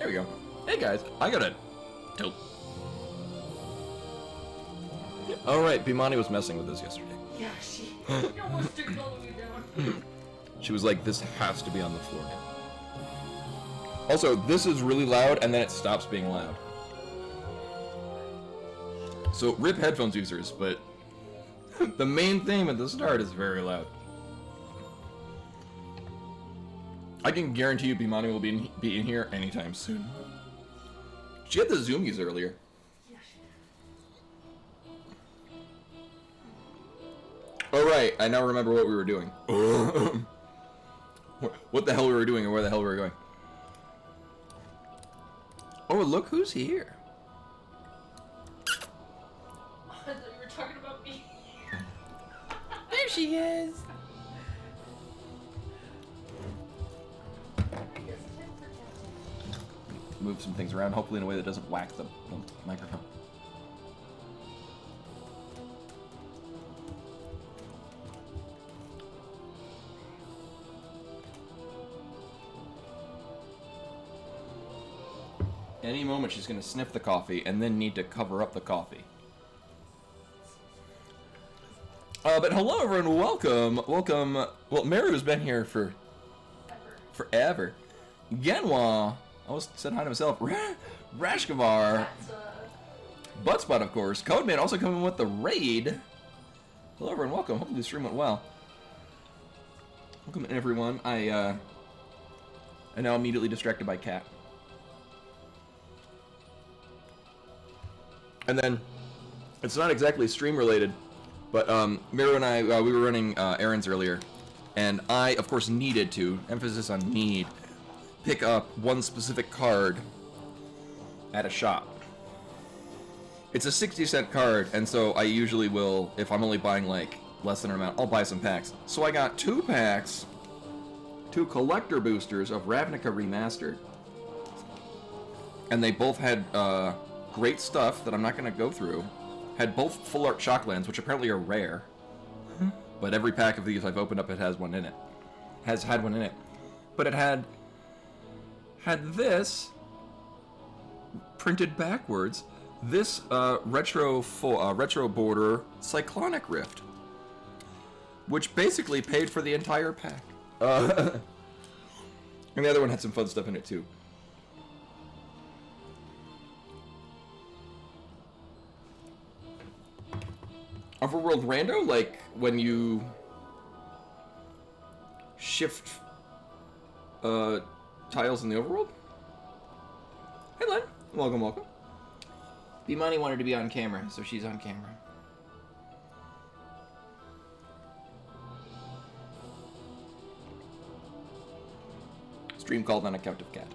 There we go. Hey guys, I got a dope. Alright, Bimani was messing with us yesterday. Yeah, she almost took it all the way down. She was like, this has to be on the floor now. Also, this is really loud, and then it stops being loud. So, rip headphones users, but the main theme at the start is very loud. I can guarantee you Bimani will be in here anytime soon. She had the zoomies earlier. Yeah, she did. Oh right, I now remember what we were doing. What the hell we were doing and where the hell we were going. Oh, look who's here. I thought you were talking about me. There she is. Move some things around, hopefully in a way that doesn't whack the microphone. Any moment she's going to sniff the coffee and then need to cover up the coffee. But hello everyone, welcome. Well, Meru's been here for forever. Genwa, I almost said hi to myself. Rashkavar. Buttspot, of course. Codeman also coming with the raid. Hello everyone, welcome. Hopefully the stream went well. Welcome everyone. I now immediately distracted by Cat. And then, it's not exactly stream related, but Miro and I, we were running errands earlier, and I, of course, needed to, emphasis on need, pick up one specific card at a shop. It's a 60-cent card, and so I usually will, if I'm only buying like less than an amount, I'll buy some packs. So I got 2 packs, 2 collector boosters of Ravnica Remastered, and they both had great stuff that I'm not going to go through. Had both full art Shocklands, which apparently are rare. But every pack of these I've opened up, it has one in it. Has had one in it. But it had this printed backwards. This retro border Cyclonic Rift, which basically paid for the entire pack. And the other one had some fun stuff in it too. Overworld rando, like when you shift tiles in the overworld? Hey Len, welcome. Bimani wanted to be on camera, so she's on camera. Stream called on account of Cat.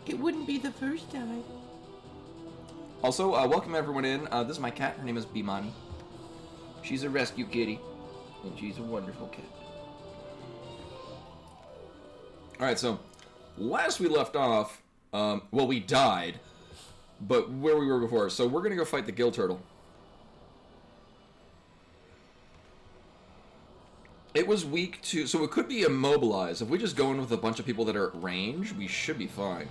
It wouldn't be the first time. Also, welcome everyone in. This is my cat. Her name is Bimani. She's a rescue kitty, and she's a wonderful cat. Alright, so, last we left off, well, we died, but where we were before. So we're going to go fight the Gill Turtle. It was weak to, so it could be immobilized. If we just go in with a bunch of people that are at range, we should be fine.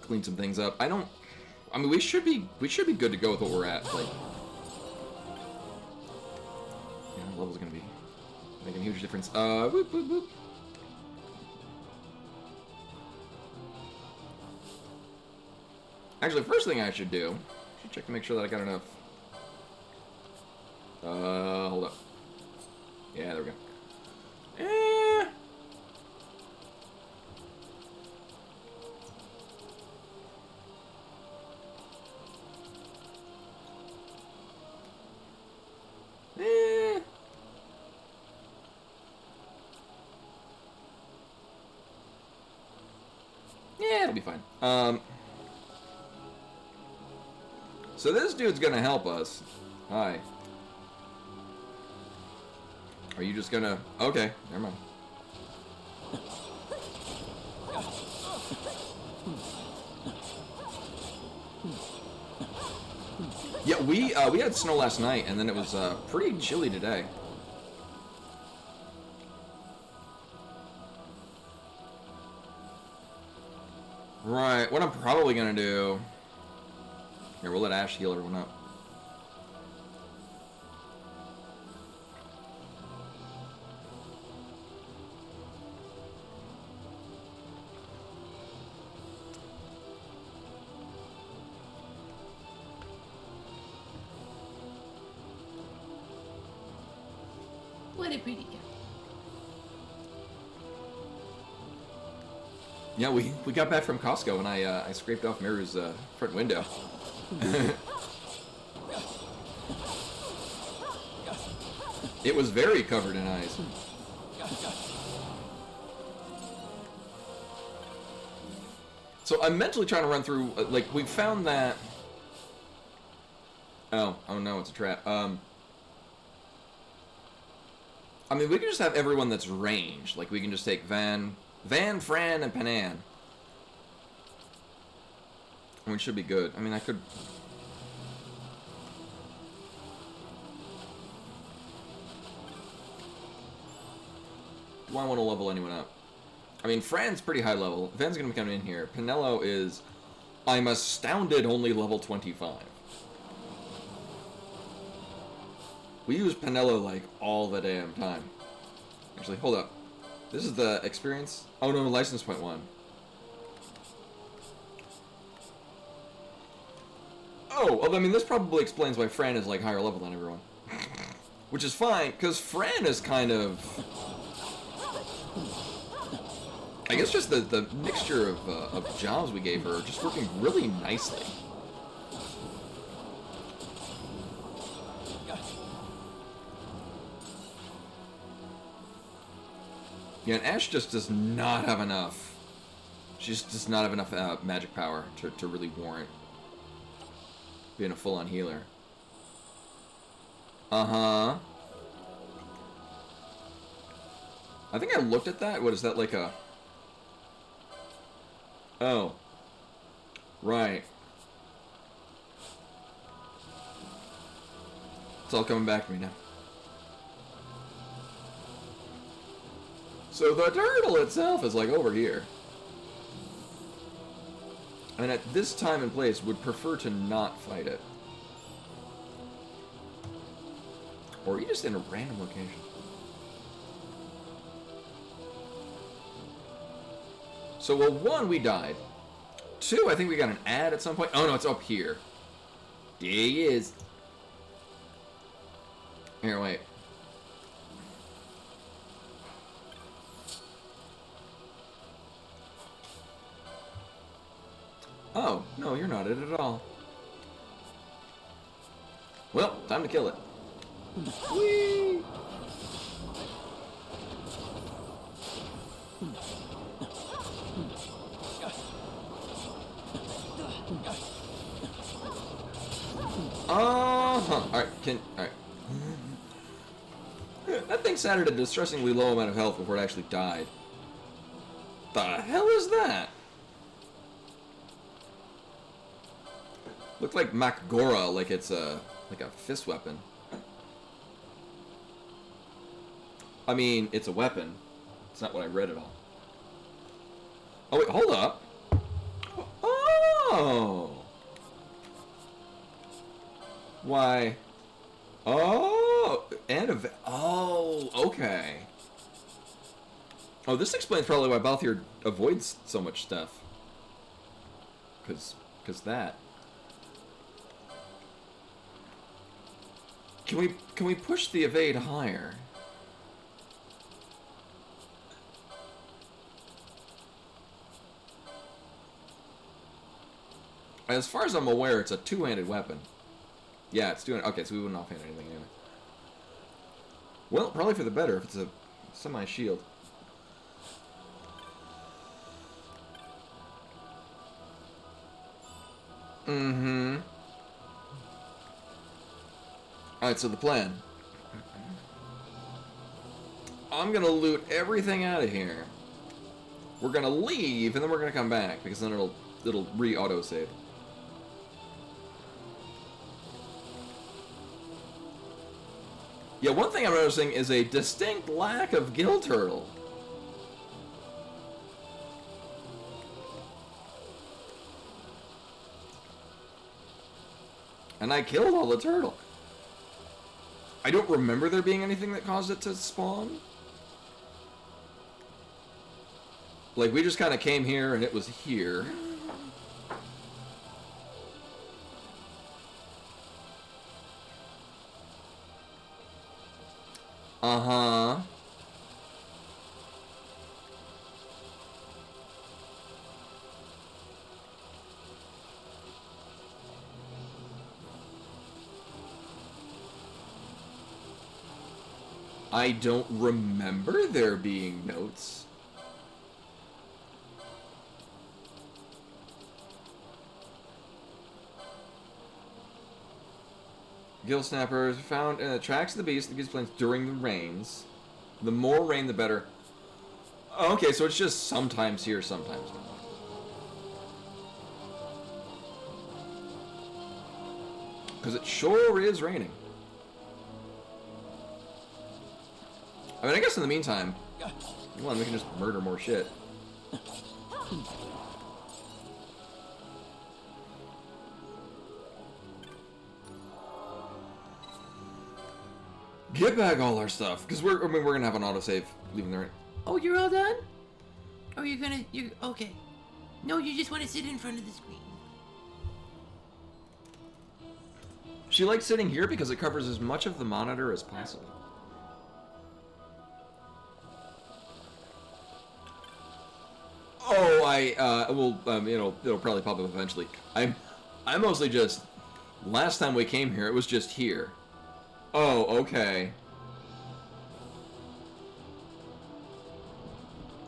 Clean some things up. I mean, we should be good to go with what we're at. Like, yeah, level's gonna be making a huge difference. Boop, boop, boop. Actually, first thing I should do, check to make sure that I got enough. Hold up. Yeah, there we go. Yeah, it'll be fine. So this dude's gonna help us. Hi. Are you just gonna... Okay, never mind. Yeah, we had snow last night, and then it was pretty chilly today. Right, what I'm probably gonna do... Here, we'll let Ash heal everyone up. What a pretty cat. Yeah, we got back from Costco, and I scraped off Miru's front window. It was very covered in ice. So I'm mentally trying to run through, like, we found that... Oh no, it's a trap. I mean, we can just have everyone that's ranged. Like, we can just take Van, Fran, and Panan. I mean, it should be good. I mean, I could... Do I want to level anyone up? I mean, Fran's pretty high level. Van's going to be coming in here. Pinello is... I'm astounded only level 25. We use Pinello, like, all the damn time. Actually, hold up. This is the experience... Oh, no, license point 1. Oh, well, I mean, this probably explains why Fran is, like, higher level than everyone. Which is fine, because Fran is kind of... I guess just the mixture of jobs we gave her just working really nicely. Yeah, and Ash just does not have enough. She just does not have enough magic power to really warrant being a full-on healer. Uh-huh. I think I looked at that. What is that, like a... Oh. Right. It's all coming back to me now. So the turtle itself is like over here. And at this time and place would prefer to not fight it. Or are you just in a random location? So, well, 1, we died. 2, I think we got an ad at some point. Oh, no, it's up here. There he is. Here, wait. Oh, no, you're not it at all. Well, time to kill it. Whee! Alright, alright. That thing sat at a distressingly low amount of health before it actually died. The hell is that? Looked like Makgora, like it's a fist weapon. I mean, it's a weapon. It's not what I read at all. Oh wait, hold up. Oh. Why? Oh, and a... Oh, okay. Oh, this explains probably why Balthier avoids so much stuff. Cause that. Can we push the evade higher? As far as I'm aware, it's a two-handed weapon. Yeah, it's doing... Okay, so we wouldn't offhand anything anyway. Well, probably for the better if it's a semi-shield. Mm-hmm. Alright, so the plan. I'm gonna loot everything out of here. We're gonna leave, and then we're gonna come back, because then it'll re-auto-save. Yeah, one thing I'm noticing is a distinct lack of gill turtle. And I killed all the turtle. I don't remember there being anything that caused it to spawn. Like, we just kind of came here and it was here. Uh-huh. I don't remember there being notes. Gill snappers found in the tracks of the beast that gives plants during the rains. The more rain, the better. Okay, so it's just sometimes here, sometimes not. Because it sure is raining. I mean, I guess in the meantime, well, we can just murder more shit. Get back all our stuff, because we're gonna have an autosave leaving the rain. Oh, you're all done? Or you're okay. No, you just want to sit in front of the screen. She likes sitting here because it covers as much of the monitor as possible. Oh, it'll probably pop up eventually. I'm mostly just, last time we came here, it was just here. Oh, okay.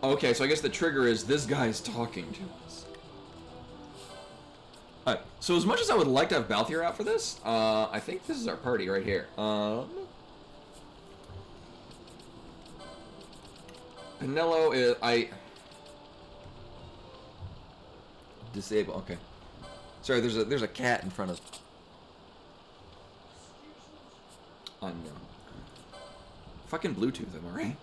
Okay, so I guess the trigger is this guy's talking to us. Alright, so as much as I would like to have Balthier out for this, I think this is our party right here. Pinello is, disable, okay. Sorry, there's a cat in front of us. Oh no. Fucking Bluetooth, am I right?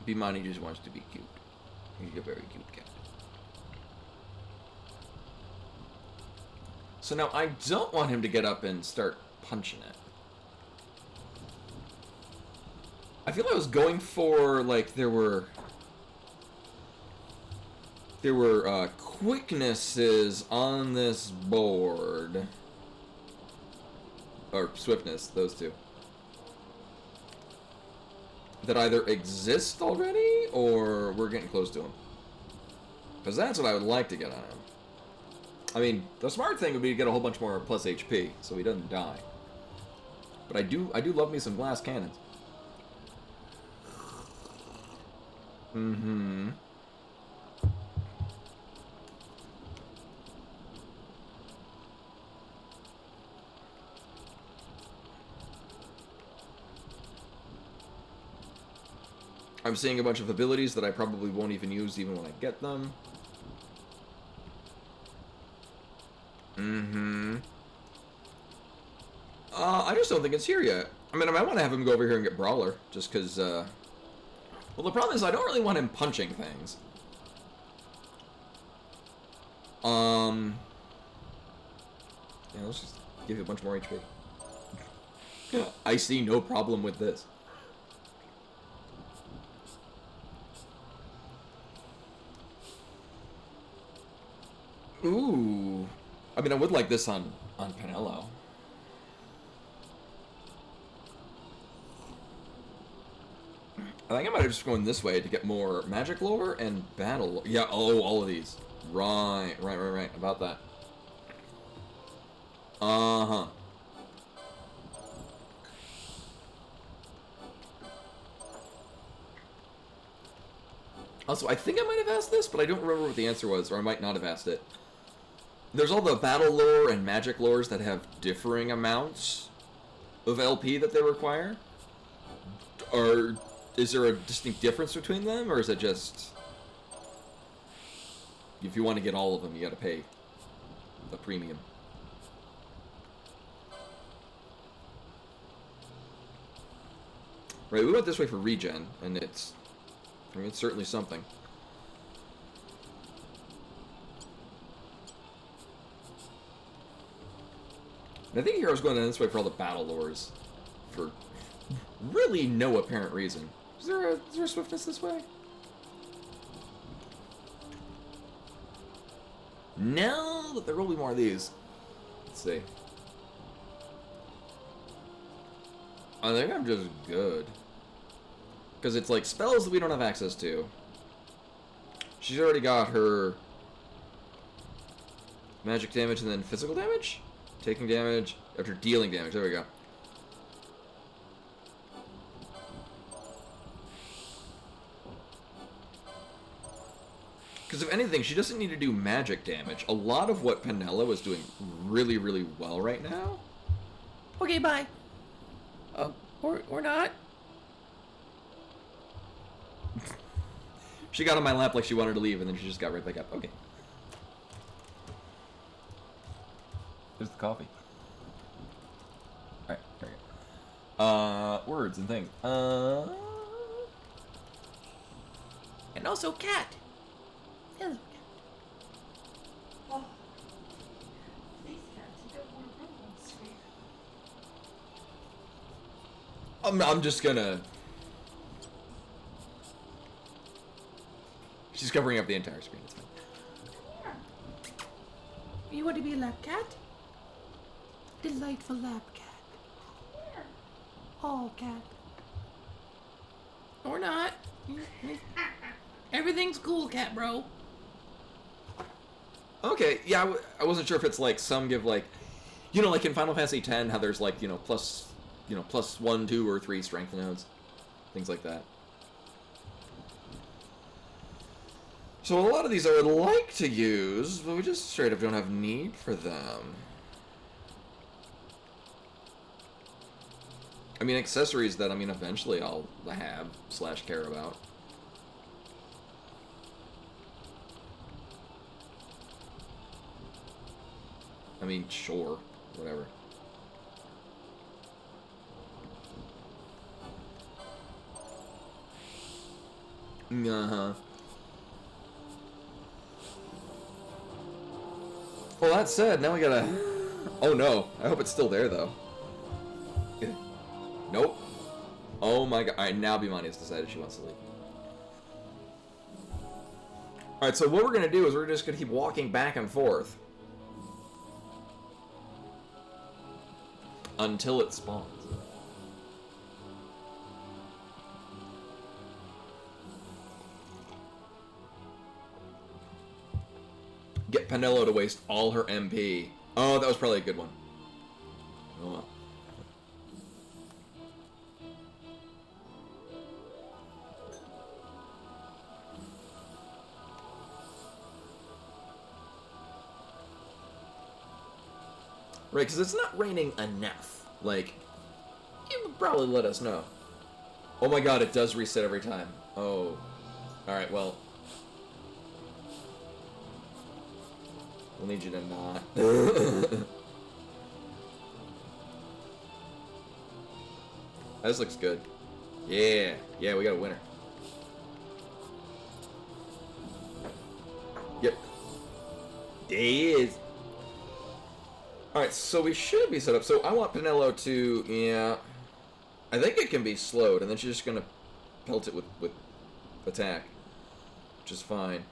Bimani just wants to be cute. He's a very cute cat. So now I don't want him to get up and start punching it. I feel I was going for, like, there were quicknesses on this board. Or swiftness, those two. That either exist already, or we're getting close to them. Because that's what I would like to get on him. I mean, the smart thing would be to get a whole bunch more plus HP, so he doesn't die. But I do love me some glass cannons. Mm-hmm. I'm seeing a bunch of abilities that I probably won't even use even when I get them. Mm-hmm. I just don't think it's here yet. I mean, I might want to have him go over here and get Brawler, just because, well, the problem is I don't really want him punching things. Yeah, let's just give you a bunch more HP. I see no problem with this. Ooh. I mean, I would like this on Pinello. I think I might have just gone this way to get more magic lore and battle lore. Yeah, oh, all of these. Right. About that. Uh-huh. Also, I think I might have asked this, but I don't remember what the answer was, or I might not have asked it. There's all the battle lore and magic lores that have differing amounts of LP that they require. is there a distinct difference between them, or is it just if you want to get all of them, you got to pay a premium? Right, we went this way for regen, and it's, I mean, it's certainly something. And I think here I was going this way for all the battle lures, for really no apparent reason. Is there a swiftness this way? No, but there will be more of these. Let's see. I think I'm just good. Because it's like spells that we don't have access to. She's already got her magic damage and then physical damage? Taking damage after dealing damage. There we go. Because if anything, she doesn't need to do magic damage. A lot of what Penella is doing really, really well right now. Okay, bye. Or not. She got on my lap like she wanted to leave, and then she just got right back up. Okay. There's the coffee. Alright, there we go. Words and things. And also cat. Hello, cat. Oh, these cats have got more room on the screen. I'm just gonna... She's covering up the entire screen. It's fine. Come You want to be a lap cat? Delightful lap cat. here. Oh, cat. Or not. Everything's cool, cat bro. Okay, yeah, I wasn't sure if it's like some give like, you know, like in Final Fantasy X, how there's like, plus 1, 2, or 3 strength nodes, things like that. So a lot of these I would like to use, but we just straight up don't have need for them. I mean, accessories that, eventually I'll have / care about. I mean, sure, whatever. Uh-huh. Well, that said, now we gotta... Oh no, I hope it's still there, though. Nope. Oh my god. Alright, now Bimani has decided she wants to leave. Alright, so what we're gonna do is we're just gonna keep walking back and forth. Until it spawns. Get Penelo to waste all her MP. Oh, that was probably a good one. Oh well. Right, because it's not raining enough. Like, you would probably let us know. Oh my god, it does reset every time. Oh. Alright, well. We'll need you to not. This looks good. Yeah. Yeah, we got a winner. Yep. There he is. Alright, so we should be set up. So I want Penelo to, yeah. I think it can be slowed, and then she's just gonna pelt it with attack. Which is fine.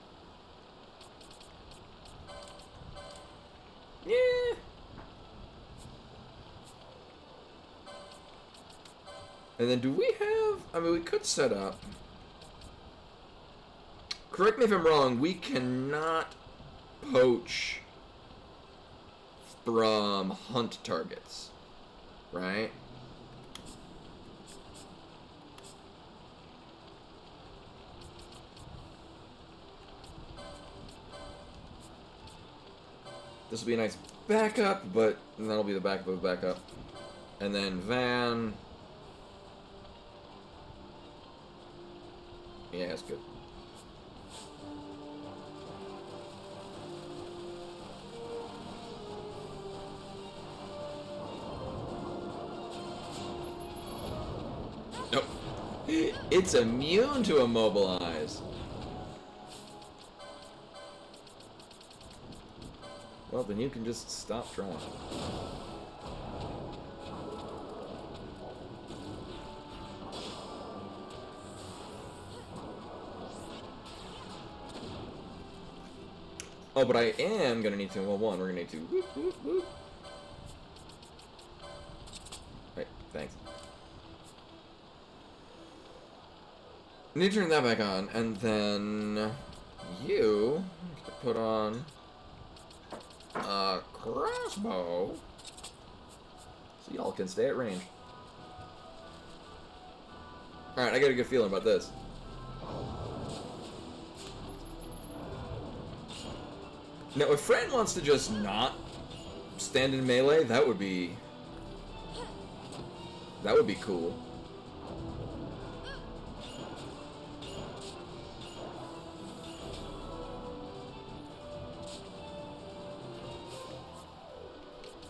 Yeah. And then do we have, we could set up. Correct me if I'm wrong, we cannot poach from hunt targets, right? This will be a nice backup, but that'll be the backup of backup. And then Van. Yeah, that's good. Nope. It's immune to immobilize. Well, then you can just stop trying. Oh, but I am gonna need to. Well, one, we're gonna need to. Whoop, whoop, whoop. Right, thanks. Need to turn that back on, and then you have to put on a crossbow so y'all can stay at range. Alright, I got a good feeling about this. Now, if Fran wants to just not stand in melee, that would be cool.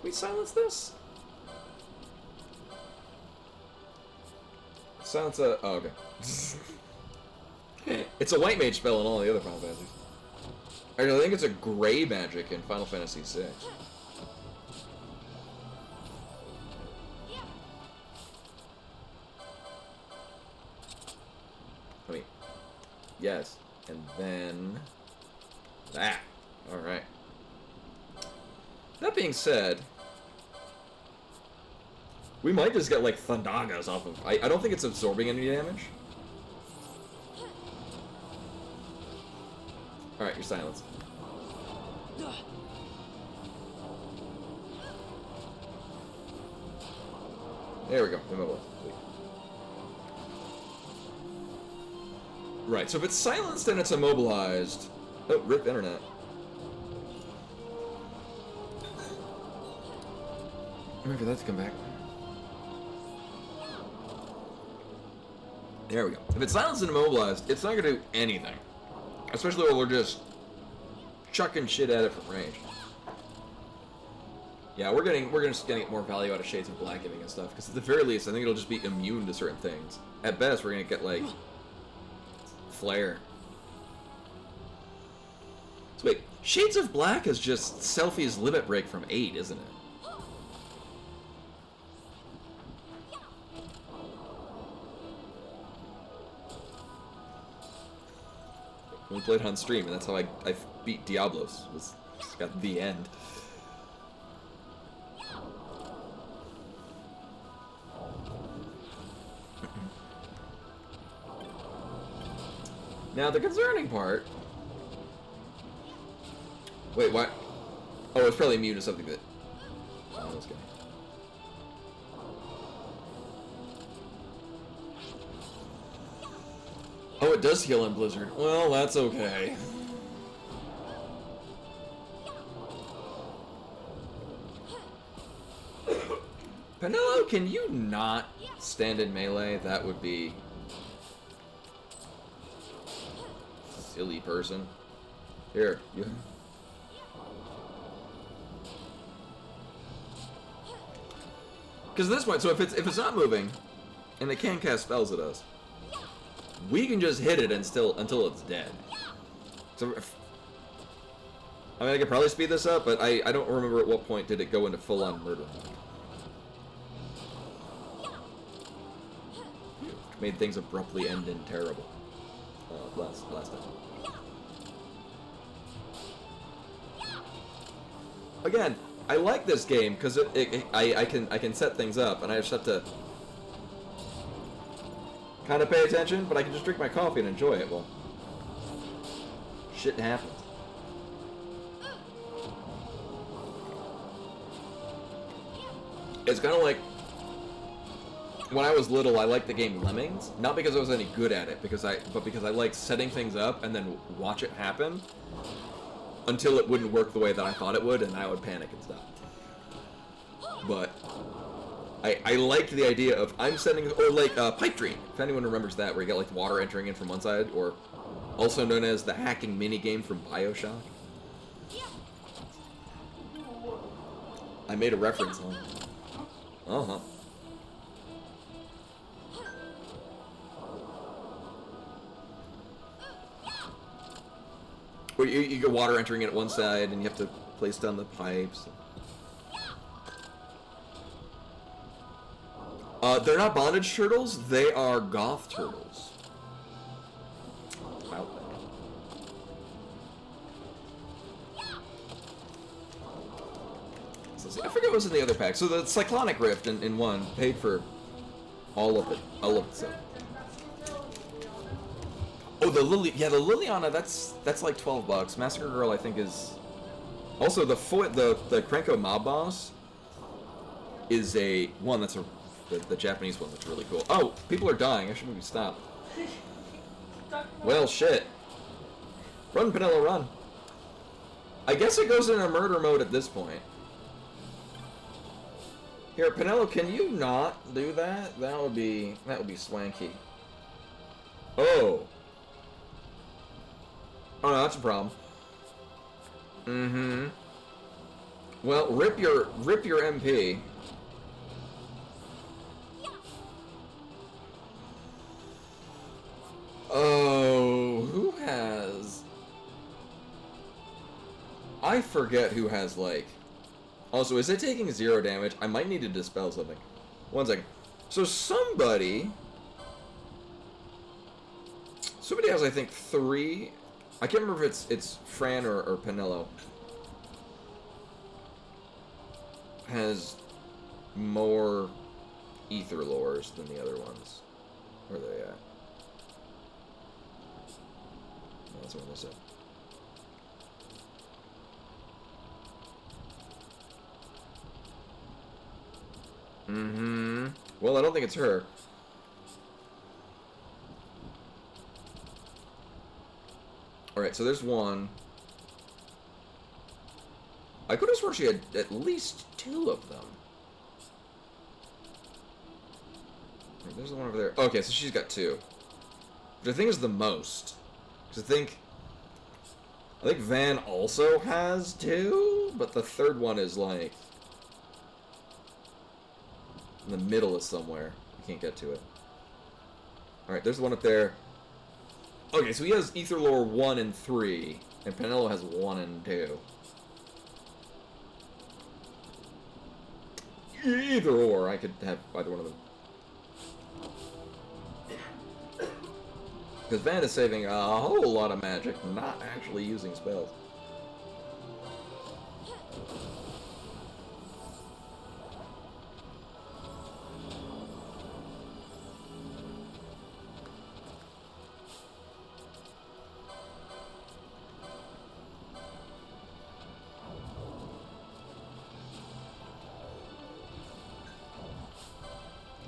We silence this? Silence a... Oh, okay. It's a white mage spell in all the other Final Fantasies. Actually, I think it's a gray magic in Final Fantasy VI. I mean, yes. And then... that. Alright. That being said... we might just get, like, Thundagas off of... I don't think it's absorbing any damage. Alright, you're silenced. There we go. Immobilized. Right, so if it's silenced and it's immobilized... oh, rip internet. Wait for that to come back. There we go. If it's silenced and immobilized, it's not gonna do anything. Especially when we're just chucking shit at it from range. Yeah, we're just getting more value out of Shades of Black giving and stuff, because at the very least, I think it'll just be immune to certain things. At best, we're gonna get, like, Flare. So wait, Shades of Black is just Selphie's limit break from 8, isn't it? We played on stream, and that's how I beat Diablos. Was got the end. Now the concerning part. Wait, what? Oh, it's probably immune to something that. Oh, this guy. Oh, it does heal in Blizzard. Well, that's okay. Penelo, can you not stand in melee? That would be... silly person. Here, you... Because at this point, so if it's not moving, and it can't cast spells at us, we can just hit it and until it's dead. So, I mean, I could probably speed this up, but I don't remember at what point did it go into full-on murder mode. Made things abruptly end in terrible. Last time. Again, I like this game because I can set things up, and I just have to kind of pay attention, but I can just drink my coffee and enjoy it. Well, shit happens. It's kind of like when I was little, I liked the game Lemmings, not because I was any good at it, but because I liked setting things up and then watch it happen until it wouldn't work the way that I thought it would, and I would panic and stuff. But I liked the idea of I'm sending, or like Pipe Dream, if anyone remembers that, where you got like water entering in from one side, or also known as the hacking minigame from Bioshock. I made a reference, huh? Uh-huh. Or you get water entering in at one side, and you have to place down the pipes. They're not bondage turtles, they are goth turtles. Wow. So, I forget what was in the other pack. So the Cyclonic Rift in one paid for all of it. All of it. So. Oh, the Lily, yeah, the Liliana. That's like $12. Massacre Girl, I think, is also the Krenko mob boss is a one that's the Japanese one that's really cool. Oh, people are dying. I should maybe stop. Well, shit. Run, Pinello, run. I guess it goes in a murder mode at this point. Here, Pinello, can you not do that? That would be swanky. Oh. Oh no, that's a problem. Mm-hmm. Well, rip your MP. Oh, who has? I forget who has, like... Also, is it taking 0 damage? I might need to dispel something. One second. So somebody has, I think, 3... I can't remember if it's Fran or Pinello. Has more ether lores than the other ones. Where are they at? Oh, that's what I said. Mm-hmm. Well, I don't think it's her. Alright, so there's one. I could have sworn she had at least 2 of them. Right, there's the one over there. Okay, so she's got 2. Which I think is the most. Because I think Van also has 2, but the third one is like in the middle of somewhere. I can't get to it. Alright, there's one up there. Okay, so he has Ether Lore 1 and 3, and Pinello has 1 and 2. Either or, I could have either one of them. Because Van is saving a whole lot of magic, not actually using spells.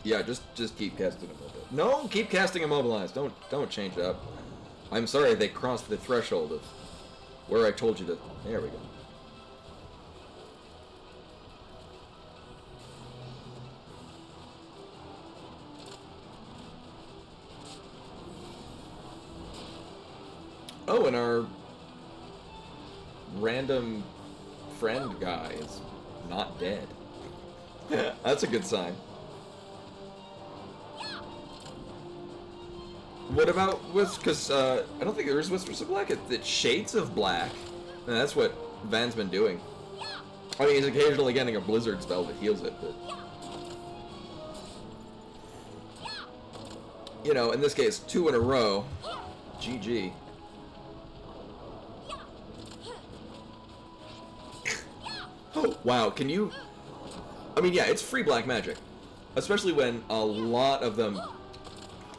Yeah, just keep casting Immobilize. No, keep casting Immobilize. Don't change it up. I'm sorry they crossed the threshold of where I told you to. There we go. Oh, and our random friend guy is not dead. That's a good sign. What about because I don't think there is Whispers of Black. It's Shades of Black, and that's what Van's been doing. I mean, he's occasionally getting a Blizzard spell that heals it, but you know, in this case, 2 in a row. GG. Oh wow, can you? I mean, yeah, it's free black magic, especially when a lot of them.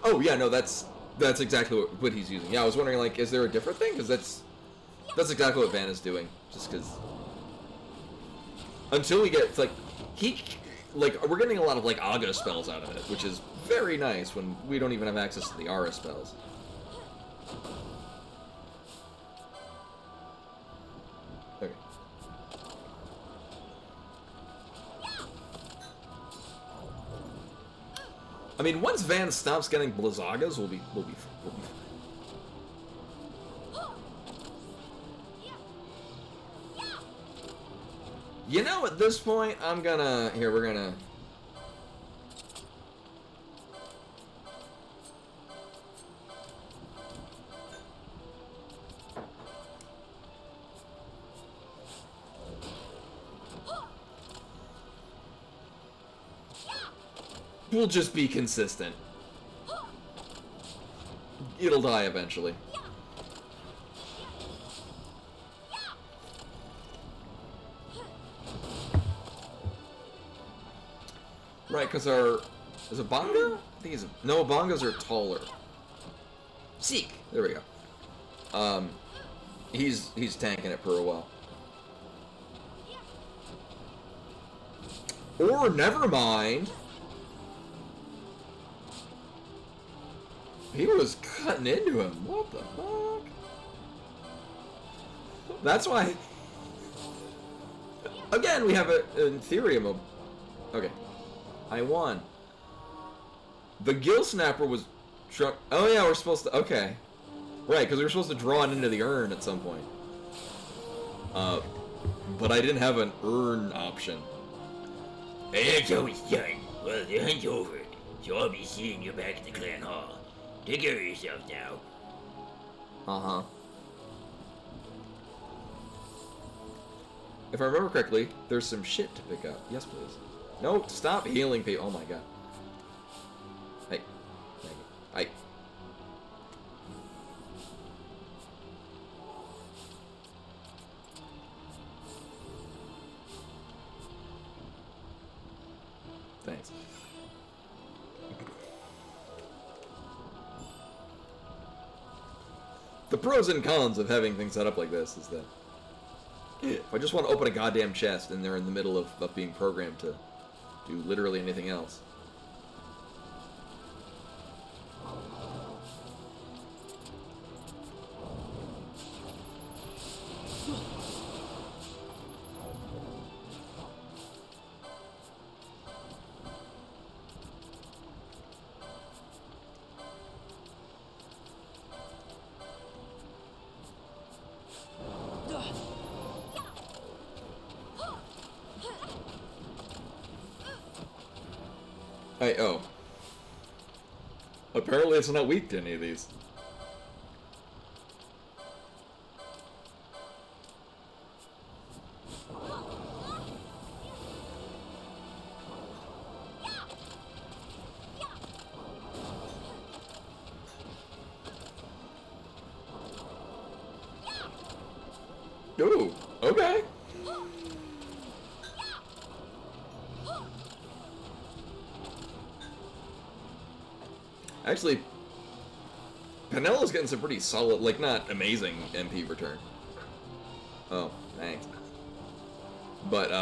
Oh yeah, no, that's exactly what he's using. Yeah, I was wondering, like, is there a different thing? Because that's exactly what Van is doing. Just because until we get we're getting a lot of like Aga spells out of it, which is very nice when we don't even have access to the Aura spells. Okay. I mean, once Van stops getting Blizzagas, we'll be fine. You know, at this point, I'm gonna... Here, we're gonna... We'll just be consistent. It'll die eventually. Right, because our... Is it Bonga? I think he's... No, Bongas are taller. Seek! There we go. He's tanking it for a while. Or, never mind. He was cutting into him. What the fuck? That's why... Again, we have in theory, okay. I won. The Gill Snapper was... Oh yeah, we're supposed to... Okay. Right, because we were supposed to draw it into the urn at some point. But I didn't have an urn option. Hey, that's always done. Well, the hunt's over, so I'll be seeing you back at the clan hall. Take care of yourself now. Uh-huh. If I remember correctly, there's some shit to pick up. Yes, please. No, stop healing people. Oh my god. Hey. Hey. Thanks. The pros and cons of having things set up like this is that if I just want to open a goddamn chest and they're in the middle of being programmed to do literally anything else. Hey, oh. Apparently it's not weak to any of these. Ooh, okay. Actually, Penella's getting some pretty solid, like, not amazing MP return. Oh, thanks. But,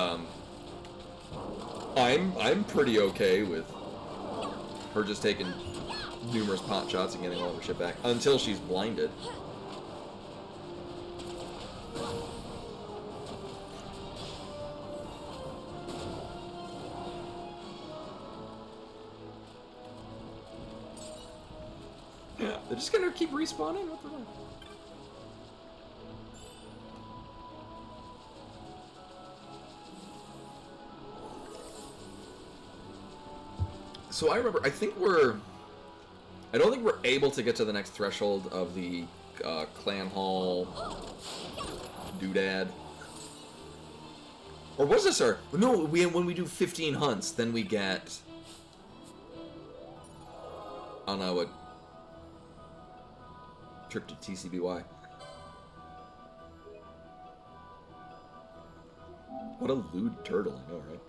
I'm pretty okay with her just taking numerous pot shots and getting all of her shit back until she's blinded. They're just gonna keep respawning? What the fuck? So I remember, I don't think we're able to get to the next threshold of the clan hall doodad. Or was this our... No, when we do 15 hunts, then we get... I don't know what... Trip to TCBY. What a lewd turtle, I know, right?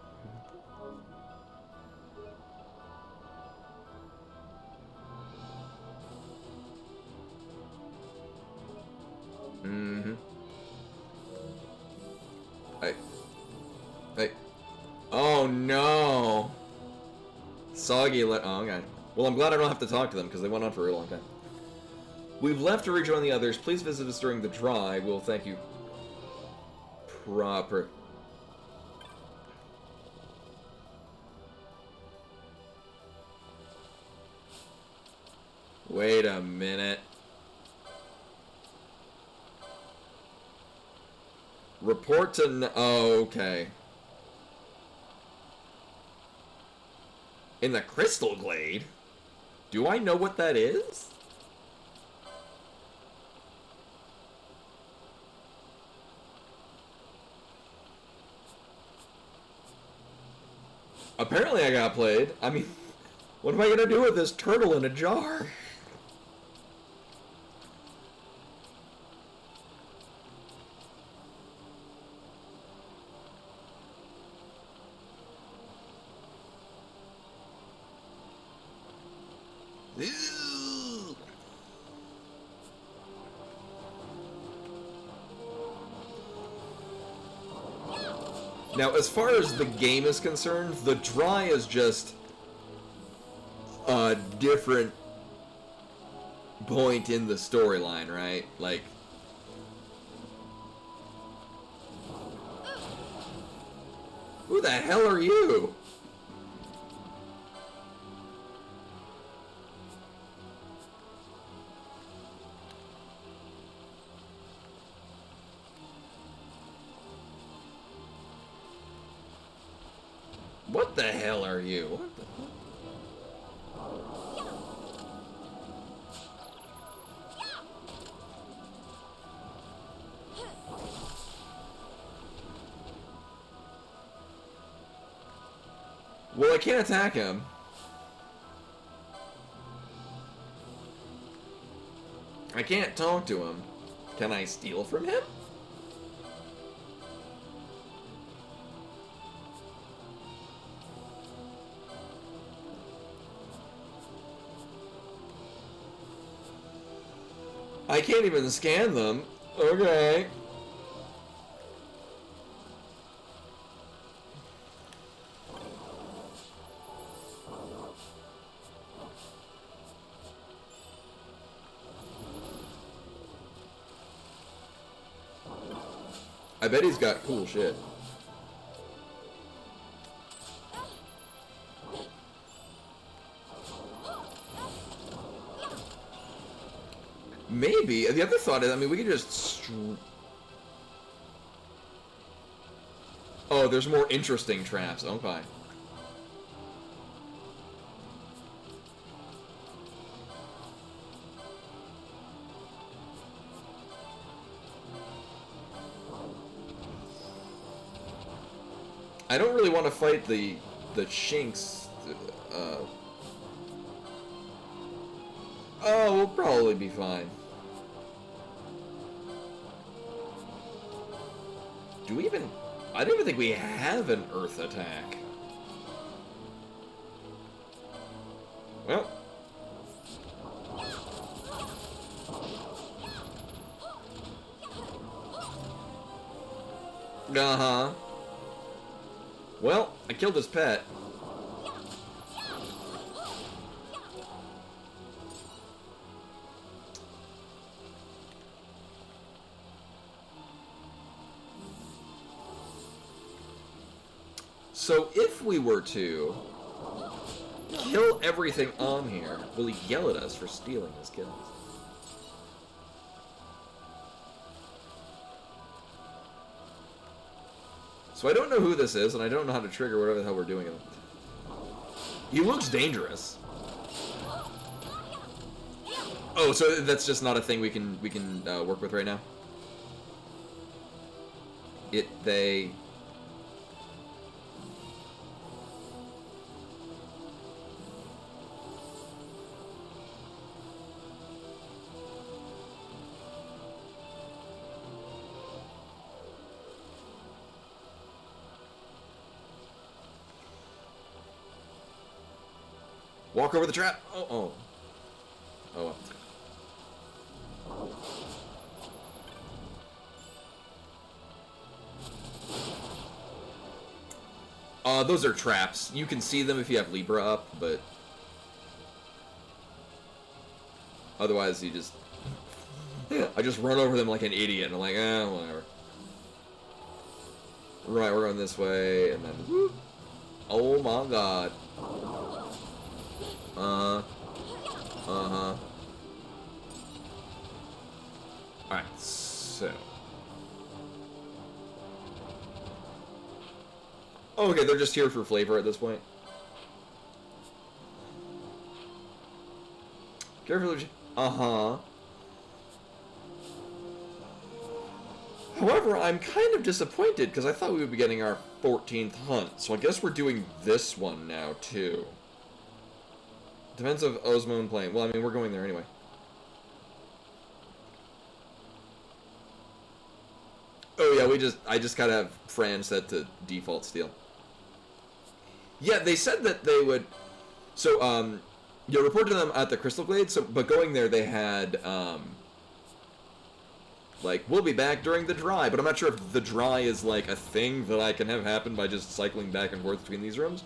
Mm-hmm. Hey. Hey. Oh, no! Soggy oh, okay. Well, I'm glad I don't have to talk to them, because they went on for a long time. We've left to rejoin the others. Please visit us during the dry. We'll thank you. Proper. Wait a minute. Report to... Oh, okay. In the Crystal Glade? Do I know what that is? Apparently I got played. I mean, what am I gonna do with this turtle in a jar? Ew. Now, as far as the game is concerned, the dry is just a different point in the storyline, right? Like, who the hell are you? What the hell are you? What the fuck? Well, I can't attack him. I can't talk to him. Can I steal from him? I can't even scan them. Okay. I bet he's got cool shit. Maybe. The other thought is, I mean, we could just... Oh, there's more interesting traps. Okay. I don't really want to fight the Shinx. Oh, we'll probably be fine. Do we even... I don't even think we have an Earth attack. Well. Uh-huh. Well, I killed his pet. So if we were to kill everything on here, will he yell at us for stealing his kills? So I don't know who this is, and I don't know how to trigger whatever the hell we're doing. He looks dangerous. Oh, so that's just not a thing we can work with right now? They... Walk over the trap. Oh. Those are traps. You can see them if you have Libra up, but otherwise you just... I just run over them like an idiot, and I'm like, whatever. Right, we're going this way, and then... Whoop. Oh my god. Uh-huh. Alright, so... Oh, okay, they're just here for flavor at this point. Careful. Uh-huh. However, I'm kind of disappointed because I thought we would be getting our 14th hunt. So I guess we're doing this one now, too. Depends of Osmone playing. Well, I mean, we're going there anyway. Oh, yeah, I just gotta have Fran set to default steal. Yeah, they said that they would... So, you report to them at the Crystal Glade, so, but going there they had, like, we'll be back during the dry, but I'm not sure if the dry is, like, a thing that I can have happen by just cycling back and forth between these rooms,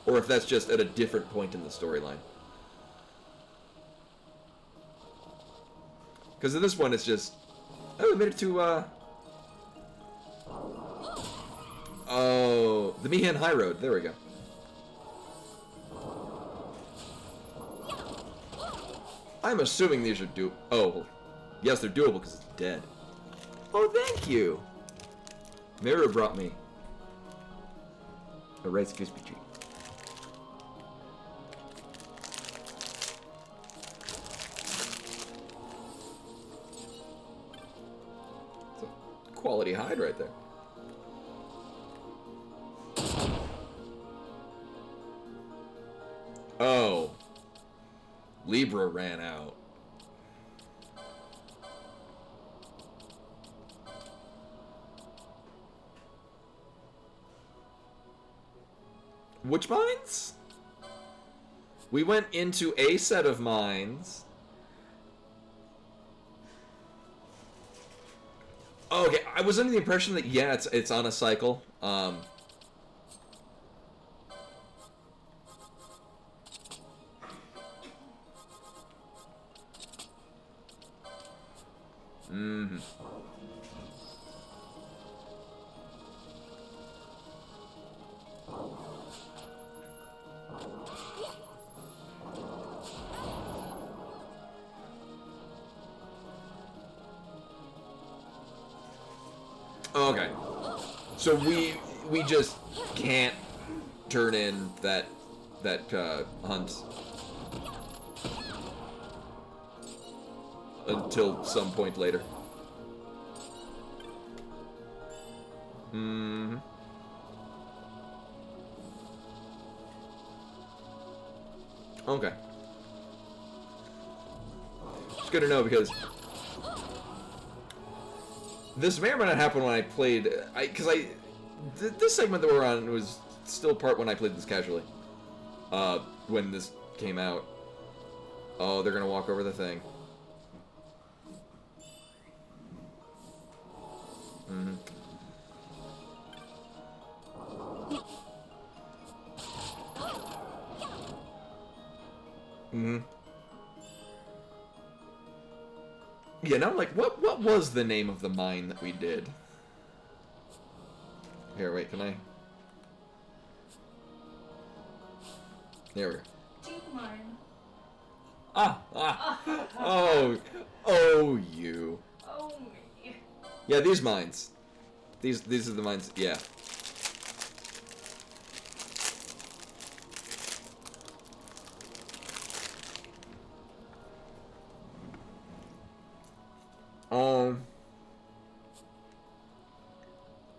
or if that's just at a different point in the storyline. Because in this one, it's just, oh, we made it to, oh, the Mihan High Road, there we go. I'm assuming these are doable. Oh, yes, they're doable because it's dead. Oh, thank you. Miru brought me a Rice Krispie treat. It's a quality hide right there. Oh. Libra ran out. Which mines? We went into a set of mines. Oh, okay, I was under the impression that, yeah, it's on a cycle. Mm-hmm. Okay. So we just can't turn in that hunt until some point later. Hmm. Okay. It's good to know because this may or may not happen when I played. This segment that we're on was still part when I played this casually. When this came out. Oh, they're gonna walk over the thing. Mm-hmm. Mm-hmm. Yeah, now I'm like, what was the name of the mine that we did? Here, wait, can I? There we go. Deep mine. Oh, you. Oh me. Yeah, these mines. These are the mines, yeah.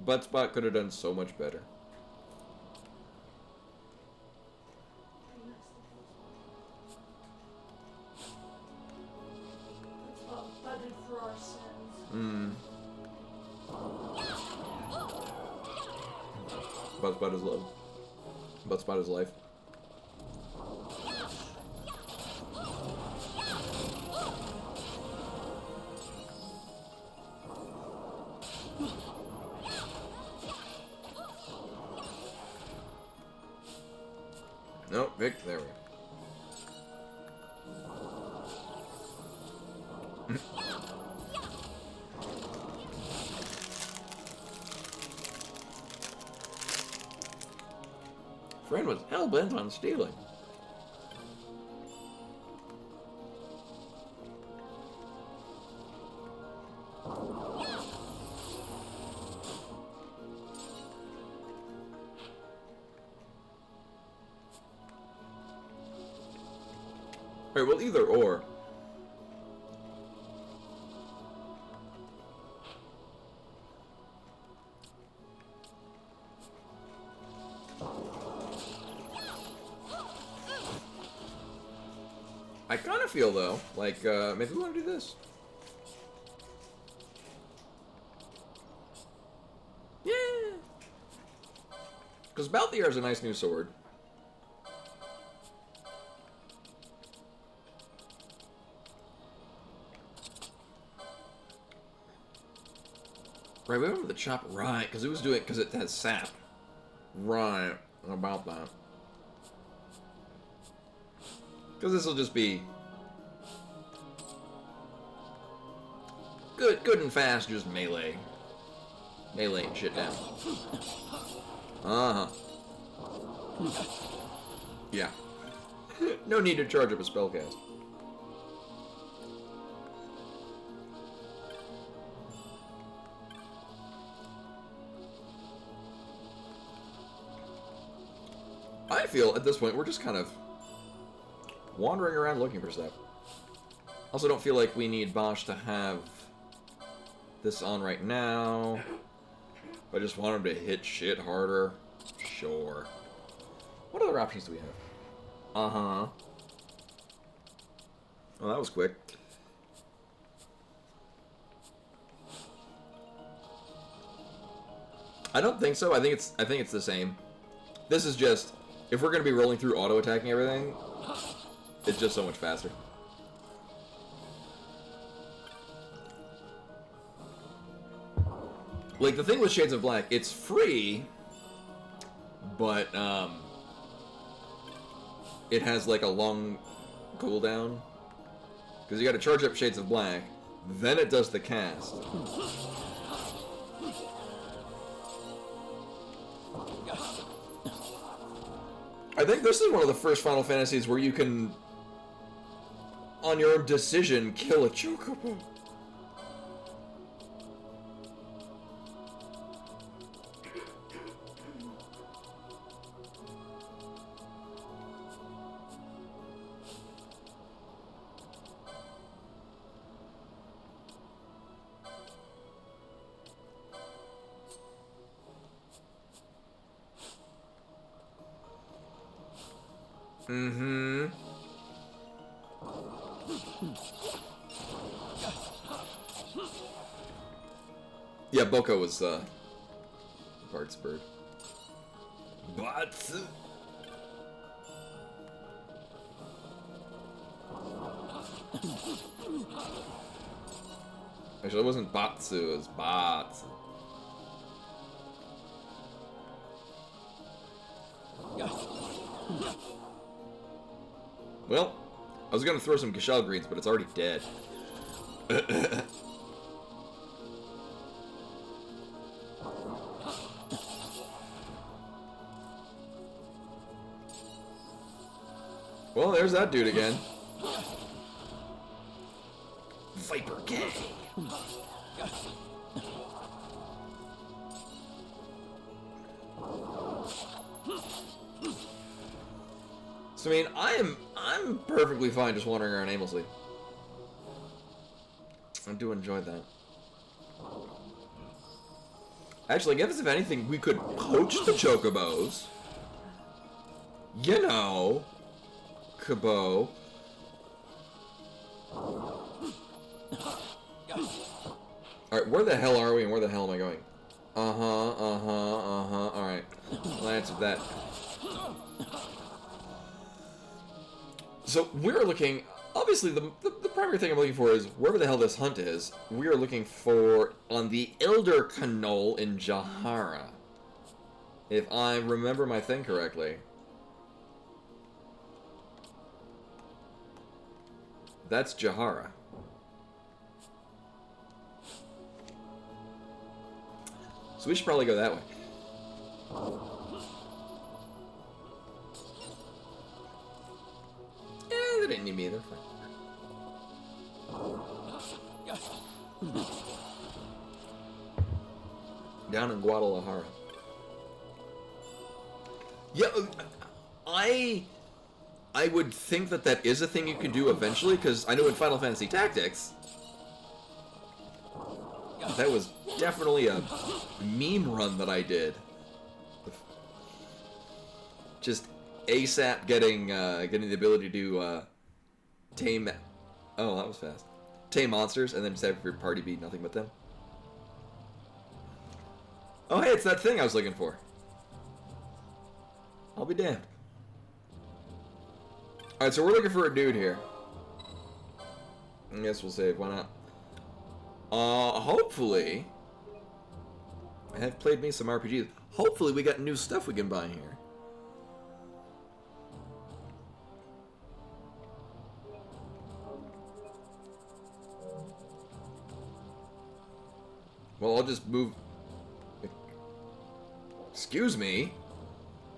Buttspot could have done so much better. That's what budded for our sins. Hmm. Buttspot is love. Buttspot is life. Nope, Vic, there we go. Friend was hell-bent on stealing. Alright, well, either or. I kind of feel, though, like, maybe we want to do this. Yeah! Because Balthier is a nice new sword. Right, we went with the chop, right, because it was doing, because it has sap. Right, about that. Because this will just be good and fast, just melee. Meleeing shit down. Uh-huh. Yeah. No need to charge up a spellcast. I feel at this point we're just kind of wandering around looking for stuff. Also don't feel like we need Bosch to have this on right now. I just want him to hit shit harder. Sure. What other options do we have? Uh-huh. Oh, that was quick. I don't think so. I think it's the same. This is just, if we're gonna be rolling through auto attacking everything, it's just so much faster. Like, the thing with Shades of Black, it's free, but, it has, like, a long cooldown. Because you gotta charge up Shades of Black, then it does the cast. I think this is one of the first Final Fantasies where you can, on your own decision, kill a chocobo. Mm-hmm. Yeah, Boko was, Bart's bird. Bats! Actually, it wasn't Batsu, it was Bats. Well, I was gonna throw some Gashal greens, but it's already dead. Well, there's that dude again. Viper Gang. So, I mean, I'm perfectly fine just wandering around aimlessly. I do enjoy that. Actually, I guess if anything, we could poach the chocobos. You know, Kabo. Alright, where the hell are we and where the hell am I going? Alright. I'll answer that. So, we're looking... Obviously, the primary thing I'm looking for is wherever the hell this hunt is, we are looking for on the Elder Knoll in Jahara. If I remember my thing correctly. That's Jahara. So we should probably go that way. Yeah, they didn't need me, they're fine. Down in Guadalajara. Yeah, I would think that that is a thing you can do eventually, because I know in Final Fantasy Tactics, that was definitely a meme run that I did. Just ASAP getting the ability to tame. Oh, that was fast. Tame monsters, and then just have your party be nothing but them. Oh, hey, it's that thing I was looking for. I'll be damned. Alright, so we're looking for a dude here. I guess we'll save. Why not? Hopefully... I have played me some RPGs. Hopefully we got new stuff we can buy here. Well, I'll just move... Excuse me?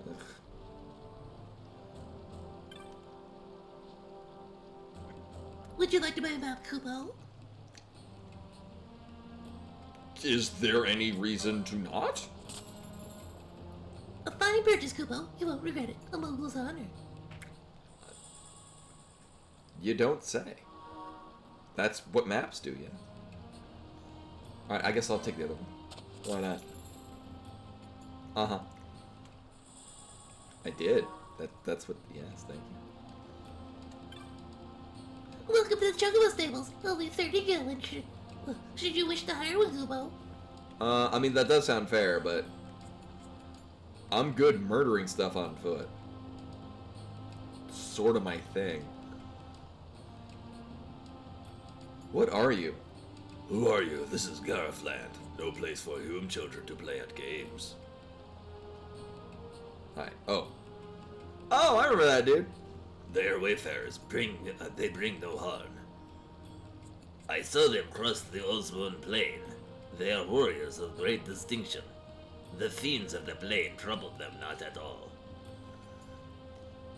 Ugh. Would you like to buy a map, Kubo? Is there any reason to not? A fine purchase, Kubo. You won't regret it. A mogul's honor. You don't say. That's what maps do, yeah. Alright, I guess I'll take the other one. Why not? Uh-huh. I did. That's what... Yes, thank you. Welcome to the Chocobo Stables. Only 30 gallon. Should you wish to hire one, Kubo? I mean, that does sound fair, but... I'm good murdering stuff on foot. Sort of my thing. What are you? Who are you? This is Garthland. No place for human children to play at games. Hi. Oh. Oh, I remember that, dude. They are wayfarers. They bring no harm. I saw them cross the Osmond Plain. They are warriors of great distinction. The fiends of the plain troubled them not at all.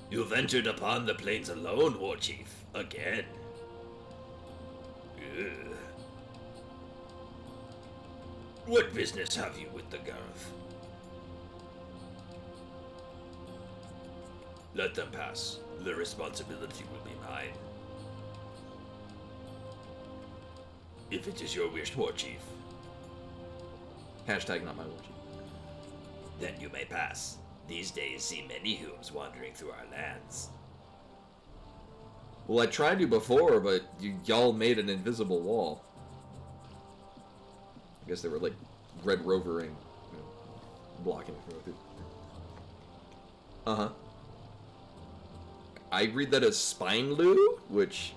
You ventured upon the plains alone, War Chief. Again. Ugh. What business have you with the Garth? Let them pass. The responsibility will be mine. If it is your wish, War Chief, Hashtag not my war chief. then you may pass. These days see many humans wandering through our lands. Well, I tried to before, but y'all made an invisible wall. I guess they were like Red Rovering, blocking it from through. Uh-huh. I read that as spine loo, which,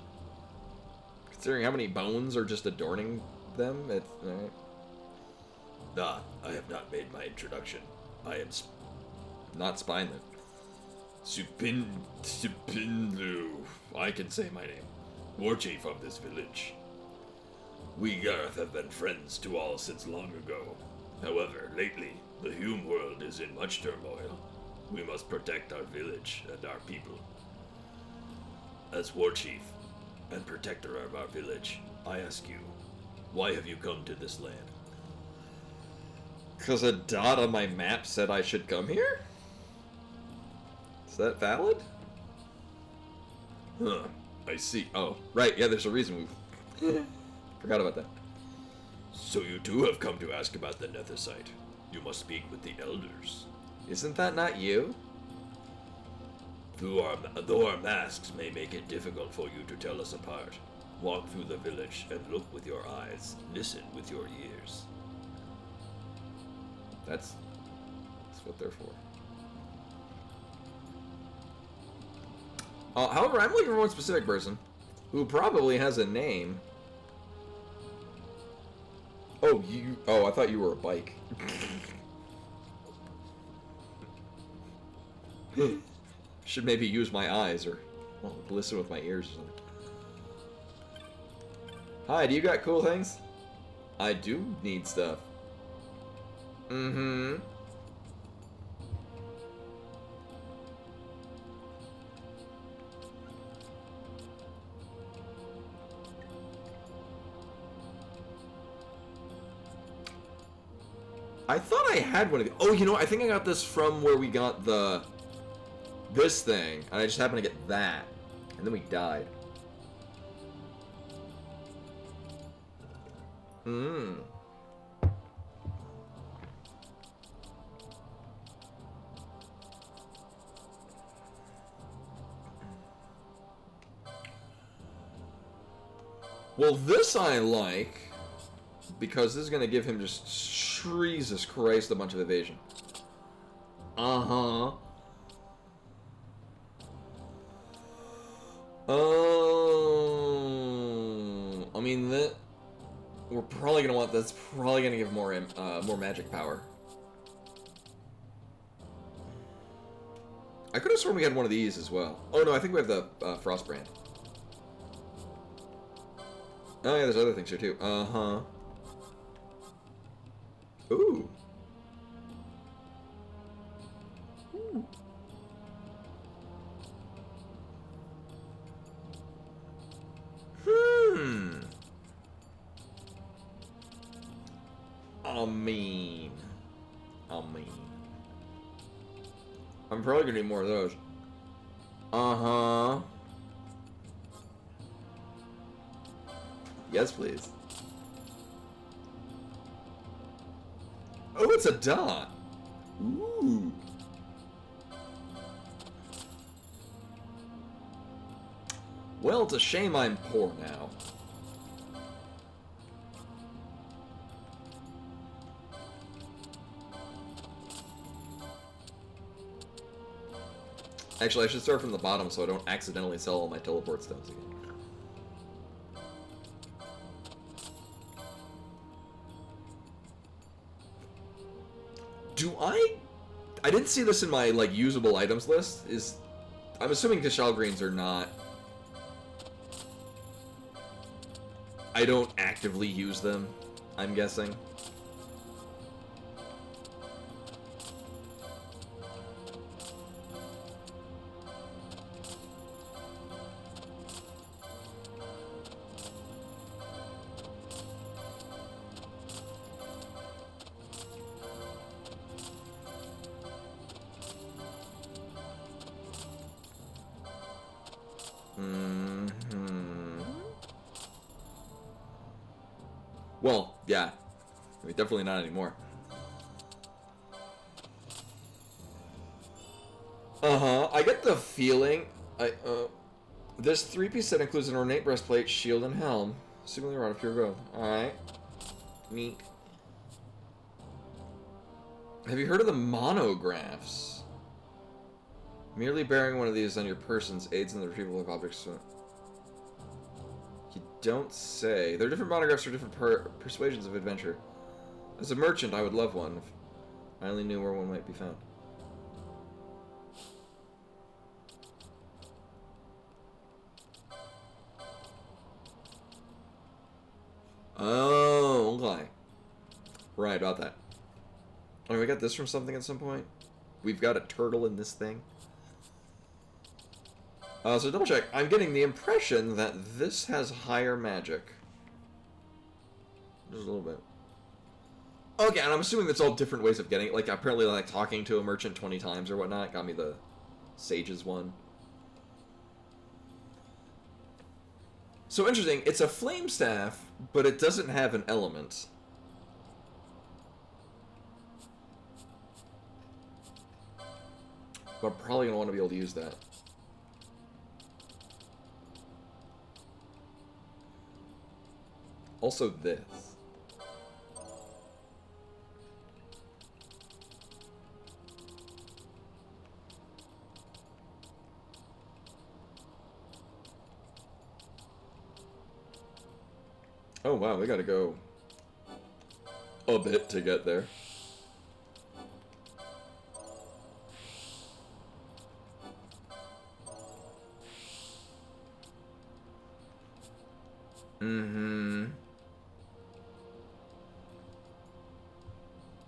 considering how many bones are just adorning them, it's... Alright. Ah, I have not made my introduction. I am Not spine then. Supinlu. I can say my name. War Chief of this village. We Garth have been friends to all since long ago. However, lately, the Hume world is in much turmoil. We must protect our village and our people. As War Chief and protector of our village, I ask you, why have you come to this land? Because a dot on my map said I should come here? Is that valid? Huh, I see. Oh, right, yeah, there's a reason we... Forgot about that. So you too have come to ask about the Nether site. You must speak with the elders. Isn't that not you? Though our masks may make it difficult for you to tell us apart, walk through the village and look with your eyes, listen with your ears. That's what they're for. However, I'm looking for one specific person who probably has a name. Oh, you... Oh, I thought you were a bike. Should maybe use my eyes or, well, listen with my ears or something. Hi, do you got cool things? I do need stuff. Mm-hmm. I thought I had one of these. Oh, you know, I think I got this from where we got the this thing, and I just happened to get that, and then we died. Hmm. Well, this I like, because this is going to give him just, Jesus Christ, a bunch of evasion. Uh-huh. Oh, I mean, that we're probably going to want, that's probably going to give more magic power. I could have sworn we had one of these as well. Oh, no, I think we have the Frostbrand. Oh, yeah, there's other things here, too. Uh-huh. Ooh. Ooh. Hmm. I mean. I'm probably gonna need more of those. Uh-huh. Yes, please. Oh, it's a dot. Ooh. Well, it's a shame I'm poor now. Actually, I should start from the bottom so I don't accidentally sell all my teleport stones again. Do I didn't see this in my, like, usable items list. I'm assuming Kashal Greens are not... I don't actively use them, I'm guessing. Well, yeah. I mean, definitely not anymore. Uh-huh. I get the feeling... This three-piece set includes an ornate breastplate, shield, and helm. Seemingly rod of pure gold. Alright. Neat. Have you heard of the monographs? Merely bearing one of these on your persons aids in the retrieval of objects. You don't say. There are different monographs for different persuasions of adventure. As a merchant, I would love one if I only knew where one might be found. Oh, okay. Right, about that. Oh, we got this from something at some point? We've got a turtle in this thing? So double check. I'm getting the impression that this has higher magic. Just a little bit. Okay, and I'm assuming that's all different ways of getting it. Like, apparently, like, talking to a merchant 20 times or whatnot got me the Sage's one. So interesting. It's a flame staff, but it doesn't have an element. But I'm probably going to want to be able to use that. Also this. Oh wow, we gotta go a bit to get there. Mm-hmm.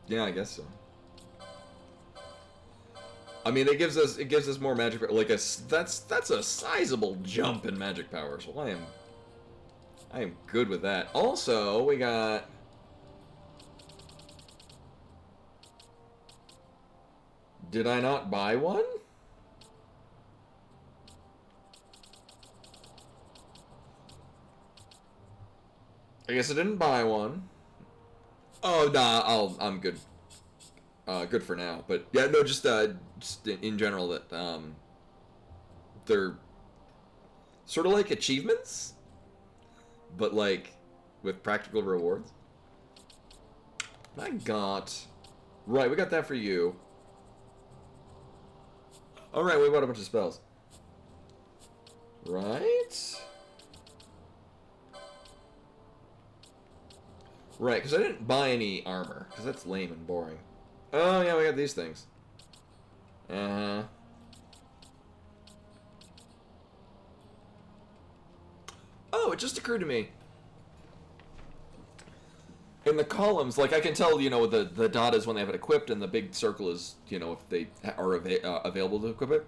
Yeah, I guess so. I mean, it gives us more magic, like that's a sizable jump in magic power. So I am good with that. Also, we got Did I not buy one? I guess I didn't buy one. Oh, nah, I'm good. Good for now. But yeah, no, just in general that they're sort of like achievements, but like with practical rewards. I got right. We got that for you. All right, we bought a bunch of spells. Right. Right, because I didn't buy any armor, because that's lame and boring. Oh, yeah, we got these things. Uh-huh. Oh, it just occurred to me. In the columns, like, I can tell, you know, the dot is when they have it equipped, and the big circle is, you know, if they are available to equip it.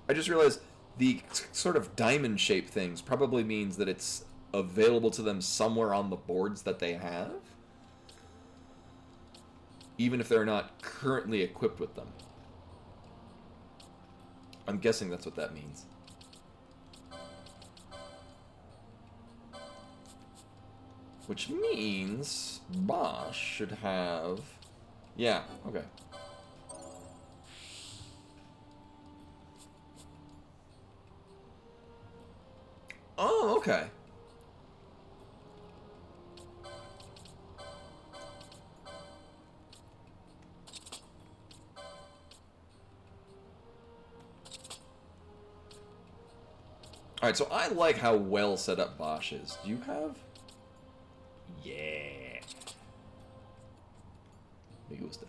I just realized the sort of diamond-shaped things probably means that it's available to them somewhere on the boards that they have, even if they're not currently equipped with them. I'm guessing that's what that means. Which means Bosch should have... Yeah, okay. Oh, okay. Alright, so I like how well set up Bosch is. Do you have... Yeah. Me gusta.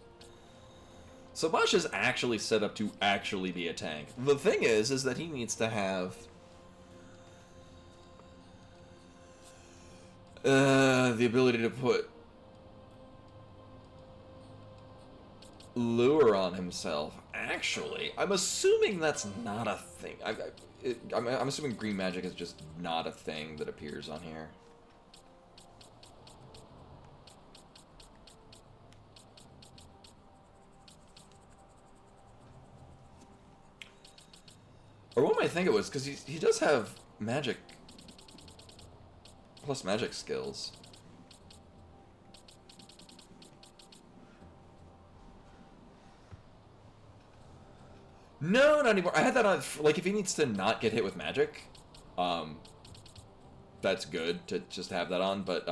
So Bosch is actually set up to actually be a tank. The thing is that he needs to have... the ability to put lure on himself. Actually, I'm assuming that's not a thing. I'm assuming green magic is just not a thing that appears on here. Or what might I think it was? Because he does have magic... plus magic skills. No, not anymore. I had that on, like, if he needs to not get hit with magic, that's good to just have that on, but,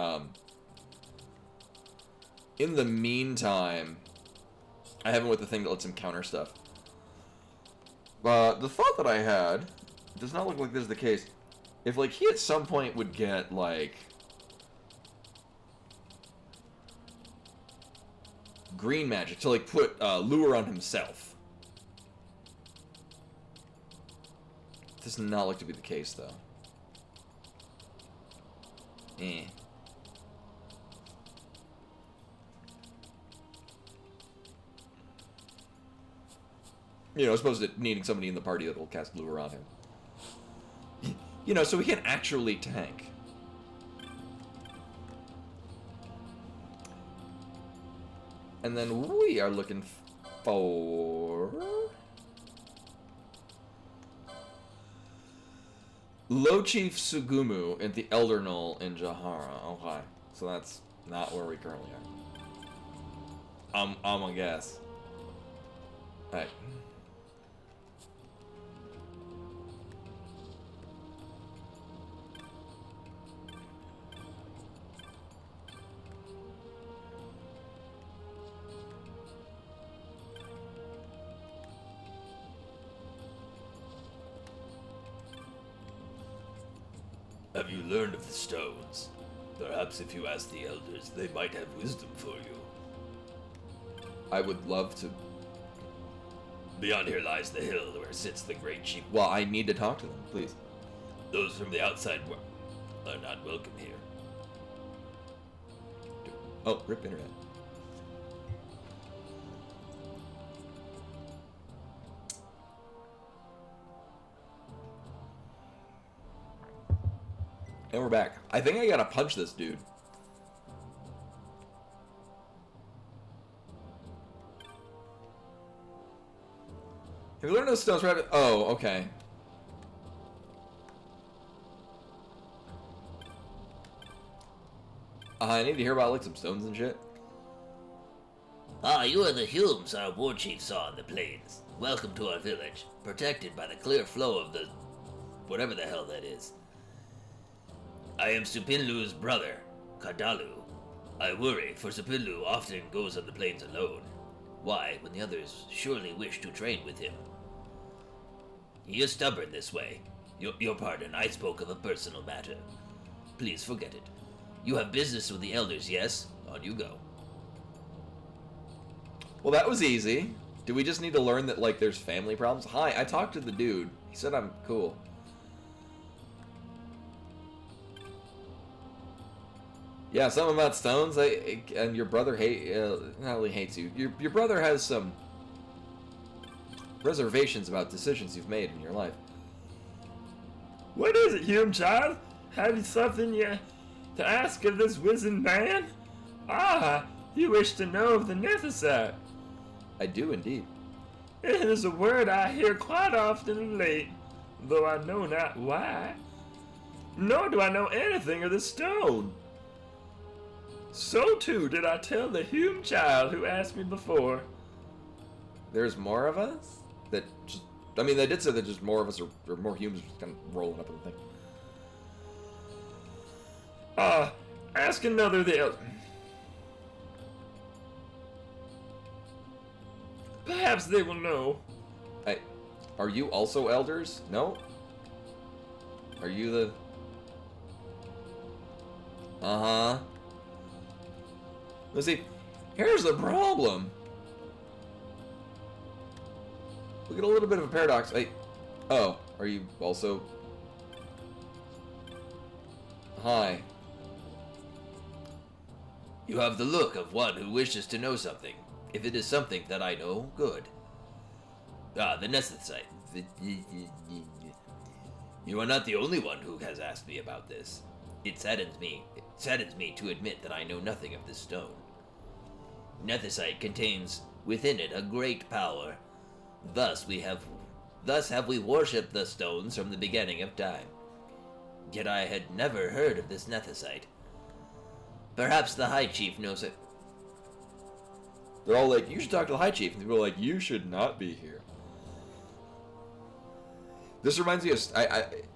in the meantime, I have him with the thing that lets him counter stuff. The thought that I had, does not look like this is the case, if, like, he at some point would get, like, green magic to, like, put, lure on himself. Does not look to be the case, though. Eh. You know, as opposed to needing somebody in the party that will cast lure on him. You know, so he can actually tank. And then we are looking for... Low Chief Sugumu at the Elder Knoll in Jahara. Okay, so that's not where we currently are. I'm gonna guess. Alright. Have you learned of the stones? Perhaps if you ask the elders, they might have wisdom for you. I would love to... Beyond here lies the hill where sits the great chief. Well, I need to talk to them, please. Those from the outside world are not welcome here. Oh, rip internet. And we're back. I think I gotta punch this dude. Have you learned those stones rabbit? Oh, okay. I need to hear about like some stones and shit. Ah, you are the Humes our war chief saw on the plains. Welcome to our village, protected by the clear flow of the... whatever the hell that is. I am Supinlu's brother, Kadalu. I worry, for Supinlu often goes on the plains alone. Why, when the others surely wish to train with him? He is stubborn this way. Your pardon, I spoke of a personal matter. Please forget it. You have business with the elders, yes? On you go. Well, that was easy. Do we just need to learn that, like, there's family problems? Hi, I talked to the dude. He said I'm cool. Yeah, something about stones. And your brother not really hates you. Your brother has some reservations about decisions you've made in your life. What is it, Hume child? Have you something to ask of this wizened man? Ah, you wish to know of the Nethicite. I do indeed. It is a word I hear quite often of late, though I know not why. Nor do I know anything of the stone. So too did I tell the Hume child who asked me before. There's more of us? That just... I mean, they did say that just more of us or more humans just kind of rolling up in the thing. Ask another the... Perhaps they will know. Hey, are you also elders? No? Are you the... Uh-huh. Let's see. Here's the problem. We get a little bit of a paradox. Hey, oh, are you also... Hi. You have the look of one who wishes to know something. If it is something that I know, good. Ah, the Nethicite. You are not the only one who has asked me about this. It saddens me to admit that I know nothing of this stone. Nethicite contains within it a great power. Thus have we worshipped the stones from the beginning of time. Yet I had never heard of this Nethicite. Perhaps the High Chief knows it. They're all like, you should talk to the High Chief. And people are like, you should not be here. This reminds me of,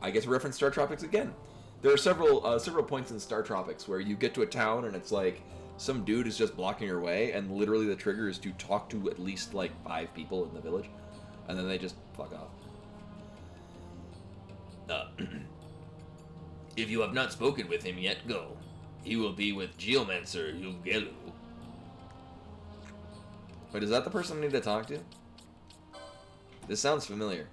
I guess, reference Star Tropics again. There are several points in Star Tropics where you get to a town and it's like, some dude is just blocking your way, and literally the trigger is to talk to at least like 5 people in the village, and then they just fuck off. If you have not spoken with him yet, go. He will be with Geomancer Ugelu. Wait, is that the person I need to talk to? This sounds familiar.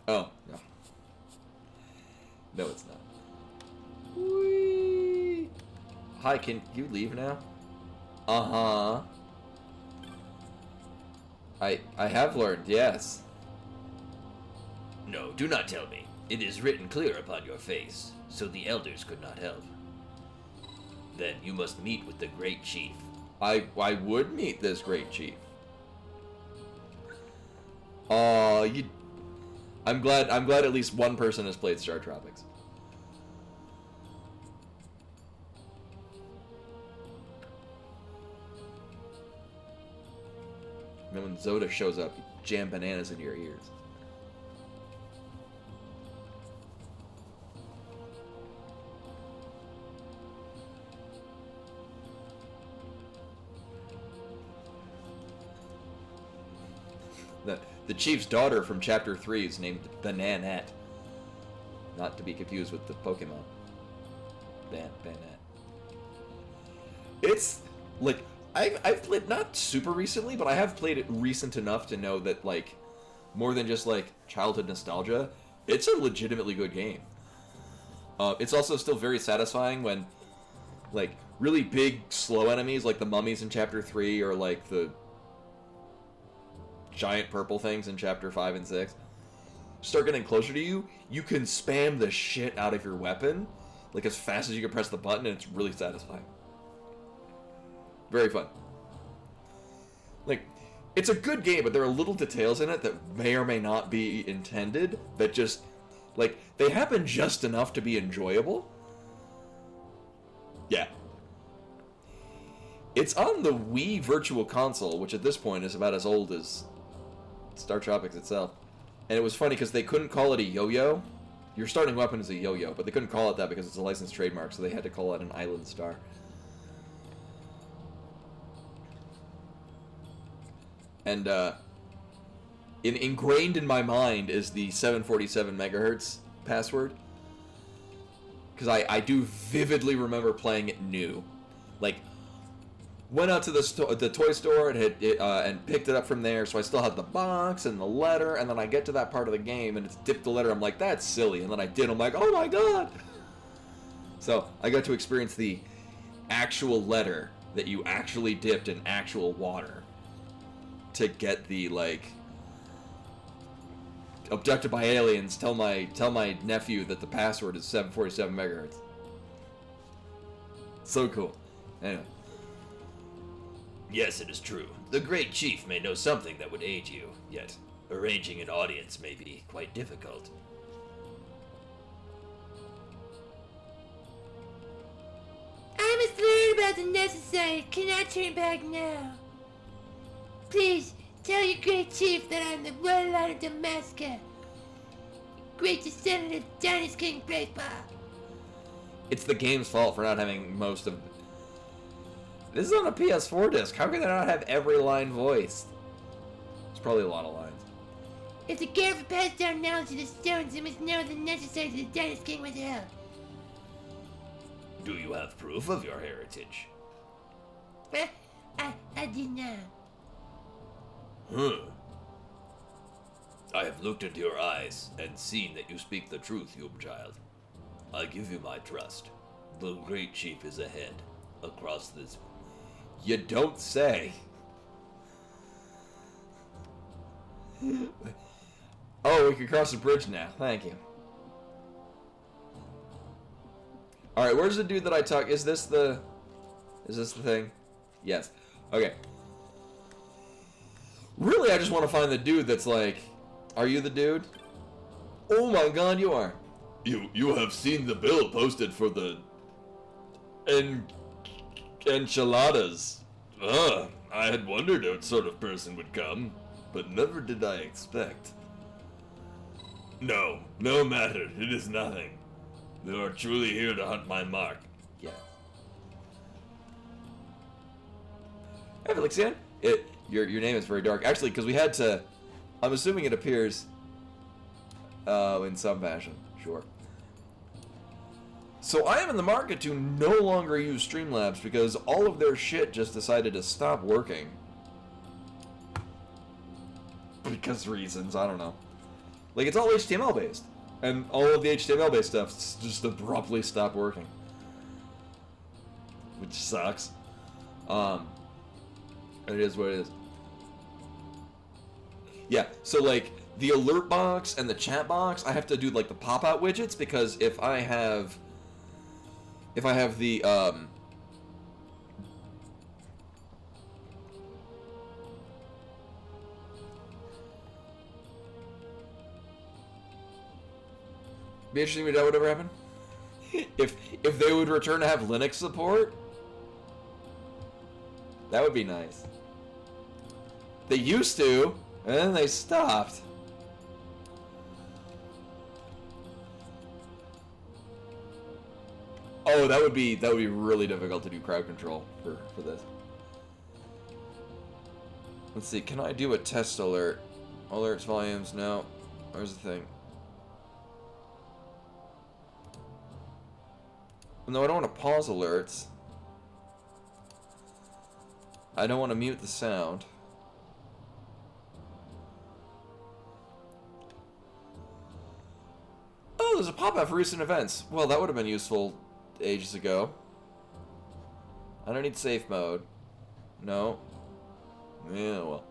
Oh, no. No, it's not. Whee! Hi, can you leave now? Uh-huh. I have learned, yes. No, do not tell me. It is written clear upon your face, so the elders could not help. Then you must meet with the great chief. I would meet this great chief. I'm glad at least one person has played Star Tropics. And then when Zoda shows up, you jam bananas into your ears. The chief's daughter from Chapter 3 is named Bananette. Not to be confused with the Pokemon. Bananette. It's, like, I've played, not super recently, but I have played it recent enough to know that, like, more than just, like, childhood nostalgia, it's a legitimately good game. It's also still very satisfying when, like, really big, slow enemies, like the mummies in Chapter 3, or, like, the giant purple things in Chapter 5 and 6 start getting closer to you, you can spam the shit out of your weapon, like, as fast as you can press the button, and it's really satisfying. Very fun. Like, it's a good game, but there are little details in it that may or may not be intended that just Like, they happen just enough to be enjoyable. Yeah. It's on the Wii Virtual Console, which at this point is about as old as Star Tropics itself. And it was funny because they couldn't call it a yo-yo. Your starting weapon is a yo-yo, but they couldn't call it that because it's a licensed trademark, so they had to call it an Island Star. And, ingrained in my mind is the 747 megahertz password. Because I do vividly remember playing it new. Like, went out to the toy store and picked it up from there, so I still had the box and the letter, and then I get to that part of the game, and it's dipped the letter, I'm like, that's silly, and then I did, I'm like, oh my god! So, I got to experience the actual letter that you actually dipped in actual water to get the, like, abducted by aliens, tell my nephew that the password is 747 megahertz. So cool. Anyway. Yes, it is true. The Great Chief may know something that would aid you, yet arranging an audience may be quite difficult. I must learn about the necessary. Cannot turn back now. Please, tell your great chief that I'm the bloodline of Damascus. Great descendant of Dynasty King Greatpaw. It's the game's fault for not having most of... This is on a PS4 disc. How can they not have every line voiced? It's probably a lot of lines. If the care for passed down knowledge to the stones, it must know the necessary to the Dynasty King withheld. Do you have proof of your heritage? I did not. I have looked into your eyes and seen that you speak the truth, human child. I give you my trust. The Great Chief is ahead, across this... You don't say. Oh, we can cross the bridge now. Thank you. Alright, where's the dude that I talk? Is this the thing? Yes. Okay. Really, I just want to find the dude that's like... Are you the dude? Oh my god, you are. You have seen the bill posted for the enchiladas. I had wondered what sort of person would come, but never did I expect. No matter, it is nothing. You are truly here to hunt my mark. Yeah. Hey, Felixian. Your name is very dark. Actually, because we had to... I'm assuming it appears in some fashion. Sure. So I am in the market to no longer use Streamlabs because all of their shit just decided to stop working. Because reasons, I don't know. Like, it's all HTML based. And all of the HTML based stuff just abruptly stopped working. Which sucks. It is what it is. Yeah, so like the alert box and the chat box, I have to do like the pop-out widgets because if I have the be interesting to know whatever happened. If they would return to have Linux support, that would be nice. They used to, and then they stopped. Oh, that would be really difficult to do crowd control for this. Let's see, can I do a test alert? Alerts volumes, no. Where's the thing? No, I don't want to pause alerts. I don't want to mute the sound. Oh, there's a pop-up for recent events. Well, that would have been useful ages ago. I don't need safe mode. No. Yeah, well.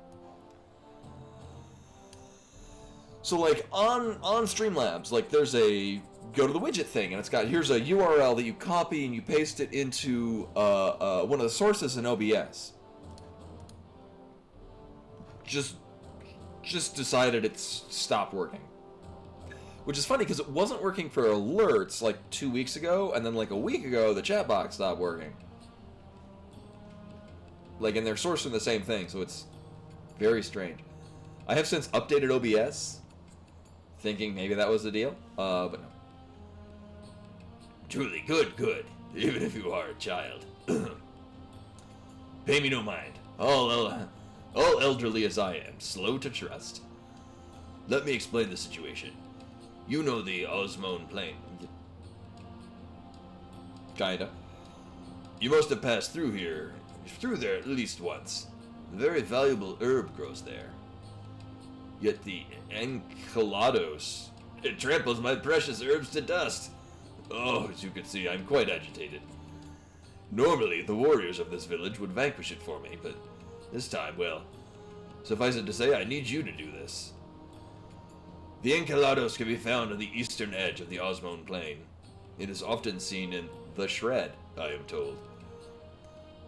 So, like, on Streamlabs, like, there's a go to the widget thing, and it's got, here's a URL that you copy and you paste it into one of the sources in OBS. Just decided it's stopped working. Which is funny because it wasn't working for alerts like 2 weeks ago, and then like a week ago the chat box stopped working. Like, and they're sourcing the same thing, so it's very strange. I have since updated OBS, thinking maybe that was the deal, but no. Truly good, even if you are a child. Pay me no mind. All elderly as I am, slow to trust. Let me explain the situation. You know the Osmone Plain. Kinda. You must have passed through there at least once. A very valuable herb grows there. Yet the Enceladus, it tramples my precious herbs to dust. Oh, as you can see, I'm quite agitated. Normally, the warriors of this village would vanquish it for me, but this time, well, suffice it to say, I need you to do this. The Enceladus can be found on the eastern edge of the Osmone Plain. It is often seen in the Shred, I am told.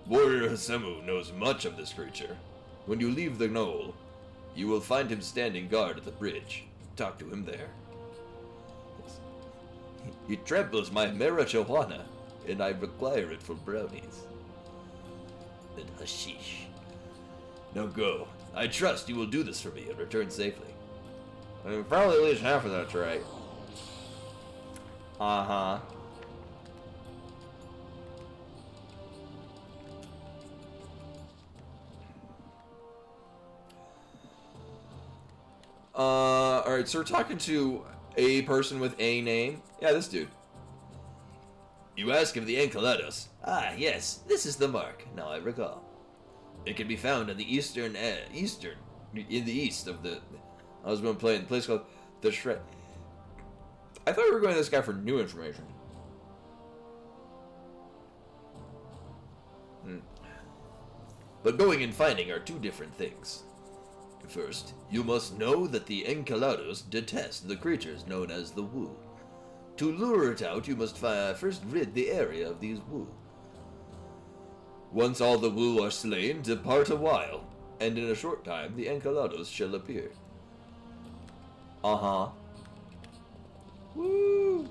Warrior Hasemu knows much of this creature. When you leave the knoll, you will find him standing guard at the bridge. Talk to him there. He tramples my marijuana, and I require it for brownies. And hashish. Now go. I trust you will do this for me and return safely. I mean, probably at least half of that's right. Uh-huh. Alright, so we're talking to a person with a name. Yeah, this dude. You ask of the Enceladus. Ah, yes, this is the mark, now I recall. It can be found in the in the east of the Osmond Plain, a place called the Shred. I thought we were going to this guy for new information. But going and finding are two different things. First, you must know that the Enceladus detest the creatures known as the Wu. To lure it out, you must first rid the area of these Wu. Once all the Wu are slain, depart a while, and in a short time the Enceladus shall appear. Uh-huh. Woo!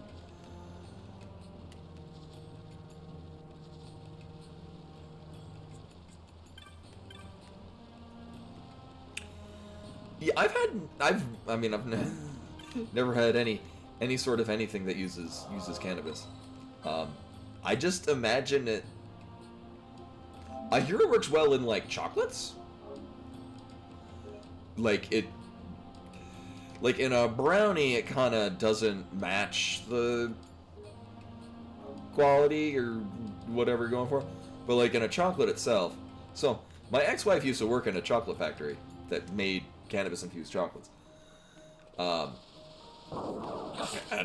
Yeah, I've never had any sort of anything that uses cannabis. I just imagine it. I hear it works well in like chocolates. Like in a brownie, it kind of doesn't match the quality or whatever you're going for. But like in a chocolate itself. So my ex-wife used to work in a chocolate factory that made cannabis-infused chocolates. And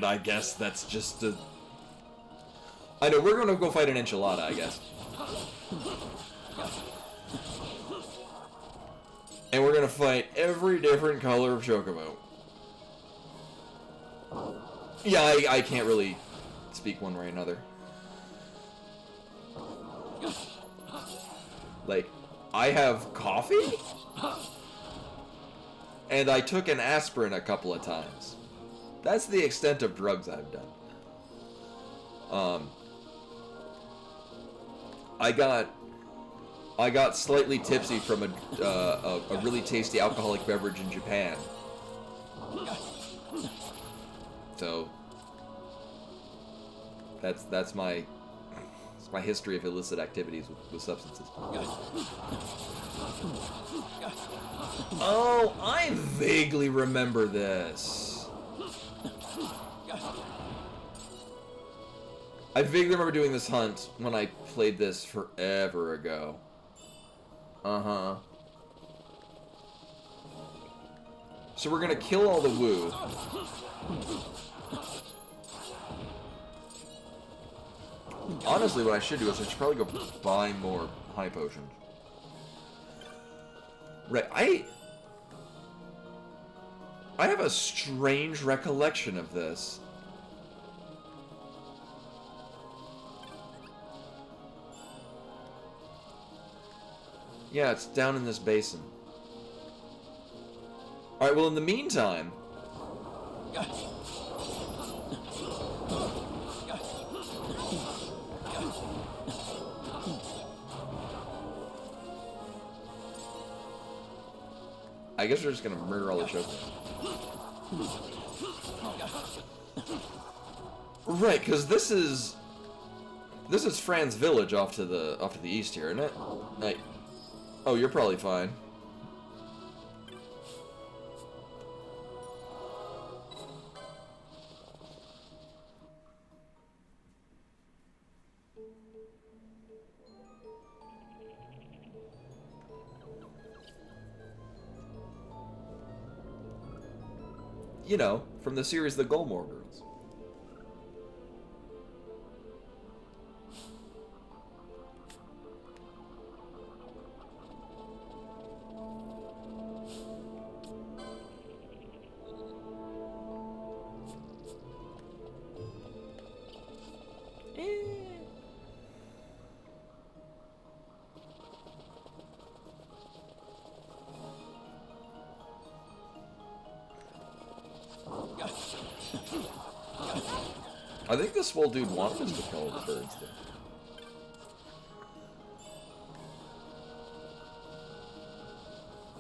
I guess that's just a... I know, we're gonna go fight an enchilada, I guess. And we're gonna fight every different color of chocobo. Yeah, I can't really speak one way or another. Like, I have coffee? And I took an aspirin a couple of times. That's the extent of drugs I've done. I got slightly tipsy from a really tasty alcoholic beverage in Japan. So that's my history of illicit activities with substances. Oh, I vaguely remember this. I vaguely remember doing this hunt when I played this forever ago. Uh-huh. So we're gonna kill all the Wu. Honestly, what I should do is I should probably go buy more high potions. Right, I have a strange recollection of this. Yeah, it's down in this basin. Alright, well in the meantime... I guess we're just gonna murder all the chokers. Right, because this is Fran's village off to the east here, isn't it? Hey. Oh, you're probably fine. You know, from the series The Gulmore Girls. I think this swole dude wanted us to kill the birds, though.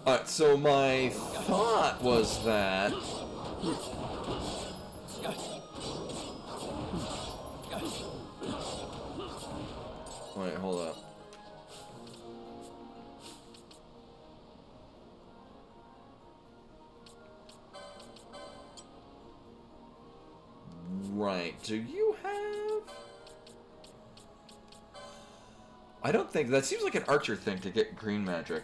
Alright, so my thought was that... Wait, hold up. Right, do you have... I don't think... That seems like an archer thing to get green magic.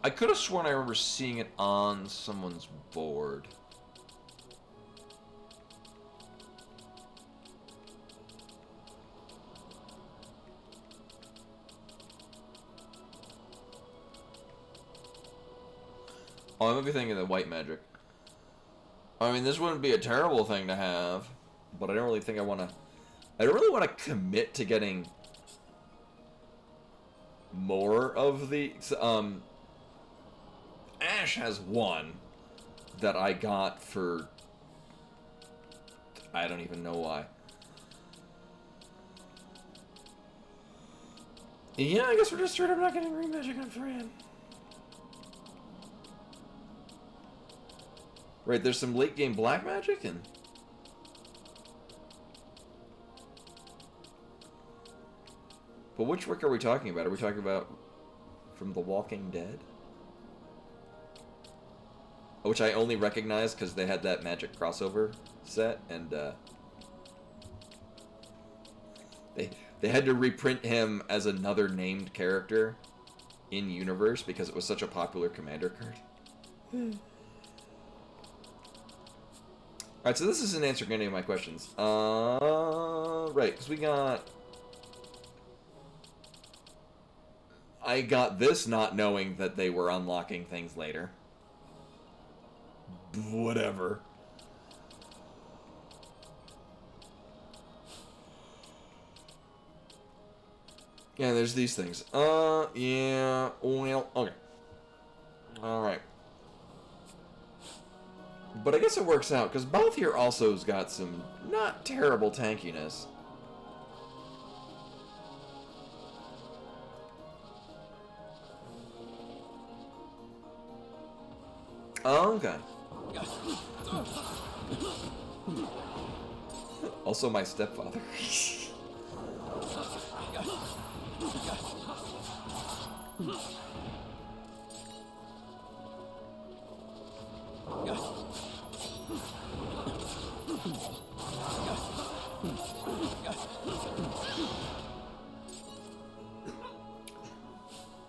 I could have sworn I remember seeing it on someone's board. Oh, I might be thinking of the white magic. I mean, this wouldn't be a terrible thing to have, but I don't really think I want to... I don't really want to commit to getting more of the... Ash has one that I got for... I don't even know why. Yeah, I guess we're just straight up not getting green magic on Fran. Right, there's some late game black magic and... But which Rick are we talking about? Are we talking about from The Walking Dead? Which I only recognize because they had that magic crossover set, and they had to reprint him as another named character in universe because it was such a popular commander card. Alright, so this isn't answering any of my questions. Right, because we got... I got this not knowing that they were unlocking things later. Whatever. Yeah, there's these things. Yeah, well, okay. Alright. But I guess it works out, because both here also's got some not terrible tankiness. Oh, okay. Also my stepfather.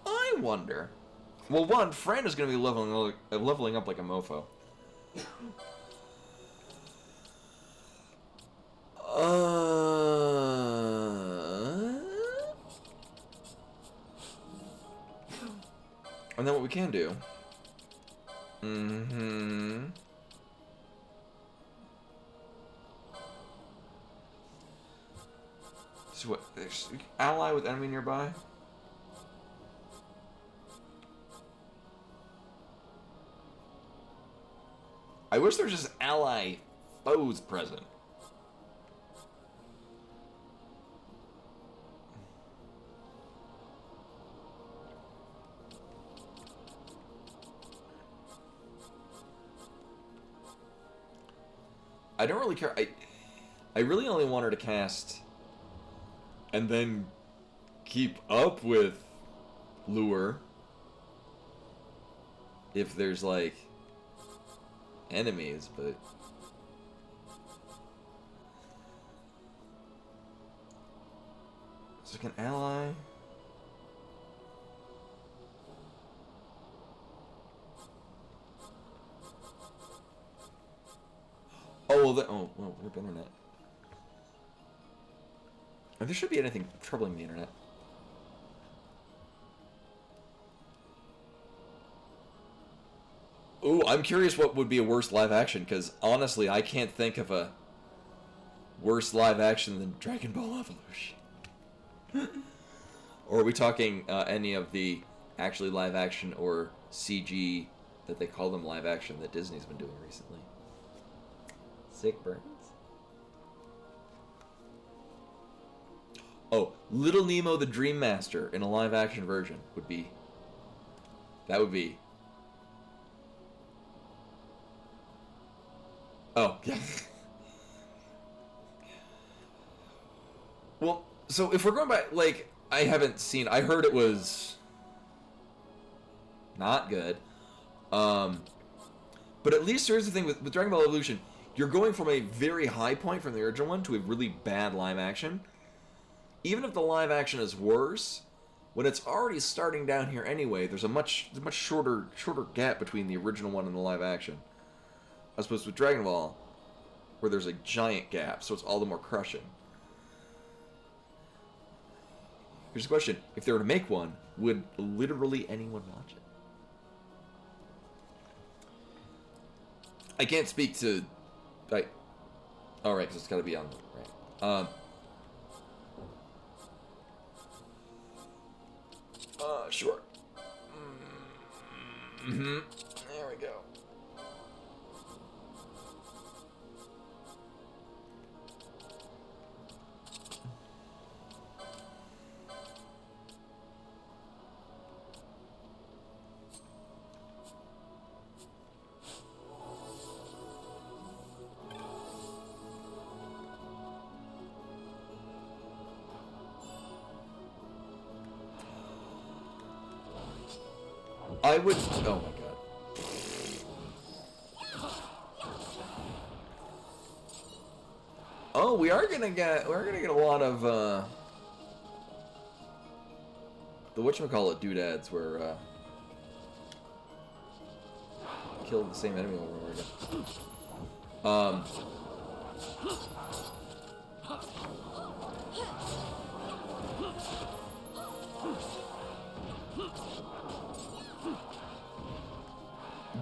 I wonder. Well, one, Fran is going to be leveling up like a mofo. And then what we can do... So what, there's ally with enemy nearby? I wish there was just ally foes present. I don't really care. I really only want her to cast and then keep up with Lure if there's like enemies, but it's like an ally. Oh, well, rip internet. And there should be anything troubling the internet. Ooh, I'm curious what would be a worse live action, because honestly, I can't think of a worse live action than Dragon Ball Evolution. Or are we talking any of the actually live action or CG that they call them live action that Disney's been doing recently? Sick burns. Oh, Little Nemo the Dream Master in a live action version would be. That would be. Oh, yeah. Well, so if we're going by, like, I haven't seen, I heard it was not good. But at least here's the thing with Dragon Ball Evolution, you're going from a very high point from the original one to a really bad live action. Even if the live action is worse, when it's already starting down here anyway, there's a much shorter gap between the original one and the live action. As opposed to with Dragon Ball, where there's a giant gap, so it's all the more crushing. Here's the question. If they were to make one, would literally anyone watch it? I can't speak to... Alright, because it's got to be on... Right. Sure. Mm-hmm. There we go. I would... Oh my god. Oh, we're gonna get a lot of, the whatchamacallit doodads where, kill the same enemy over and over again.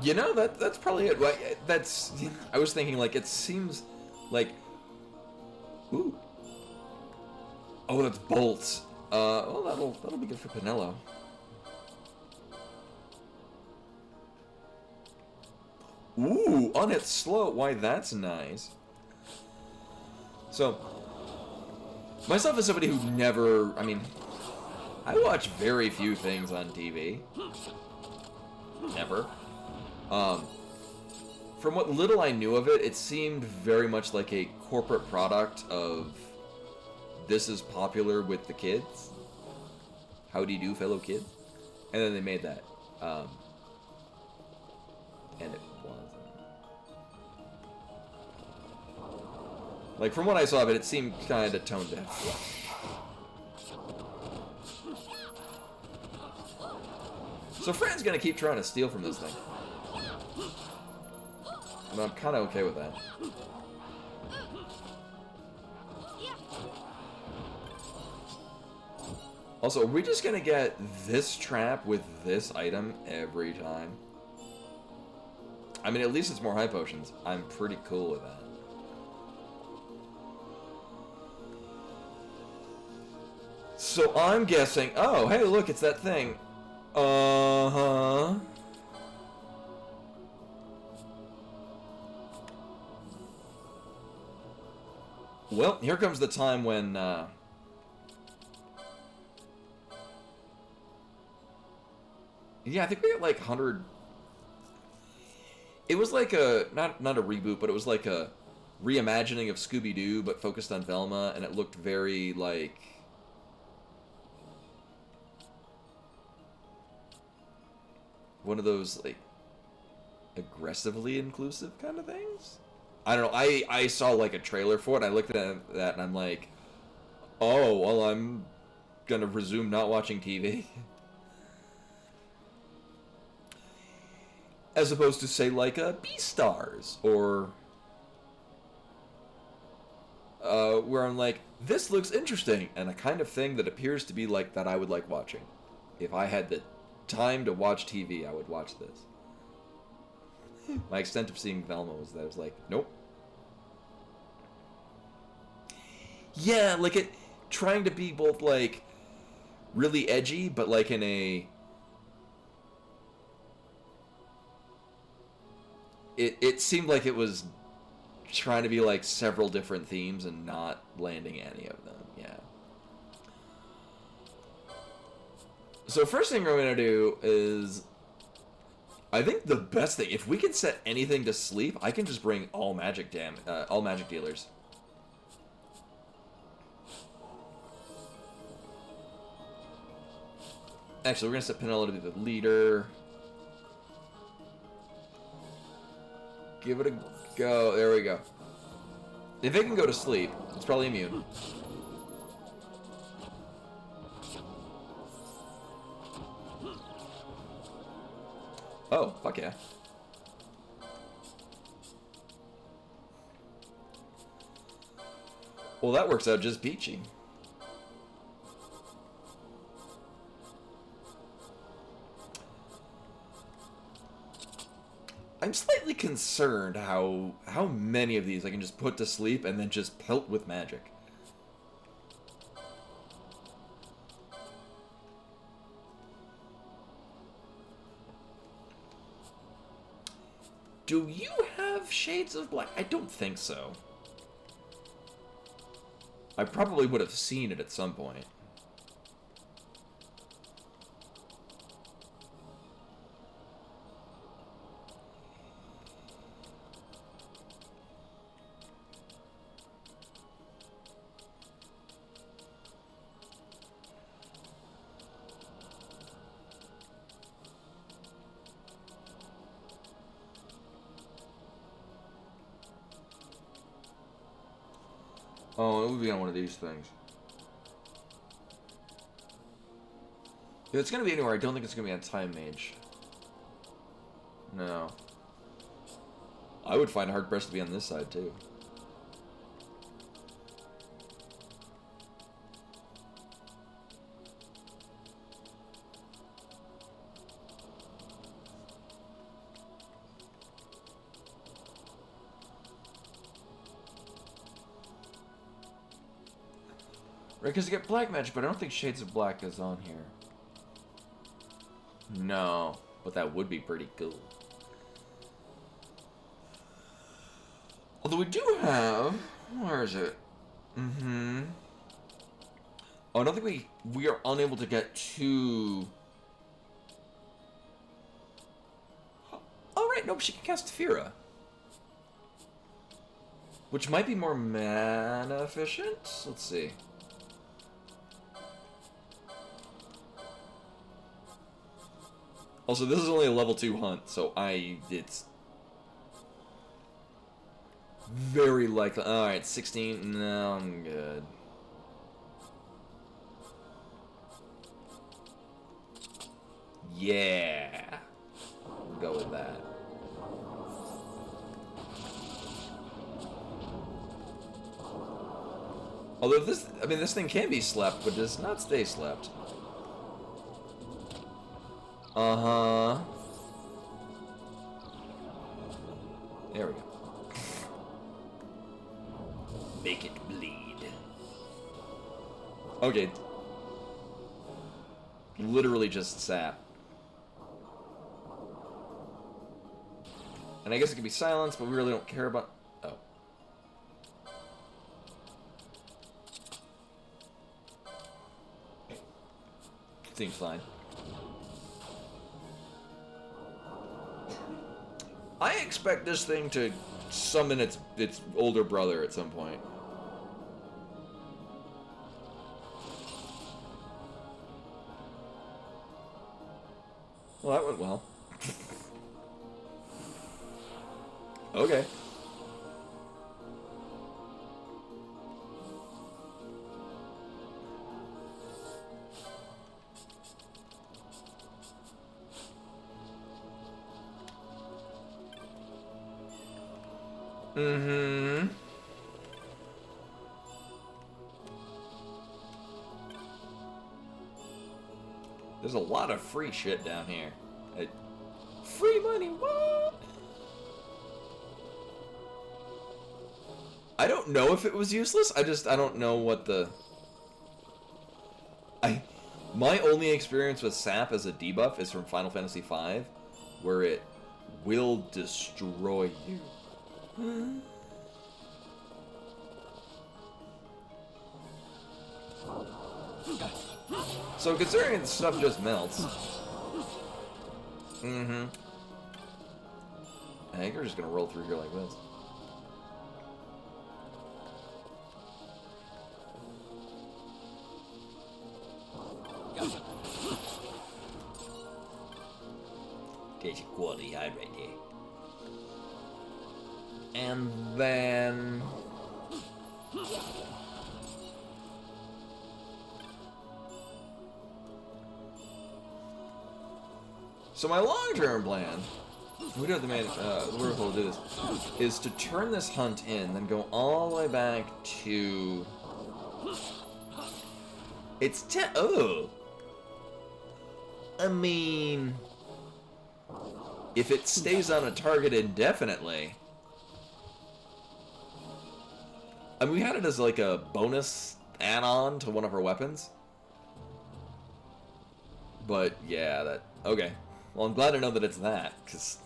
You know, that's probably it. That's... I was thinking, like, it seems like... Ooh. Oh, that's bolts. Well, that'll be good for Pinello. Ooh, on it slow. Why, that's nice. So, myself as somebody who never... I mean, I watch very few things on TV. Never. From what little I knew of it, it seemed very much like a corporate product of this is popular with the kids. How do you do, fellow kids? And then they made that. And it wasn't. Like, from what I saw of it, it seemed kind of tone deaf. So Fran's gonna keep trying to steal from this thing. And I'm kind of okay with that. Also, are we just gonna get this trap with this item every time? I mean, at least it's more high potions. I'm pretty cool with that. So I'm guessing... Oh, hey, look, it's that thing. Uh-huh. Well, here comes the time when, yeah, I think we got like 100... It was like a... Not a reboot, but it was like a reimagining of Scooby-Doo, but focused on Velma, and it looked very, like... one of those, like, aggressively inclusive kind of things? I don't know. I saw, like, a trailer for it, and I looked at that, and I'm like, oh, well, I'm gonna resume not watching TV. As opposed to, say, like, Beastars, or... where I'm like, this looks interesting, and a kind of thing that appears to be like that I would like watching. If I had the time to watch TV, I would watch this. My extent of seeing Velma was that I was like, nope. Yeah, like it trying to be both like really edgy, but like in a it seemed like it was trying to be like several different themes and not landing any of them. Yeah. So first thing we're gonna do is, I think the best thing, if we can set anything to sleep, I can just bring all magic dealers. Actually, we're gonna set Penelope the leader. Give it a go. There we go. If it can go to sleep, it's probably immune. Oh, fuck yeah. Well, that works out just peachy. I'm slightly concerned how many of these I can just put to sleep and then just pelt with magic. Do you have Shades of Black? I don't think so. I probably would have seen it at some point. Oh, it would be on one of these things. If it's gonna be anywhere, I don't think it's gonna be on Time Mage. No. I would find Hard Pressed to be on this side, too. Right, because you get Black Magic, but I don't think Shades of Black is on here. No, but that would be pretty cool. Although we do have... Where is it? Mm-hmm. Oh, I don't think we are unable to get to... Oh, right, no, she can cast Fira. Which might be more mana efficient? Let's see. Also, this is only a level 2 hunt, so it's very likely. Alright, 16. No, I'm good. Yeah. We'll go with that. Although this thing can be slept, but does not stay slept. Uh-huh. There we go. Make it bleed. Okay. Literally just sap. And I guess it could be silence, but we really don't care about... Oh. Seems fine. I expect this thing to summon its older brother at some point. Well, that went well. Okay. Mm-hmm. There's a lot of free shit down here. Free money, what? I don't know if it was useless. I don't know what the... My only experience with sap as a debuff is from Final Fantasy V, where it will destroy you. So considering the stuff just melts... Mm-hmm. I think we're just gonna roll through here like this. There's a quality hide right there. And then... So my long-term plan, we do have the main, we're able to do this, is to turn this hunt in, then go all the way back to... It's oh! I mean... If it stays on a target indefinitely... I mean, we had it as like a bonus add-on to one of our weapons. But, yeah, that... Okay. Well, I'm glad to know that it's that, because...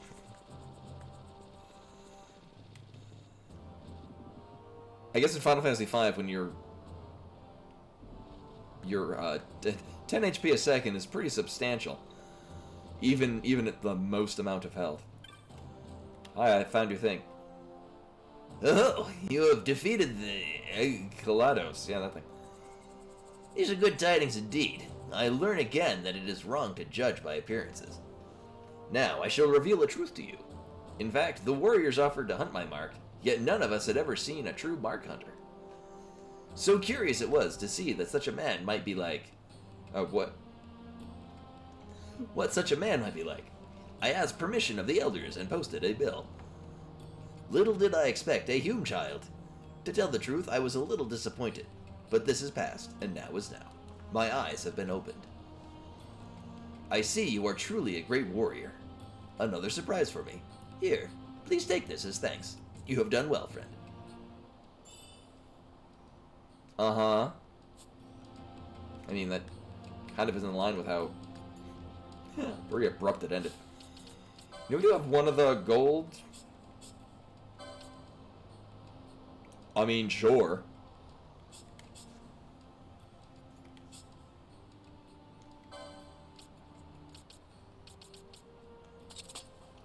I guess in Final Fantasy V, when your 10 HP a second is pretty substantial. Even at the most amount of health. Hi, I found your thing. Oh, you have defeated the Kalados. Yeah, that thing. These are good tidings indeed. I learn again that it is wrong to judge by appearances. Now, I shall reveal a truth to you. In fact, the warriors offered to hunt my mark, yet none of us had ever seen a true mark hunter. So curious it was to see that such a man might be like... what? What such a man might be like. I asked permission of the elders and posted a bill. Little did I expect a Hume child. To tell the truth, I was a little disappointed, but this is past, and now is now. My eyes have been opened. I see you are truly a great warrior. Another surprise for me. Here, please take this as thanks. You have done well, friend. Uh-huh. I mean, that kind of is in line with how very abrupt it ended. You know, we do have one of the gold. I mean, sure.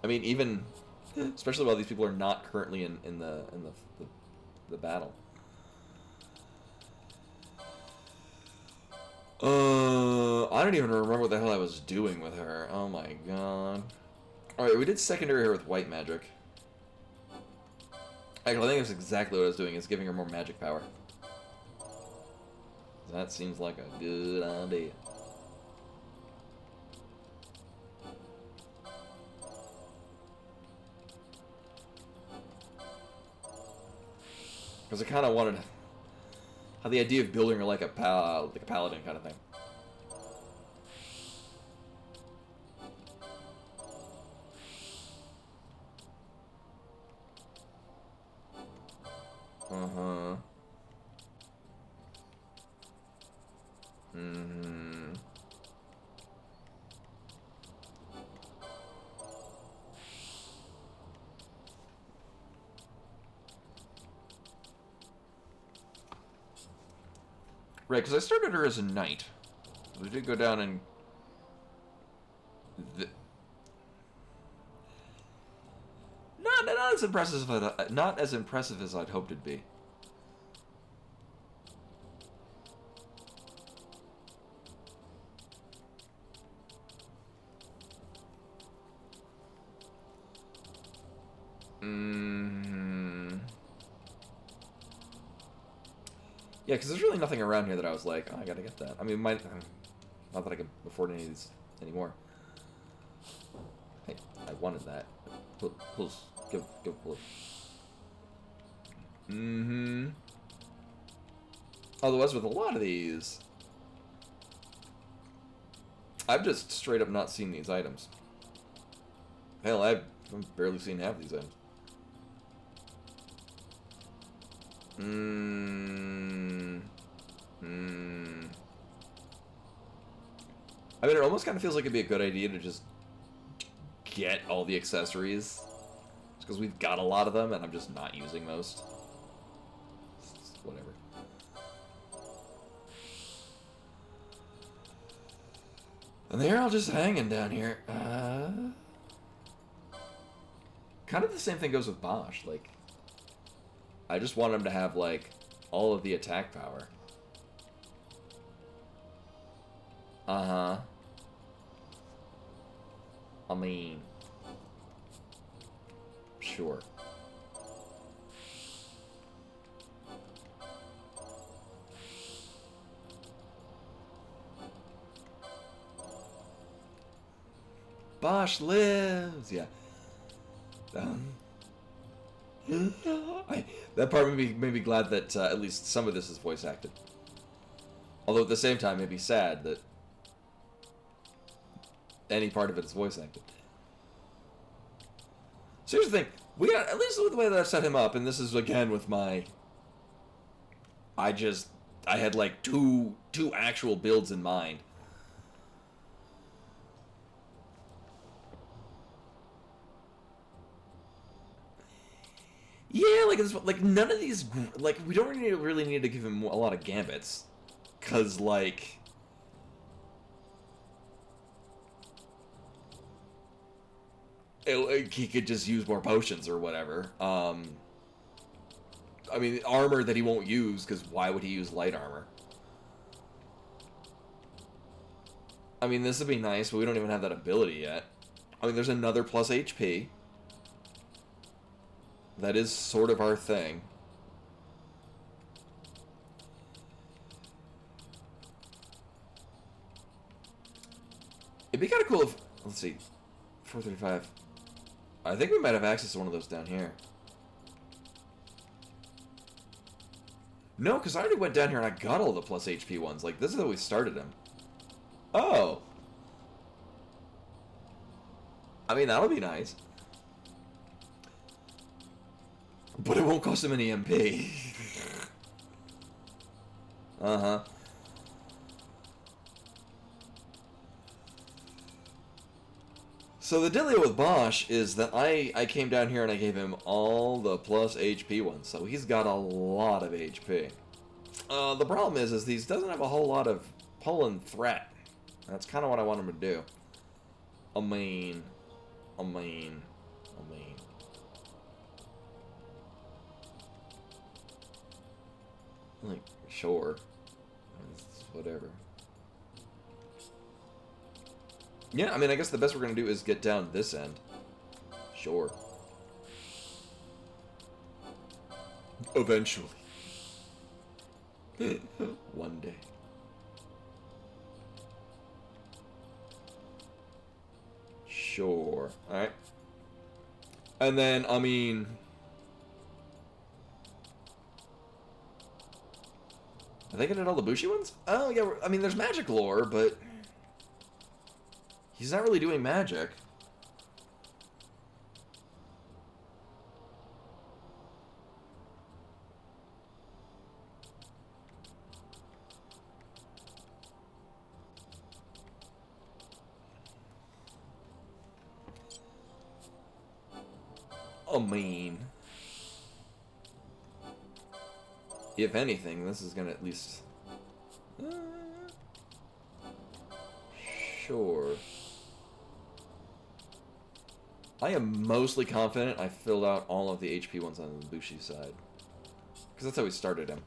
I mean, even especially while these people are not currently in the battle. I don't even remember what the hell I was doing with her. Oh my god. Alright, we did secondary here with white magic. Actually, I think that's exactly what I was doing, is giving her more magic power. That seems like a good idea. Because I kind of wanted to have the idea of building her like a paladin kind of thing. Uh-huh. Mm-hmm. Right, because I started her as a knight. We did go down and... Not as impressive as I'd hoped it'd be. Yeah, because there's really nothing around here that I was like, oh, I gotta get that. I mean, not that I can afford any of these anymore. Hey, I wanted that. Please, give please. Otherwise, with a lot of these, I've just straight up not seen these items. Hell, I've barely seen half these items. I mean, it almost kind of feels like it'd be a good idea to just get all the accessories. Just because we've got a lot of them, and I'm just not using most. It's whatever. And they're all just hanging down here. Kind of the same thing goes with Bosch. Like, I just want him to have, like, all of the attack power. Uh-huh. I mean... Sure. Bosch lives! Yeah. That part made me glad that at least some of this is voice acted. Although at the same time, it'd be sad that any part of it is voice acted. So here's the thing. We got, at least with the way that I've set him up, and this is again with my... I had like two actual builds in mind. Yeah, like none of these, like, we don't really need to give him a lot of gambits, cause like, he could just use more potions or whatever. I mean, armor that he won't use, cause why would he use light armor? I mean, this would be nice, but we don't even have that ability yet. I mean, there's another plus HP. That is sort of our thing. It'd be kind of cool if... Let's see. 435. I think we might have access to one of those down here. No, because I already went down here and I got all the plus HP ones. Like, this is how we started him. Oh! I mean, that'll be nice. But it won't cost him any MP. Uh-huh. So the dealio with Bosch is that I came down here and I gave him all the plus HP ones, so he's got a lot of HP. The problem is he doesn't have a whole lot of Poland threat. That's kind of what I want him to do. I mean... Like, sure. It's whatever. Yeah, I mean, I guess the best we're gonna do is get down this end. Sure. Eventually. One day. Sure. Alright. And then, I mean... Are they gonna get all the Bushi ones? Oh, yeah, I mean, there's magic lore, but... He's not really doing magic. I mean... If anything, this is gonna at least... Sure. I am mostly confident I filled out all of the HP ones on the Bushi side. Because that's how we started him.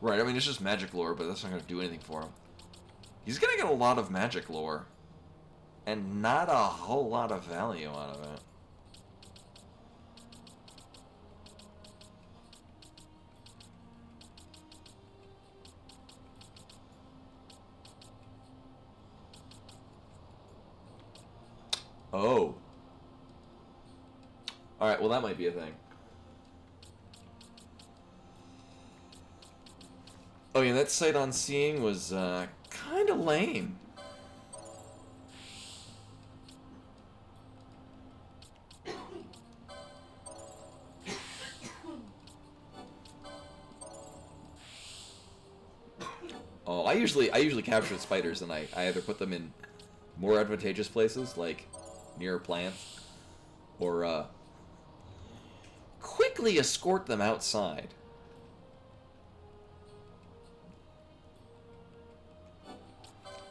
Right, I mean, it's just magic lore, but that's not going to do anything for him. He's going to get a lot of magic lore. And not a whole lot of value out of it. Oh. Alright, well that might be a thing. Oh yeah, that sight on seeing was kind of lame. Oh, I usually capture the spiders and I either put them in more advantageous places, like near plants, or quickly escort them outside.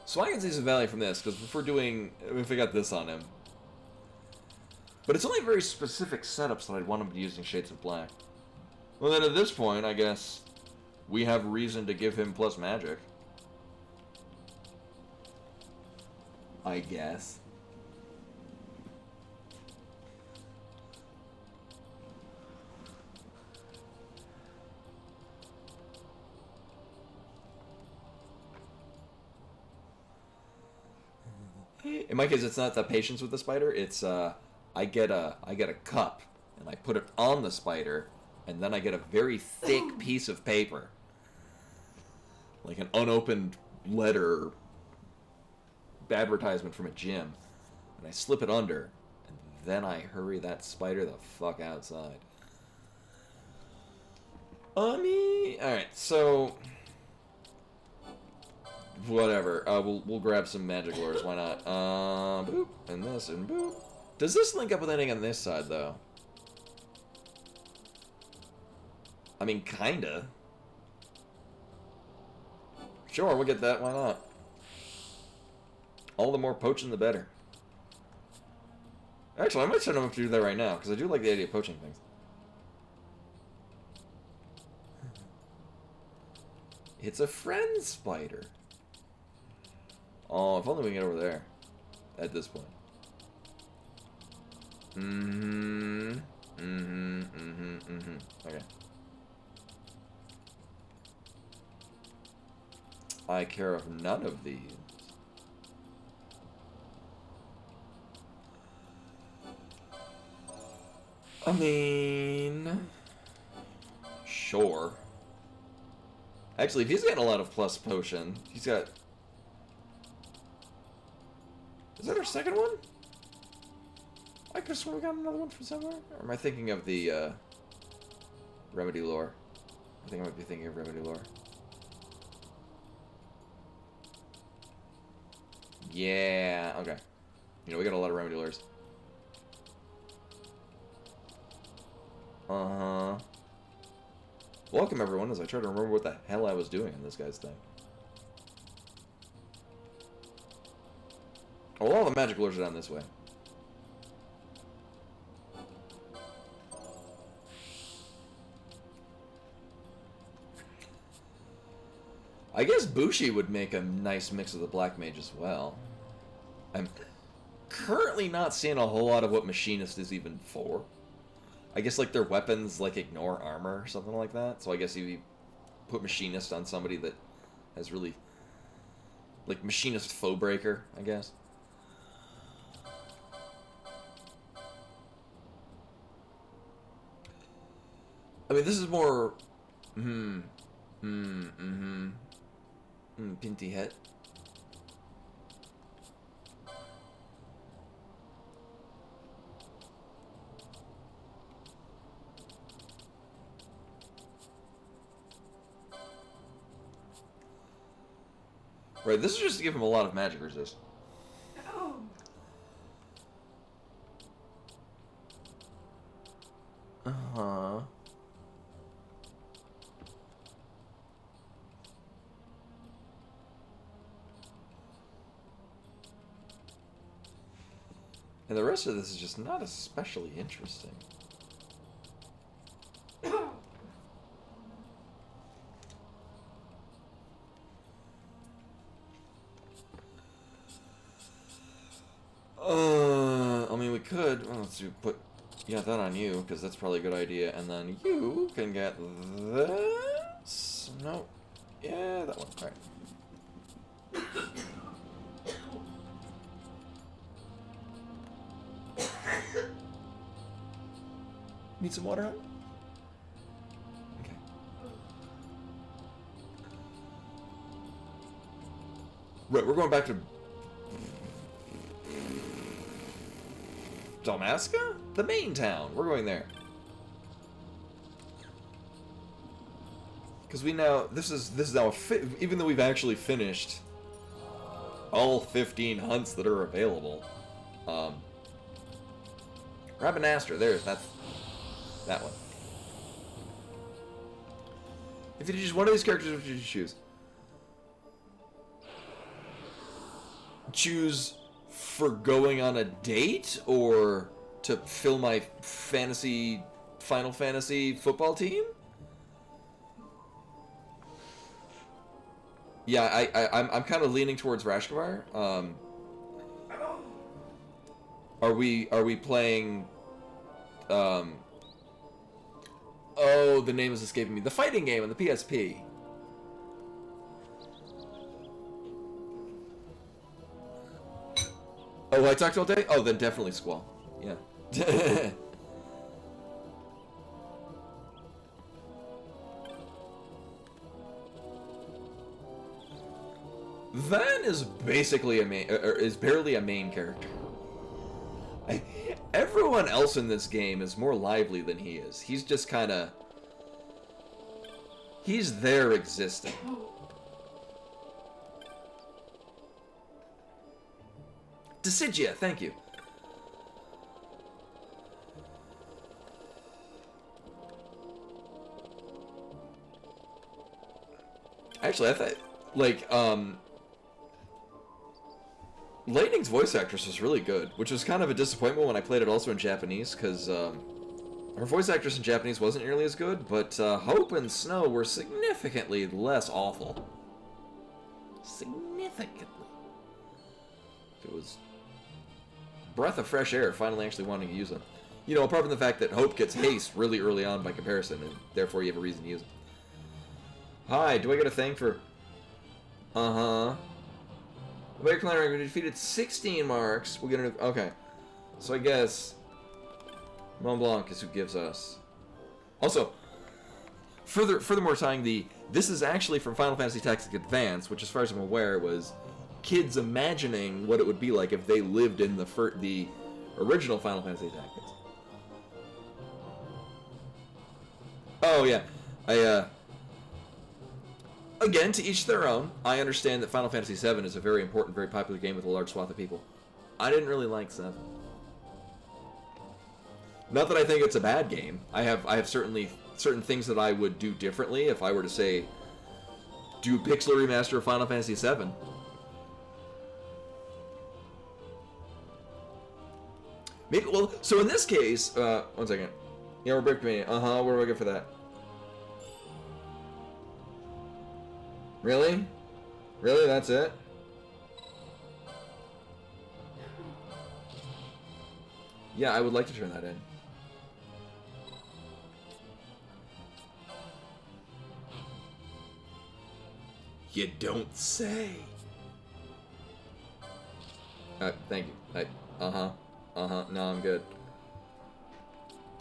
So I can see some value from this, because if we got this on him. But it's only very specific setups that I'd want him to be using Shades of Black. Well then at this point, I guess, we have reason to give him plus magic. I guess. In my case, it's not the patience with the spider. It's I get a cup and I put it on the spider, and then I get a very thick piece of paper, like an unopened letter advertisement from a gym, and I slip it under, and then I hurry that spider the fuck outside. All right, so whatever. We'll grab some magic lures. Why not? Boop, and this, and boop. Does this link up with anything on this side, though? I mean, kinda. Sure, we'll get that. Why not? All the more poaching, the better. Actually, I might send them up to do that right now, because I do like the idea of poaching things. It's a friend spider. Oh, if only we can get over there. At this point. Okay. I care of none of these. I mean, sure. Actually, if he's getting a lot of plus potion, he's got... Is that our second one? I could have sworn we got another one from somewhere. Or am I thinking of the, Remedy lore? I think I might be thinking of Remedy lore. Yeah, okay. You know, we got a lot of Remedy lures. Uh-huh. Welcome, everyone, as I try to remember what the hell I was doing in this guy's thing. Oh, all the magic lures are down this way. I guess Bushi would make a nice mix of the Black Mage as well. I'm currently not seeing a whole lot of what Machinist is even for. I guess, like, their weapons, like, ignore armor or something like that. So I guess if you put Machinist on somebody that has really... Like, Machinist Foe Breaker, I guess. I mean, this is more... Pinty Het. Right, this is just to give him a lot of magic resist. Oh. Uh-huh. And the rest of this is just not especially interesting. I mean, we could. Well, let's do, put that on you, because that's probably a good idea. And then you can get this. No. Yeah, that one. All right. Need some water, hon? Okay. Right, we're going back to Dalmasca? The main town. We're going there. Because we now, this is now, even though we've actually finished all 15 hunts that are available, Rabanastra, that's that one. If you choose one of these characters, what would you choose? Choose for going on a date, or to fill my Final Fantasy football team? Yeah, I'm kind of leaning towards Rashkavar. Are we playing? Oh, the name is escaping me. The fighting game on the PSP. Oh, I talked all day? Oh, then definitely Squall. Yeah. Van is basically a main, is barely a main character. Everyone else in this game is more lively than he is. He's just kind of... He's there existing. Decidia, thank you. Actually, I thought, like, Lightning's voice actress was really good, which was kind of a disappointment when I played it also in Japanese, because her voice actress in Japanese wasn't nearly as good, but Hope and Snow were significantly less awful. Significantly. It was breath of fresh air finally actually wanting to use them. You know, apart from the fact that Hope gets haste really early on by comparison, and therefore you have a reason to use it. Hi, do I get a thing for... Uh-huh. Player Clan we defeated 16 marks. We're gonna... Okay. So I guess... Mont Blanc is who gives us... Also, furthermore tying the... This is actually from Final Fantasy Tactics Advance, which as far as I'm aware was kids imagining what it would be like if they lived in the original Final Fantasy Tactics. Oh, yeah. Again, to each their own. I understand that Final Fantasy VII is a very important, very popular game with a large swath of people. I didn't really like 7. Not that I think it's a bad game. I have certainly certain things that I would do differently if I were to say do pixel remaster of Final Fantasy VII. Maybe, well, so in this case, one second. Yeah, we're Brave Community. Uh-huh, what do I get for that? Really? Really? That's it? Yeah, I would like to turn that in. You don't say. Thank you. Uh-huh. Uh-huh. No, I'm good.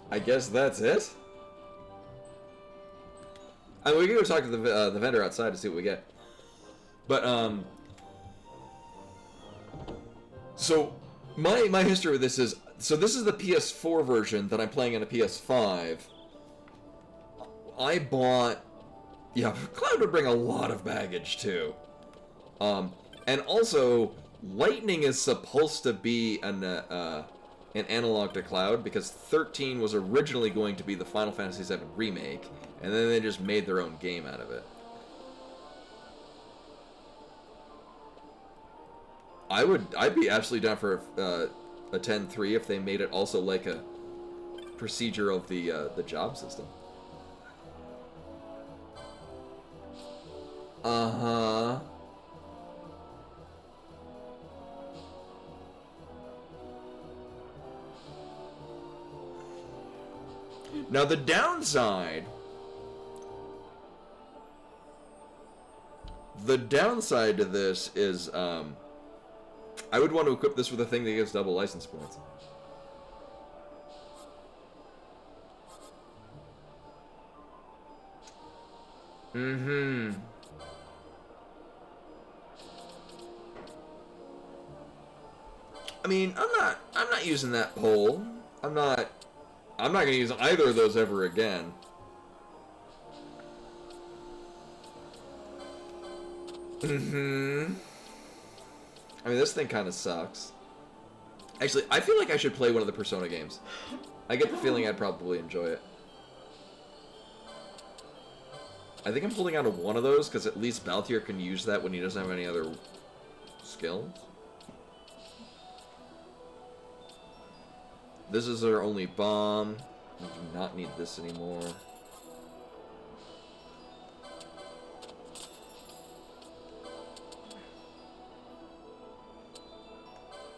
I guess that's it? I mean, we can go talk to the vendor outside to see what we get. But, so, my history with this is... So this is the PS4 version that I'm playing on a PS5. I bought... Yeah, Cloud would bring a lot of baggage, too. And also, Lightning is supposed to be an analog to Cloud, because 13 was originally going to be the Final Fantasy VII Remake, and then they just made their own game out of it. I'd be absolutely down for a 10-3 if they made it also like a procedure of the job system. Uh-huh. Now the downside to this is I would want to equip this with a thing that gives double license points. Mm-hmm. I mean, I'm not using that pole. I'm not gonna use either of those ever again. Mm-hmm. I mean, this thing kind of sucks. Actually, I feel like I should play one of the Persona games. I get the feeling I'd probably enjoy it. I think I'm holding on to one of those, because at least Balthier can use that when he doesn't have any other skills. This is our only bomb. We do not need this anymore.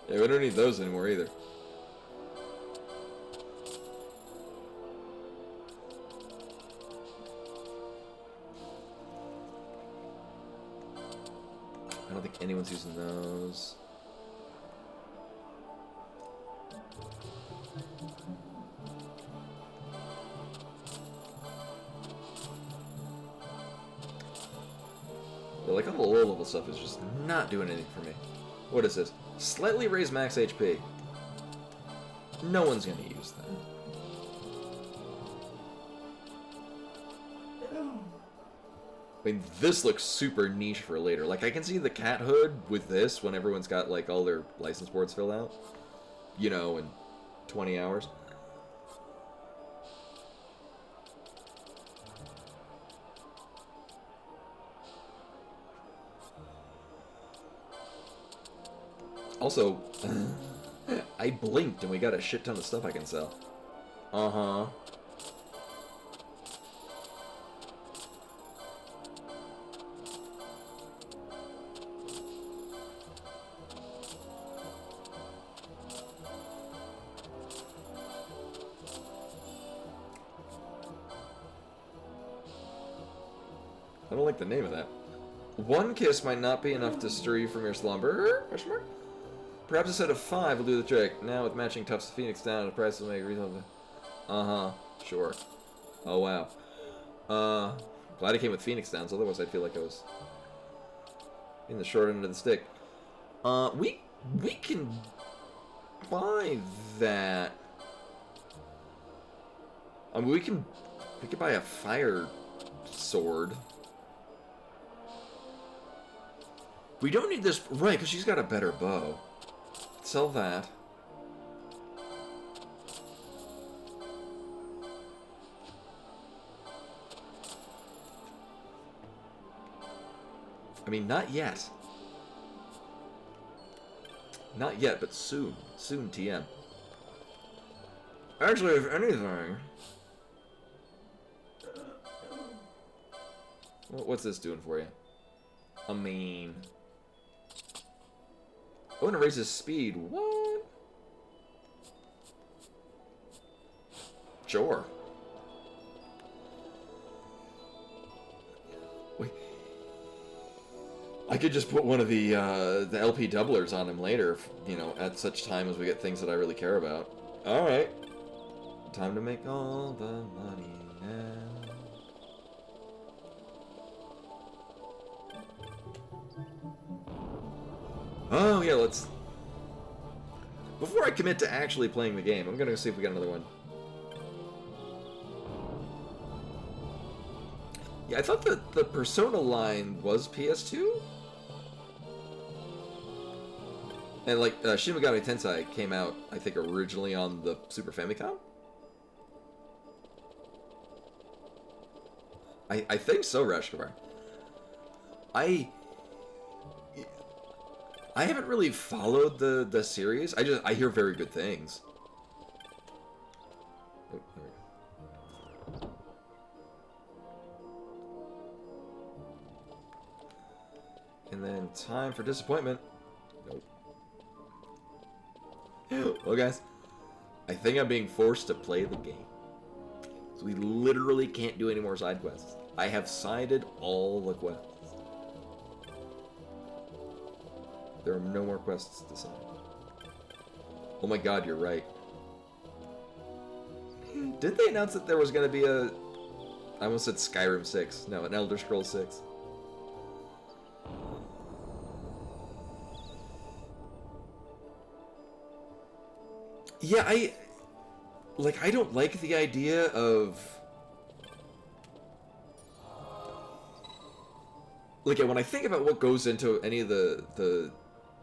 Yeah, we don't need those anymore either. I don't think anyone's using those. Yeah, like all the low level stuff is just not doing anything for me. What is this? Slightly raise max HP. No one's gonna use that. I mean, this looks super niche for later. Like, I can see the cat hood with this when everyone's got, like, all their license boards filled out. You know, in 20 hours. Also, I blinked and we got a shit ton of stuff I can sell. Uh-huh. I don't like the name of that. One kiss might not be enough to stir you from your slumber? Question mark? Perhaps a set of 5 will do the trick. Now with matching Tufts of Phoenix down, the price will make reasonable. Uh-huh. Sure. Oh, wow. Glad it came with Phoenix Downs, otherwise I'd feel like I was in the short end of the stick. We can buy that. I mean, we could buy a fire sword. We don't need this, right, because she's got a better bow. Sell that. I mean, not yet. Not yet, but soon. Soon, TM. Actually, if anything... What's this doing for you? I mean... I want to raise his speed. What? Sure. Wait. I could just put one of the LP doublers on him later, if, you know, at such time as we get things that I really care about. All right. Time to make all the money now. Oh, yeah, let's... Before I commit to actually playing the game, I'm gonna go see if we got another one. Yeah, I thought that the Persona line was PS2? And, like, Shin Megami Tensei came out, I think, originally on the Super Famicom? I think so, Rashkumar. I haven't really followed the series. I hear very good things. Oh, there we go. And then time for disappointment. Nope. Well, guys, I think I'm being forced to play the game. So we literally can't do any more side quests. I have sided all the quests. There are no more quests to sign. Oh my god, you're right. Didn't they announce that there was going to be a... I almost said Skyrim 6. No, an Elder Scrolls 6. Yeah, I don't like the idea of... Like, when I think about what goes into any of the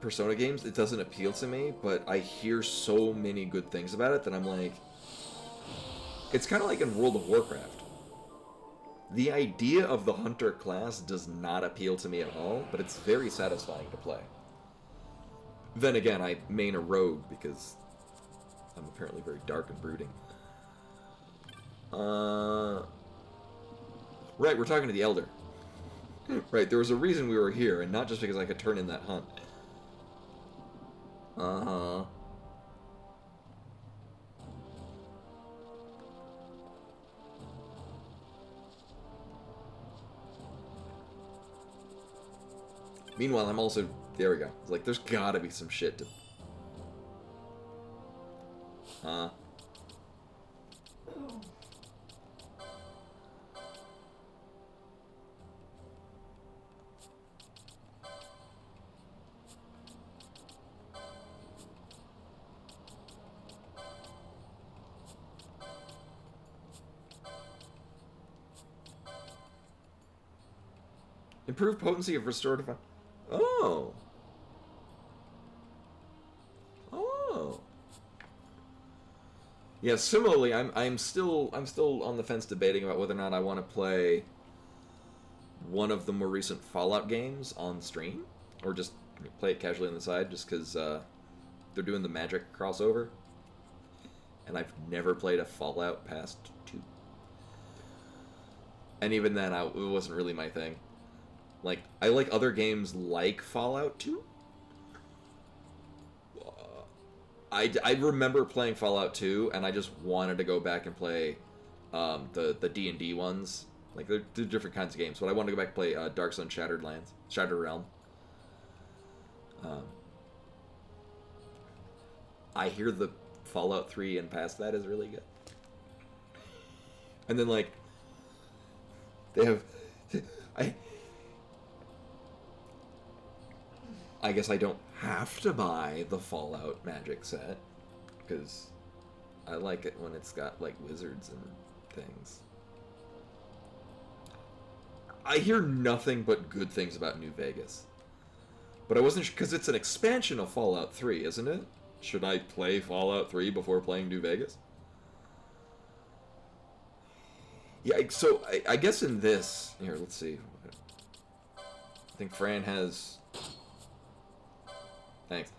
Persona games, it doesn't appeal to me, but I hear so many good things about it that I'm like... It's kind of like in World of Warcraft. The idea of the Hunter class does not appeal to me at all, but it's very satisfying to play. Then again, I main a rogue because I'm apparently very dark and brooding. Right, we're talking to the Elder. Right, there was a reason we were here, and not just because I could turn in that hunt. Uh-huh. Meanwhile, I'm also... There we go. It's like, there's gotta be some shit to... Improved potency of restorative... Oh. Oh. Yeah, similarly, I'm still on the fence debating about whether or not I want to play one of the more recent Fallout games on stream, or just play it casually on the side, just because they're doing the Magic crossover, and I've never played a Fallout past 2. And even then, it wasn't really my thing. Like, I like other games like Fallout 2. I remember playing Fallout 2, and I just wanted to go back and play the D&D ones. Like, they're different kinds of games, but I wanted to go back and play Dark Sun Shattered Realm. I hear the Fallout 3 and past that is really good. And then, like, they have... I guess I don't have to buy the Fallout Magic set, because I like it when it's got, like, wizards and things. I hear nothing but good things about New Vegas. But I wasn't sure, because it's an expansion of Fallout 3, isn't it? Should I play Fallout 3 before playing New Vegas? Yeah, so I guess in this... Here, let's see. I think Fran has... Thanks.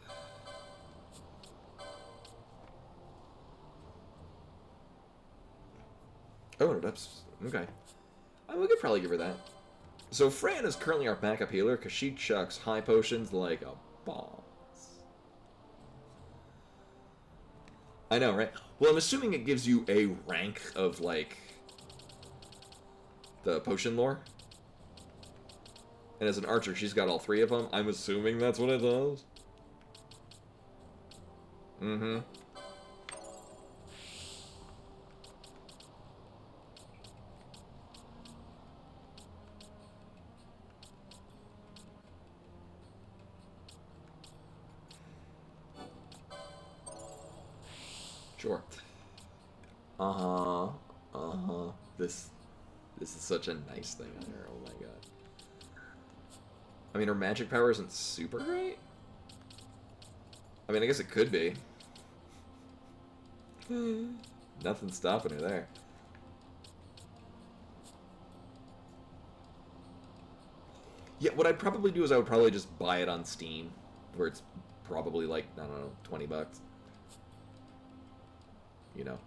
Oh, that's... Okay. We could probably give her that. So Fran is currently our backup healer, because she chucks high potions like a boss. I know, right? Well, I'm assuming it gives you a rank of, like, the potion lore. And as an archer, she's got all 3 of them. I'm assuming that's what it does. Mm-hmm. Sure. Uh-huh. Uh-huh. This is such a nice thing on her. Oh my god. I mean, her magic power isn't super great. I mean, I guess it could be. Nothing's stopping her there. Yeah, what I'd probably do is I would probably just buy it on Steam. where it's probably like, I don't know, $20. You know.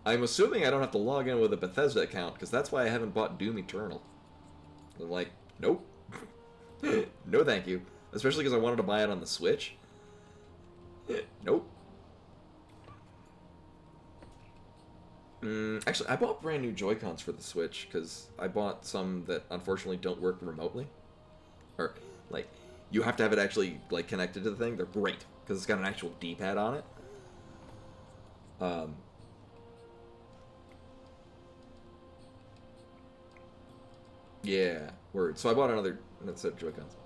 I'm assuming I don't have to log in with a Bethesda account, because that's why I haven't bought Doom Eternal. I'm like, nope. No thank you. Especially because I wanted to buy it on the Switch. Nope. Actually, I bought brand new Joy-Cons for the Switch, because I bought some that unfortunately don't work remotely. Or, like, you have to have it actually, like, connected to the thing. They're great, because it's got an actual D-pad on it. Yeah, word. So I bought another set of Joy-Cons.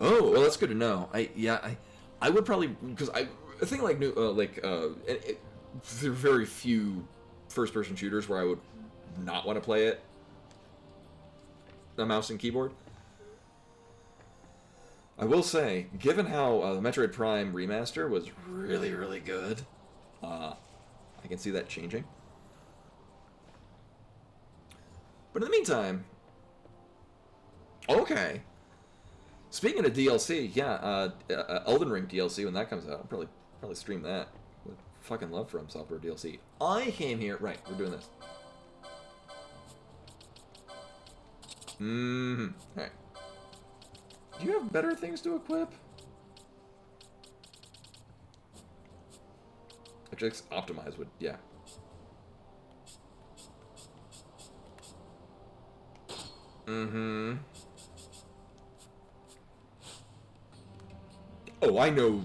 Oh, well, that's good to know. I would probably, because a thing like there are very few first-person shooters where I would not want to play it a mouse and keyboard. I will say, given how the Metroid Prime remaster was really, really good, I can see that changing. But in the meantime, okay. Speaking of DLC, yeah, Elden Ring DLC when that comes out, I'll probably stream that. With fucking love From Software DLC. I came here, right? We're doing this. All right. Do you have better things to equip? Actually, optimize would, yeah. Oh, I know,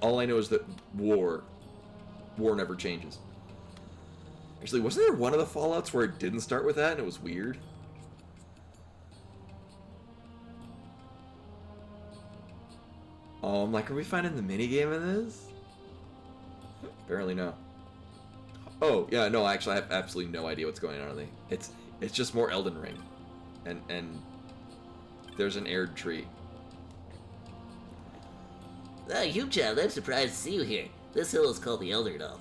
all I know is that war never changes. Actually, wasn't there one of the Fallouts where it didn't start with that and it was weird? Oh, I'm like, are we finding the minigame in this? Apparently no. Oh, yeah, no, actually, I have absolutely no idea what's going on. It's just more Elden Ring. And there's an aired tree. Ah, you child, I'm surprised to see you here. This hill is called the Elder Knoll.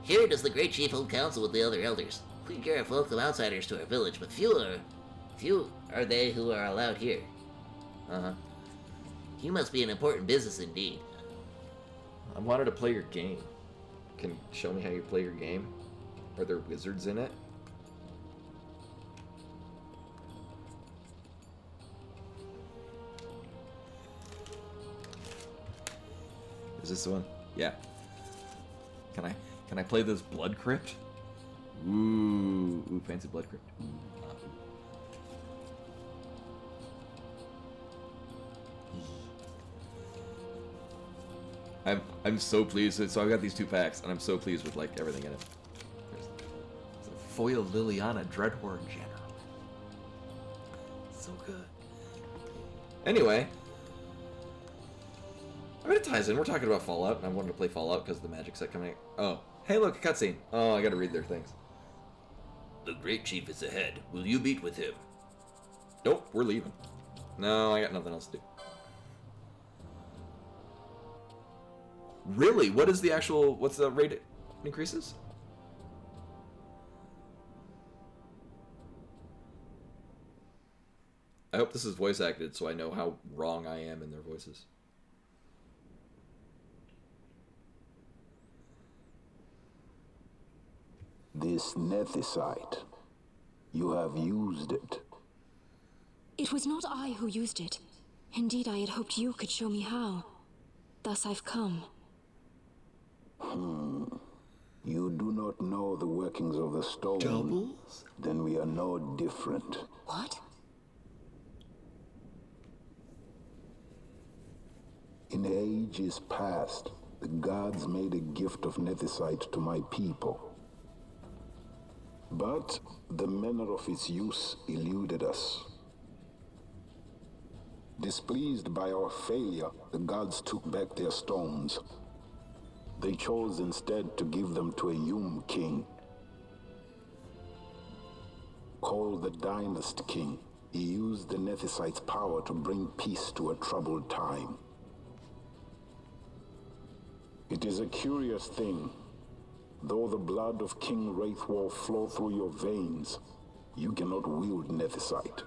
Here does the Great Chief hold council with the other elders. We care if welcome outsiders to our village, but few are they who are allowed here. You must be an important business indeed. I wanted to play your game. Can you show me how you play your game? Are there wizards in it? Is this the one? Yeah. Can I play this Blood Crypt? Ooh, fancy Blood Crypt. I'm so pleased. So I've got these 2 packs, and I'm so pleased with like everything in it. There's a foil Liliana Dreadhorde General. So good. Anyway, I mean, it ties in. We're talking about Fallout, and I wanted to play Fallout because of the magic set coming. Oh, hey, look, a cutscene. Oh, I gotta read their things. The Great Chief is ahead. Will you meet with him? Nope, we're leaving. No, I got nothing else to do. Really? What's the rate it increases? I hope this is voice acted so I know how wrong I am in their voices. This nethicite, you have used it. It was not I who used it. Indeed, I had hoped you could show me how. Thus I've come. You do not know the workings of the stone. Doubles? Then we are no different. What? In ages past, the gods made a gift of nethicite to my people. But the manner of its use eluded us. Displeased by our failure, the gods took back their stones. They chose instead to give them to a Yum king. Called the Dynast King, he used the nethicite's power to bring peace to a troubled time. It is a curious thing. Though the blood of King Wraithwolf flow through your veins, You cannot wield Nethicite.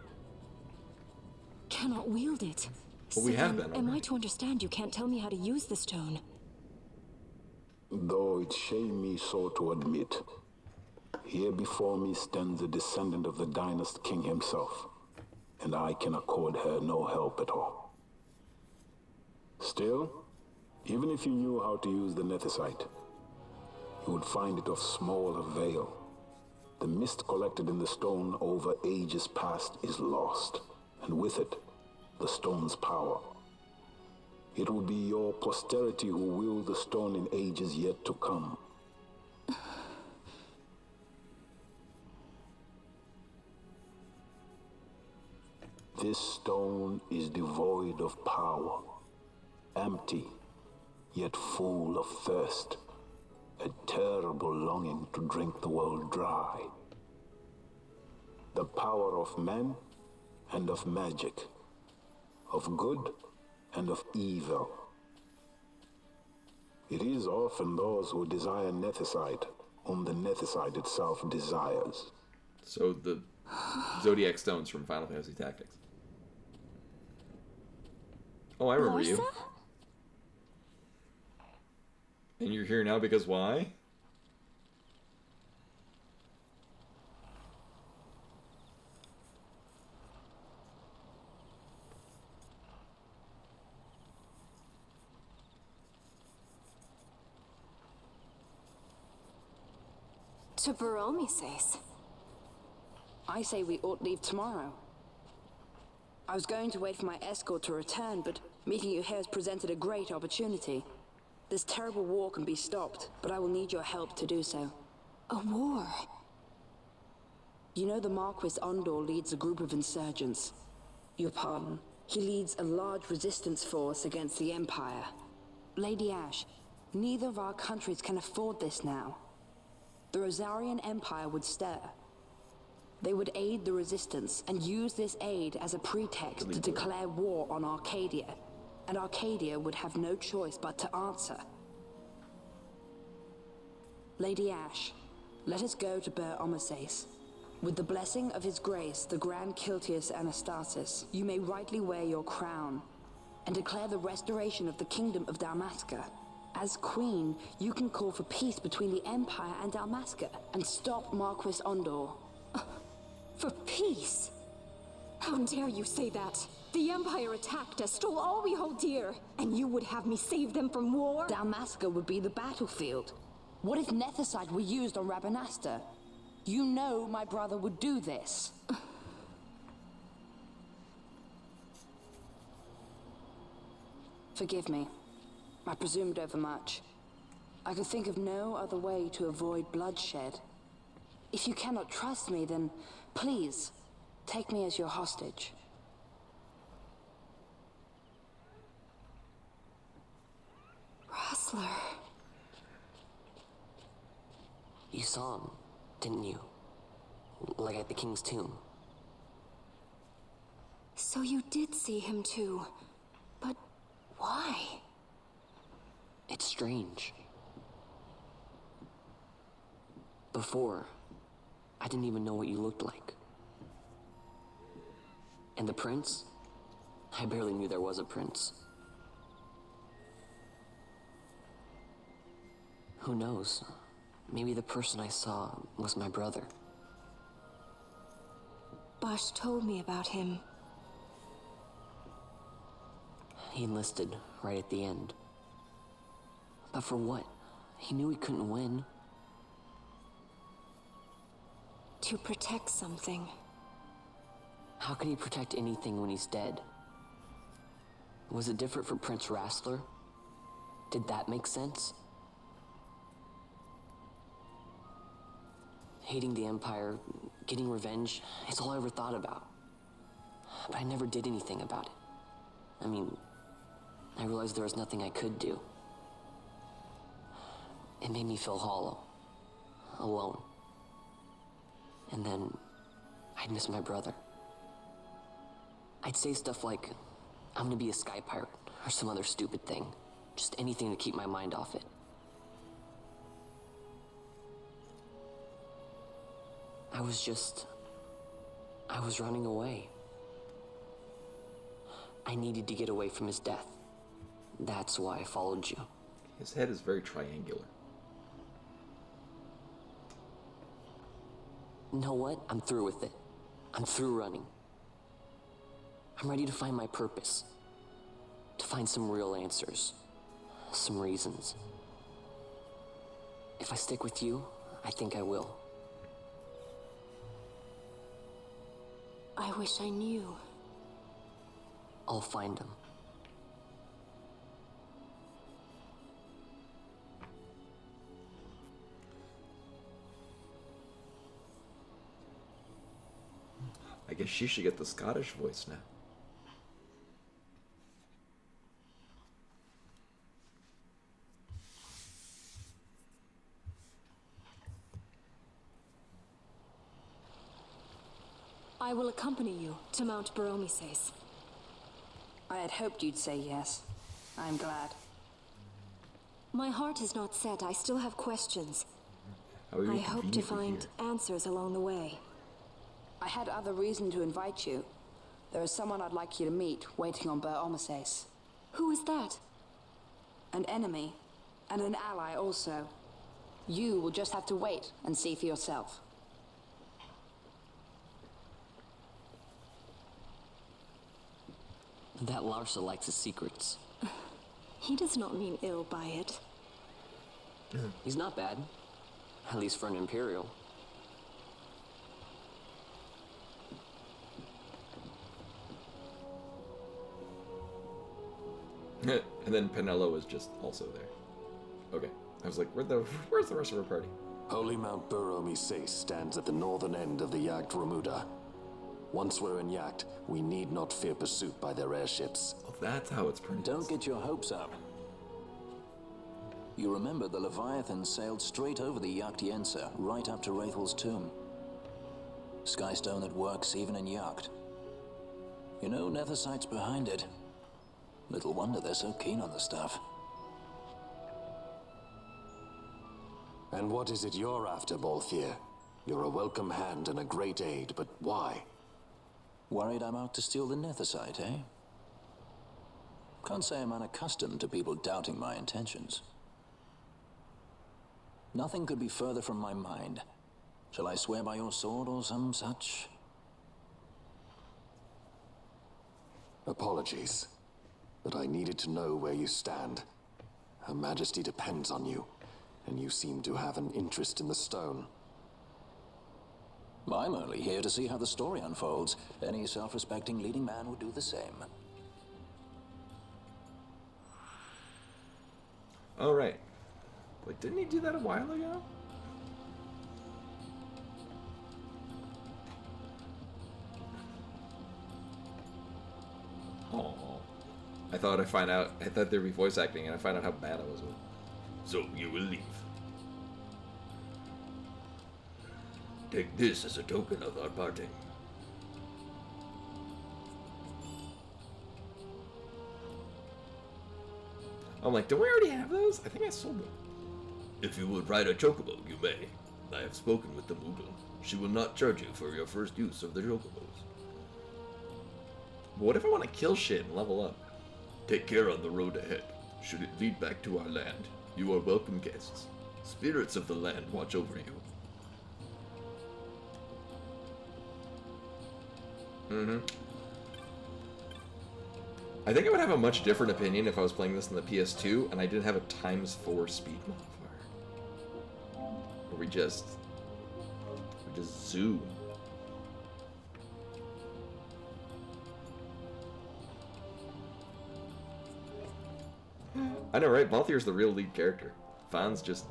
Cannot wield it. Well, we have then, been am I already. to understand you can't tell me how to use the stone? Though it shame me so to admit, here before me stands a descendant of the Dynast King himself, and I can accord her no help at all. Still, even if you knew how to use the Nethicite, you would find it of small avail. The mist collected in the stone over ages past is lost, and with it, the stone's power. It will be your posterity who wield the stone in ages yet to come. This stone is devoid of power, empty, yet full of thirst, a terrible longing to drink the world dry. The power of men and of magic, of good and of evil. It is often those who desire Nethicite whom the Nethicite itself desires. So the Zodiac Stones from Final Fantasy Tactics. Oh, I remember you. Larsa? And you're here now because why? To Baromi says. I say we ought leave tomorrow. I was going to wait for my escort to return, but meeting you here has presented a great opportunity. This terrible war can be stopped, but I will need your help to do so. A war? You know the Marquis Ondor leads a group of insurgents. Your pardon. He leads a large resistance force against the Empire. Lady Ash, neither of our countries can afford this now. The Rosarian Empire would stir. They would aid the resistance and use this aid as a pretext to declare war on Arcadia, and Arcadia would have no choice but to answer. Lady Ash, let us go to Ber Omases. With the blessing of his grace, the Grand Kiltius Anastasis, you may rightly wear your crown and declare the restoration of the Kingdom of Dalmasca. As queen, you can call for peace between the Empire and Dalmasca and stop Marquis Ondor. For peace? How dare you say that? The Empire attacked us, stole all we hold dear, and you would have me save them from war? Dalmasca would be the battlefield. What if Nethicite were used on Rabanasta? You know my brother would do this. Forgive me. I presumed overmuch. I could think of no other way to avoid bloodshed. If you cannot trust me, then please, take me as your hostage. Rustler. You saw him, didn't you? Like at the King's tomb. So you did see him too. But why? It's strange. Before, I didn't even know what you looked like. And the prince? I barely knew there was a prince. Who knows? Maybe the person I saw was my brother. Bosch told me about him. He enlisted right at the end. But for what? He knew he couldn't win. To protect something. How can he protect anything when he's dead? Was it different for Prince Rastler? Did that make sense? Hating the Empire, getting revenge, it's all I ever thought about. But I never did anything about it. I mean, I realized there was nothing I could do. It made me feel hollow, alone. And then, I'd miss my brother. I'd say stuff like, I'm gonna be a sky pirate, or some other stupid thing. Just anything to keep my mind off it. I was just I was running away. I needed to get away from his death. That's why I followed you. His head is very triangular. You know what? I'm through with it. I'm through running. I'm ready to find my purpose. To find some real answers. Some reasons. If I stick with you, I think I will. I wish I knew. I'll find him. I guess she should get the Scottish voice now. I will accompany you to Mount Baromises. I had hoped you'd say yes. I'm glad. My heart is not set. I still have questions. How are you I hope to conveniently find here? answers along the way. I had other reason to invite you. There is someone I'd like you to meet, waiting on Baromises. Who is that? An enemy, and an ally also. You will just have to wait and see for yourself. That Larsa likes his secrets. He does not mean ill by it. He's not bad. At least for an Imperial. And then Penello is just also there. Okay. I was like, where's the rest of her party? Holy Mount Baromises stands at the northern end of the Yacht Remuda. Once we're in Yacht, we need not fear pursuit by their airships. Oh, that's how it's pronounced. Don't get your hopes up. You remember the Leviathan sailed straight over the XII, right up to Wraithel's tomb. Skystone that works even in Yacht. You know, Nethersight's behind it. Little wonder they're so keen on the stuff. And what is it you're after, Balthier? You're a welcome hand and a great aid, but why? Worried I'm out to steal the Nethersight, eh? Can't say I'm unaccustomed to people doubting my intentions. Nothing could be further from my mind. Shall I swear by your sword or some such? Apologies, but I needed to know where you stand. Her Majesty depends on you, and you seem to have an interest in the stone. I'm only here to see how the story unfolds. Any self-respecting leading man would do the same. All right. Wait, didn't he do that a while ago? Oh. I thought there'd be voice acting, and I find out how bad I was with it. So you will leave. Take this as a token of our parting. I'm like, don't we already have those? I think I sold them. If you would ride a chocobo, you may. I have spoken with the Moogle. She will not charge you for your first use of the chocobos. But what if I want to kill shit and level up? Take care on the road ahead. Should it lead back to our land, you are welcome guests. Spirits of the land watch over you. I think I would have a much different opinion if I was playing this on the PS2 and I didn't have a ×4 speed modifier. Where we just zoom. I know, right? Balthier's the real lead character. Fahn's just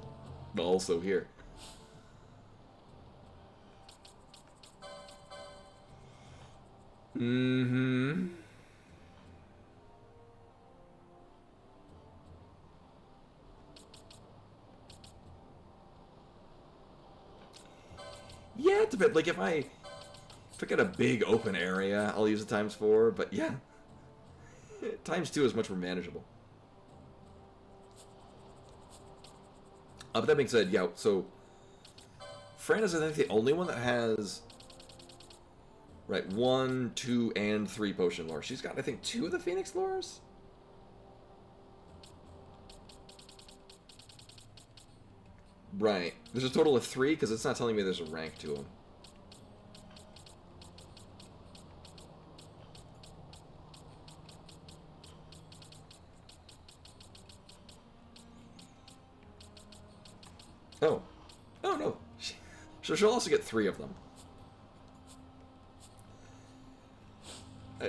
also here. Mm-hmm. Yeah, it depends. Like, if I get a big open area, I'll use the ×4, but yeah. ×2 is much more manageable. But that being said, yeah, so Fran is, I think, the only one that has Right, 1, 2, and 3 potion lore. She's got, I think, 2 of the Phoenix lores? Right. There's a total of 3, because it's not telling me there's a rank to them. Oh. Oh, no. So she'll also get 3 of them.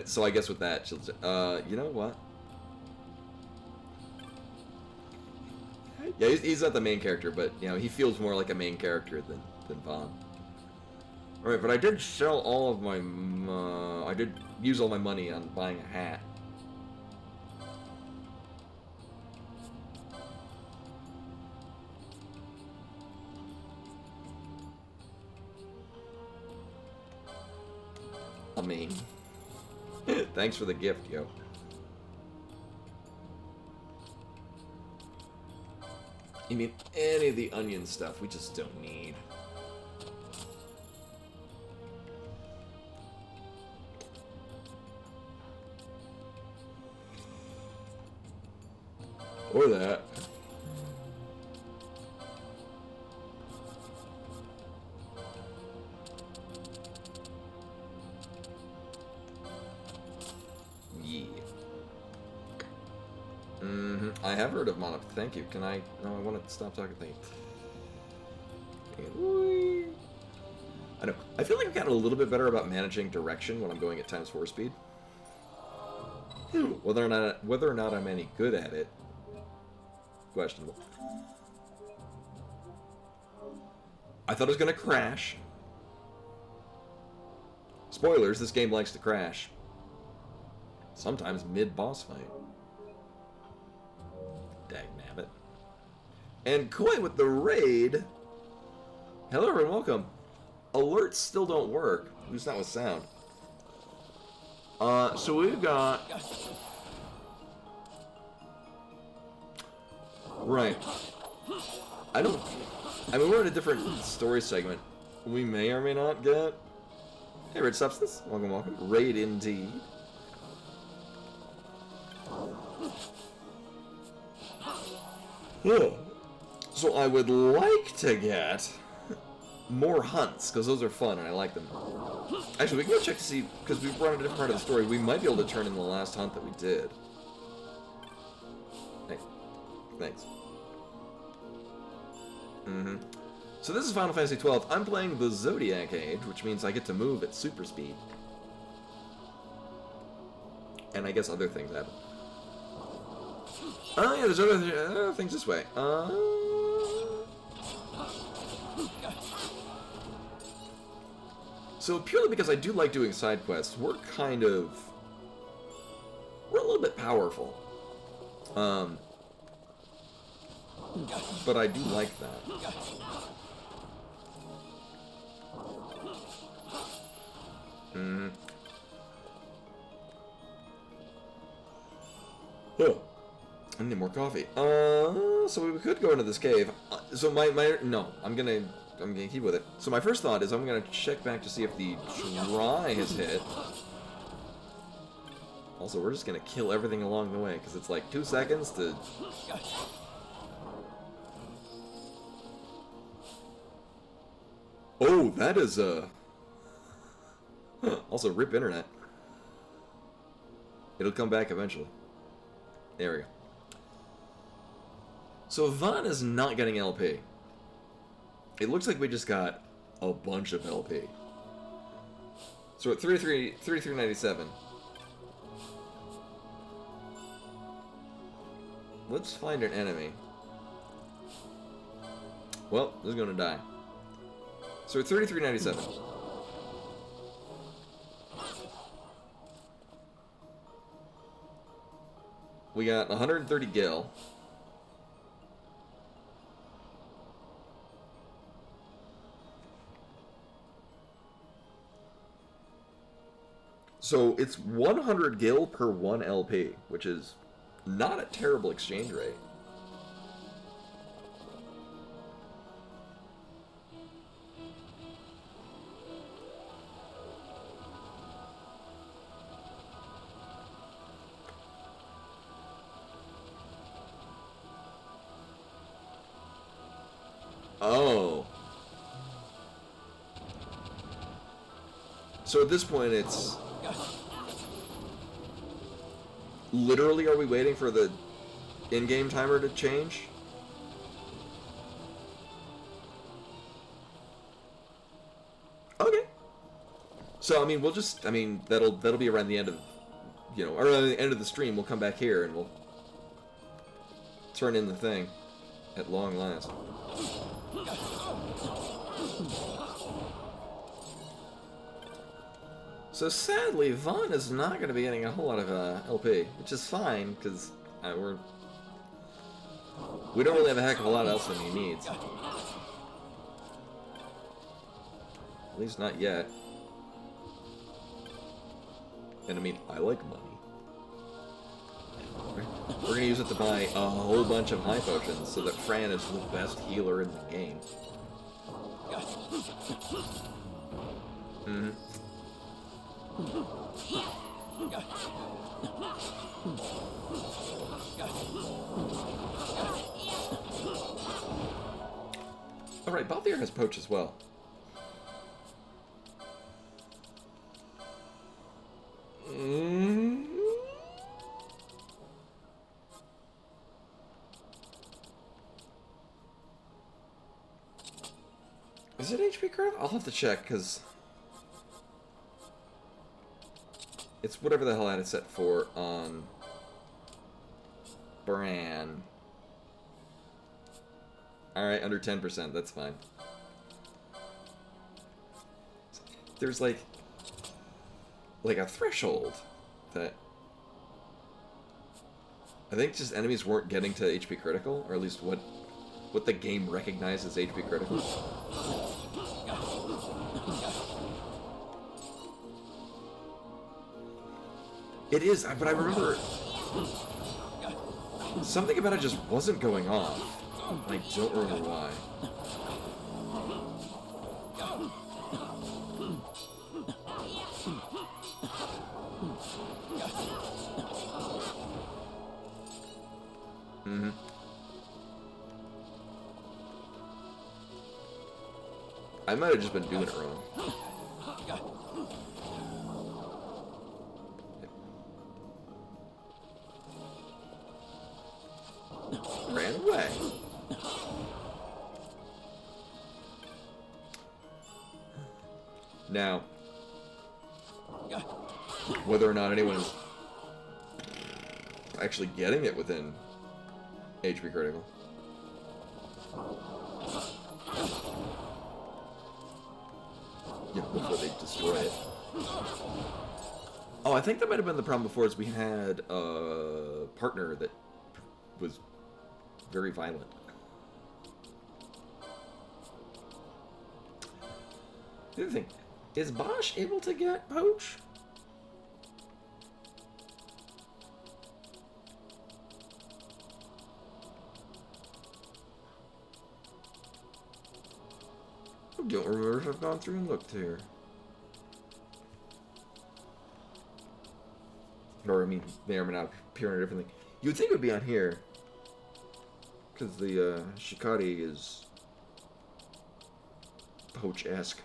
So I guess with that, she'll... you know what? Yeah, he's not the main character, but, you know, he feels more like a main character than Vaughn. Alright, but I did sell all of my... I did use all my money on buying a hat. I mean... Thanks for the gift, yo. You mean any of the onion stuff we just don't need. Or that. Yeah. I have heard of Monop. Thank you. Can I... No, I want to stop talking. Thank you. I know. I feel like I've gotten a little bit better about managing direction when I'm going at ×4 speed. Whether or not I'm any good at it, questionable. I thought it was gonna crash. Spoilers: this game likes to crash. Sometimes mid-boss fight. Dagnabbit. And Koi with the raid. Hello everyone, welcome. Alerts still don't work, at least not with sound. So we've got... Right. I mean, we're in a different story segment. We may or may not get... Hey, Red Substance. Welcome, welcome. Raid indeed. Oh. So I would like to get more hunts, because those are fun and I like them. Actually, we can go check to see, because we've run a different part of the story. We might be able to turn in the last hunt that we did. Hey, thanks. So this is Final Fantasy XII. I'm playing the Zodiac Age, which means I get to move at super speed. And I guess other things happen. Oh yeah, there's other things this way. So purely because I do like doing side quests, we're a little bit powerful. But I do like that. Oh, I need more coffee. So we could go into this cave. No, I'm gonna keep with it. So my first thought is I'm gonna check back to see if the try has hit. Also, we're just gonna kill everything along the way because it's like 2 seconds to. Oh, that is also rip internet. It'll come back eventually. There we go. So Vaughn is not getting LP. It looks like we just got a bunch of LP. So at 3397. Let's find an enemy. Well, this is gonna die. So at 3397. We got 130 gil. So it's 100 gil per 1 LP, which is not a terrible exchange rate. Oh. So at this point, it's... Literally, are we waiting for the in-game timer to change? Okay. So, I mean, we'll just... I mean, that'll be around the end of... You know, around the end of the stream, we'll come back here and we'll... turn in the thing. At long last. So sadly, Vaughn is not going to be getting a whole lot of LP, which is fine, because we don't really have a heck of a lot else than he needs. At least not yet. And I mean, I like money. We're going to use it to buy a whole bunch of high potions so that Fran is the best healer in the game. Mm-hmm. Alright, Balthier has poach as well. Is it HP curve? I'll have to check, because it's whatever the hell I had it set for on Bran. Alright, under 10%, that's fine. There's like a threshold that I think just enemies weren't getting to HP critical, or at least what the game recognizes HP critical. It is, but I remember something about it just wasn't going off. I don't remember why. Mm-hmm. I might have just been doing it wrong. Ran away. Now, whether or not anyone is actually getting it within HP critical. Yeah, before they destroy it. Oh, I think that might have been the problem before, is we had a partner that was very violent. The other thing, is Bosch able to get poach? I don't remember if I've gone through and looked here. Or, I mean, may or may not appear on a different thing. You'd think it would be on here. Because the Shikari is poach-esque.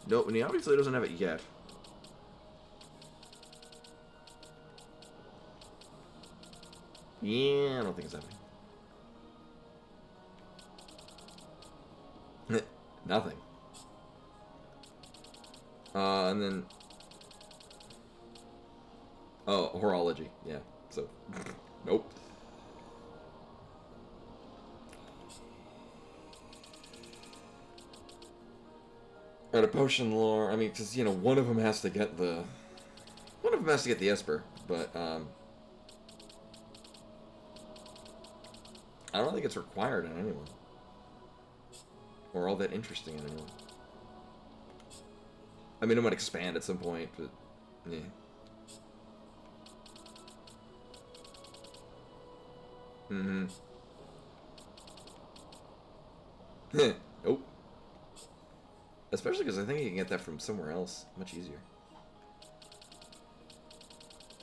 Nope, and he obviously doesn't have it yet. Yeah, I don't think it's happening. Nothing. And then... Oh, horology. Yeah, so... Nope. Got a potion lore. I mean, because, you know, one of them has to get the... One of them has to get the Esper, but, I don't think it's required on anyone. Or all that interesting in anyone. I mean, it might expand at some point, but... Yeah. Mm-hmm. Nope. Especially because I think you can get that from somewhere else. Much easier.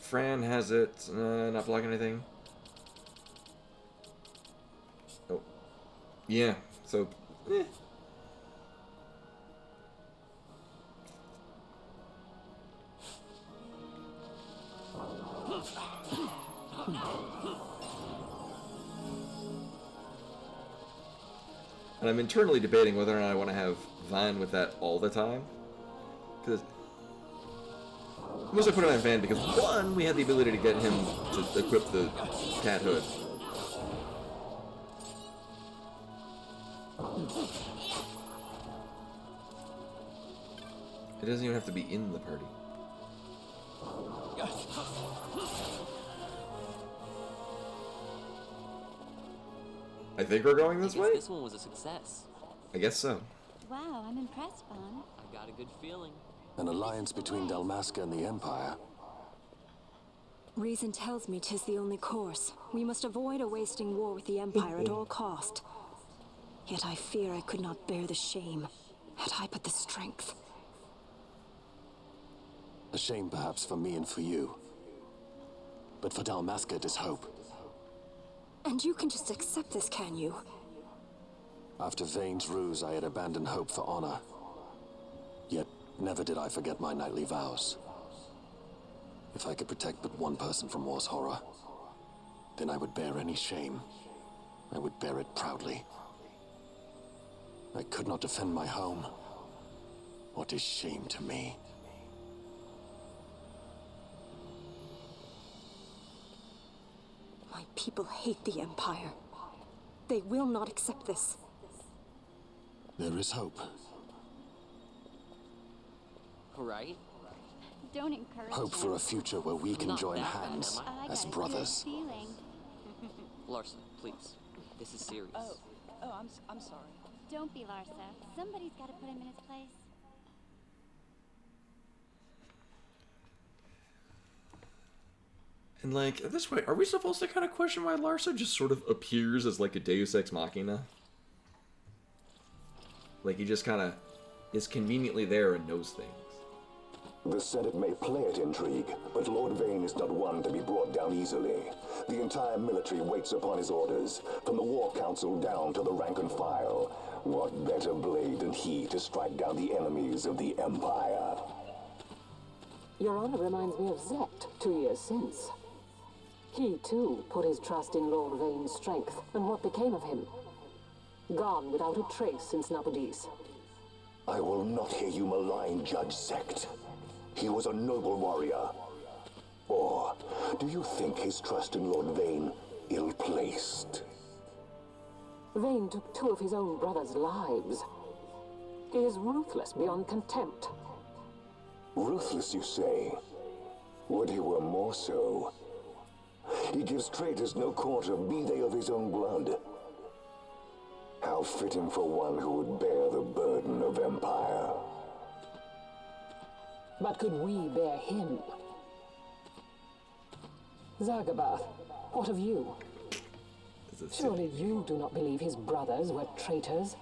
Fran has it. Not blocking anything. Oh. Yeah, so... And I'm internally debating whether or not I want to have Van with that all the time. Because... Mostly put it on Van because, one, we had the ability to get him to equip the cat hood. It doesn't even have to be in the party. I think we're going this way? This one was a success. I guess so. Wow, I'm impressed, Vaughn. I got a good feeling. An alliance between Dalmasca and the Empire. Reason tells me 'tis the only course. We must avoid a wasting war with the Empire at all cost. Yet I fear I could not bear the shame, had I but the strength. A shame perhaps for me and for you. But for Dalmasca, it is hope. And you can just accept this, can you? After Vane's ruse, I had abandoned hope for honor. Yet, never did I forget my knightly vows. If I could protect but one person from war's horror, then I would bear any shame. I would bear it proudly. I could not defend my home. What is shame to me? My people hate the Empire. They will not accept this. There is hope. Right? Don't encourage Hope for a future where we can Not join that bad, hands am I? as brothers. Larsa, please. This is serious. I'm sorry. Don't be Larsa. Somebody's got to put him in his place. And like, at this point, are we supposed to kind of question why Larsa just sort of appears as like a Deus Ex Machina? Like he just kind of is conveniently there and knows things. The Senate may play at intrigue, but Lord Vane is not one to be brought down easily. The entire military waits upon his orders, from the War Council down to the rank and file. What better blade than he to strike down the enemies of the Empire? Your Honor reminds me of Zect 2 years since. He, too, put his trust in Lord Vane's strength, and what became of him? Gone without a trace since Napodis. I will not hear you malign Judge Zect. He was a noble warrior. Or do you think his trust in Lord Vane ill-placed? Vane took 2 of his own brother's lives. He is ruthless beyond contempt. Ruthless, you say? Would he were more so. He gives traitors no quarter, be they of his own blood. How fitting for one who would bear the burden of empire. But could we bear him? Zargabath, what of you? Surely you do not believe his brothers were traitors?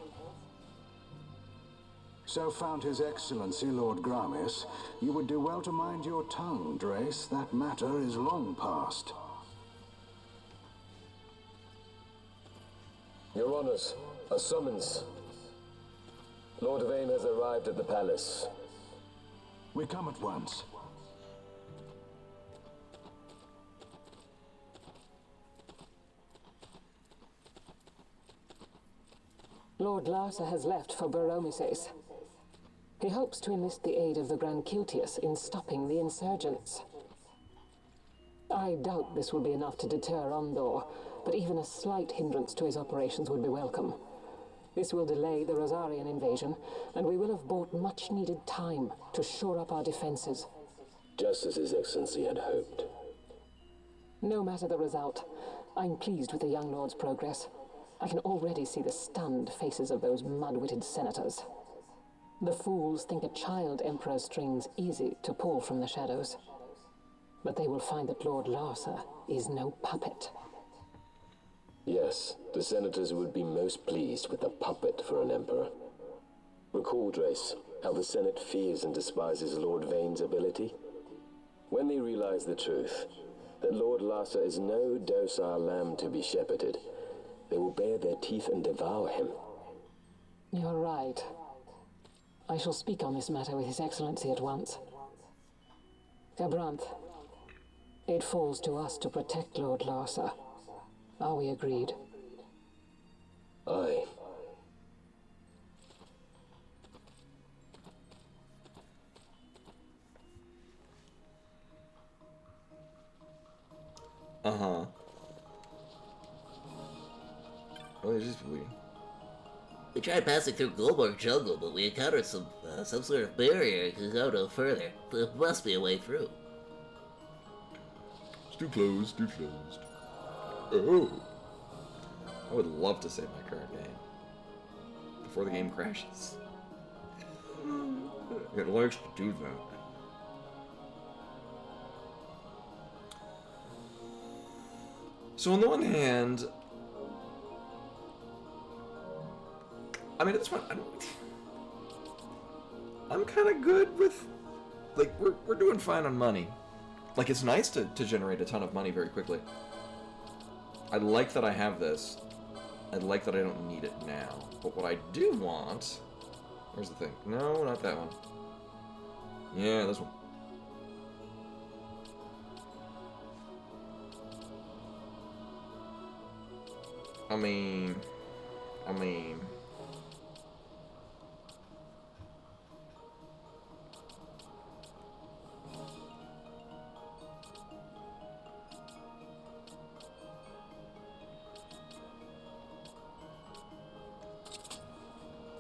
So found His Excellency Lord Gramis, you would do well to mind your tongue, Drace. That matter is long past. Your Honors, a summons. Lord Vane has arrived at the palace. We come at once. Lord Larsa has left for Baromises. He hopes to enlist the aid of the Grand Kiltius in stopping the insurgents. I doubt this will be enough to deter Ondor, but even a slight hindrance to his operations would be welcome. This will delay the Rosarian invasion, and we will have bought much-needed time to shore up our defenses. Just as His Excellency had hoped. No matter the result, I'm pleased with the young lord's progress. I can already see the stunned faces of those mud-witted senators. The fools think a child emperor's strings easy to pull from the shadows. But they will find that Lord Larsa is no puppet. Yes, the senators would be most pleased with a puppet for an emperor. Recall, Drace, how the Senate fears and despises Lord Vane's ability. When they realize the truth, that Lord Larsa is no docile lamb to be shepherded, they will bare their teeth and devour him. You're right. I shall speak on this matter with His Excellency at once. Gabranth, it falls to us to protect Lord Larsa. Are we agreed? Aye. Uh-huh. Oh, they're just bleeding. We tried passing through Goldberg Jungle, but we encountered some sort of barrier and could go no further. There must be a way through. It's too closed, too closed. Oh. I would love to save my current game. Before the game crashes. It likes to do that. So on the one hand, I mean, at this point, I'm kind of good with, like, we're doing fine on money. Like, it's nice to generate a ton of money very quickly. I like that I have this. I like that I don't need it now. But what I do want... Where's the thing? No, not that one. Yeah, this one. I mean...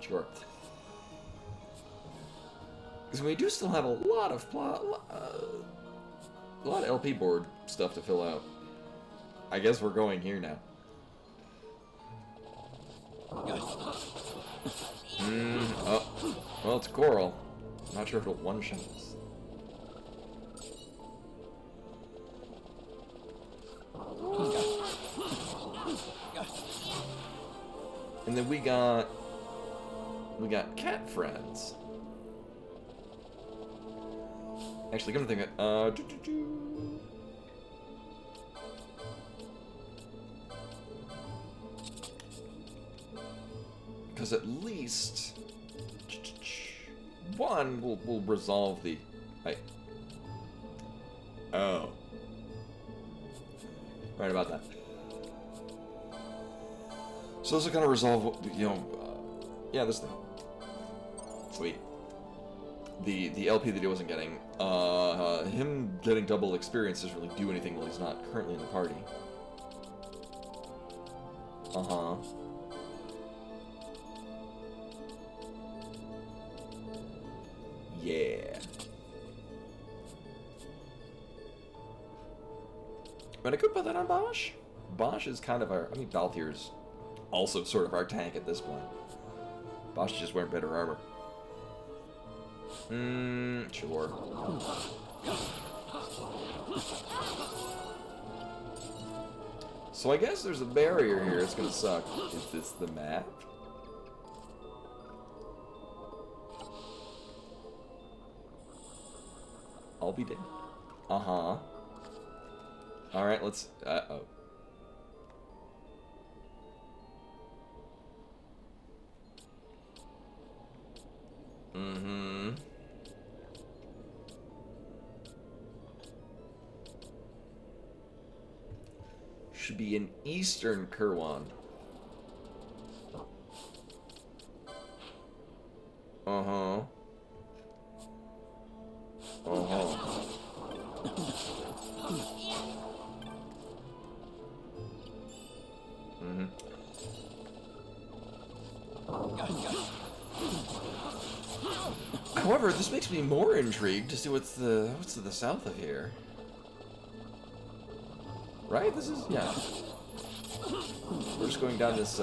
Sure. Because we do still have a lot of LP board stuff to fill out. I guess we're going here now. Oh, well, it's coral. Not sure if it'll one-shot us. And then we got cat friends. Actually, come to think of it, because at least one will resolve the... Oh. Right about that. So this will kind of resolve, you know, yeah, this thing. Sweet. The LP that he wasn't getting, him getting double experience doesn't really do anything while he's not currently in the party. Uh-huh. Yeah. But I could put that on Bosch. Bosch is kind of our... I mean, Balthier's also sort of our tank at this point. Bosch is just wearing better armor. Sure. So I guess there's a barrier here. It's gonna suck. Is this the map? I'll be dead. Uh-huh. Alright, let's... Uh-oh. Mm-hmm. Should be in eastern Kirwan. Uh-huh. Uh-huh. Mm-hmm. However, this makes me more intrigued to see what's to the south of here. Right? This is, yeah. We're just going down this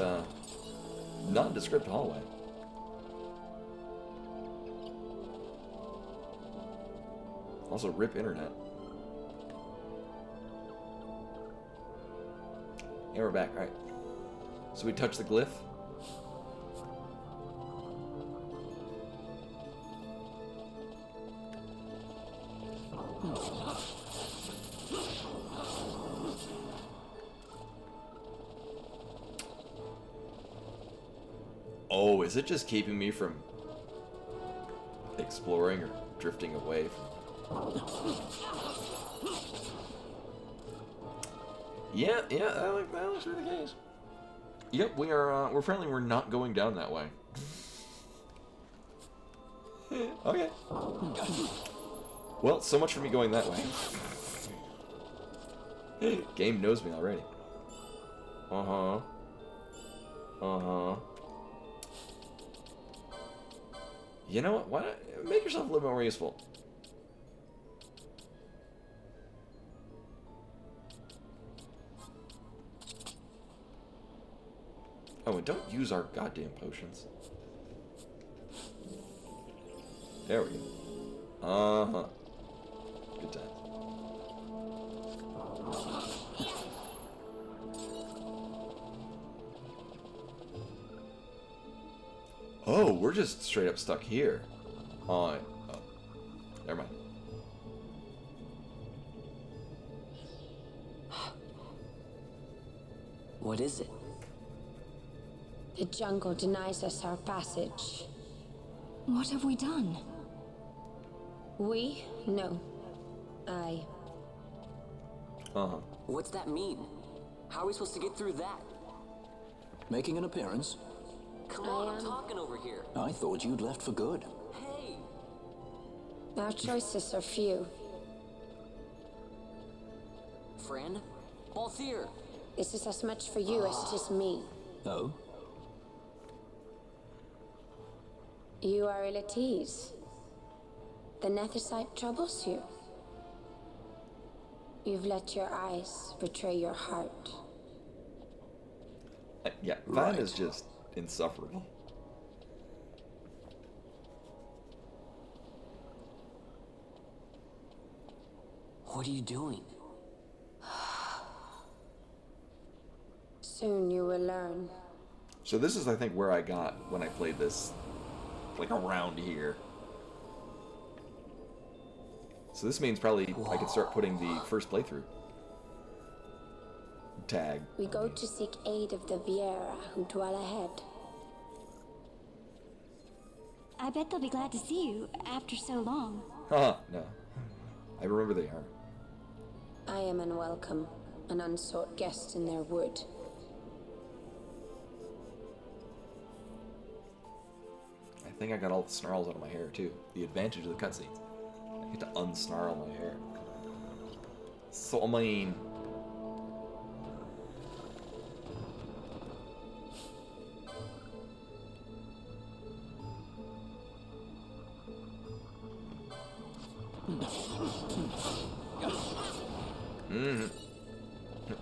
nondescript hallway. Also, rip internet. Yeah, we're back. All right. So we touch the glyph. Is it just keeping me from exploring or drifting away from... Yeah, that looks to be the case. Yep, we're apparently we're not going down that way. Okay. Well, so much for me going that way. Game knows me already. Uh-huh. You know what? Why not make yourself a little bit more useful? Oh, and don't use our goddamn potions. There we go. Uh-huh. Good times. Oh, we're just straight up stuck here. Oh, never mind. What is it? The jungle denies us our passage. What have we done? We? No. I. Uh-huh. What's that mean? How are we supposed to get through that? Making an appearance? Come on, I'm talking over here. I thought you'd left for good. Hey! Our choices are few. Friend? Balthier! This is as much for you as it is me. Oh? You are ill at ease. The Nethersite troubles you. You've let your eyes betray your heart. Yeah, Vine is just insufferable. What are you doing? Soon you will learn. So this is, I think, where I got when I played this, like, around here. So this means probably I could start putting the first playthrough tag. We go to seek aid of the Viera who dwell ahead. I bet they'll be glad to see you after so long. Haha, no. I remember they are. I am unwelcome, an unsought guest in their wood. I think I got all the snarls out of my hair, too. The advantage of the cutscenes. I get to unsnarl my hair. So mean.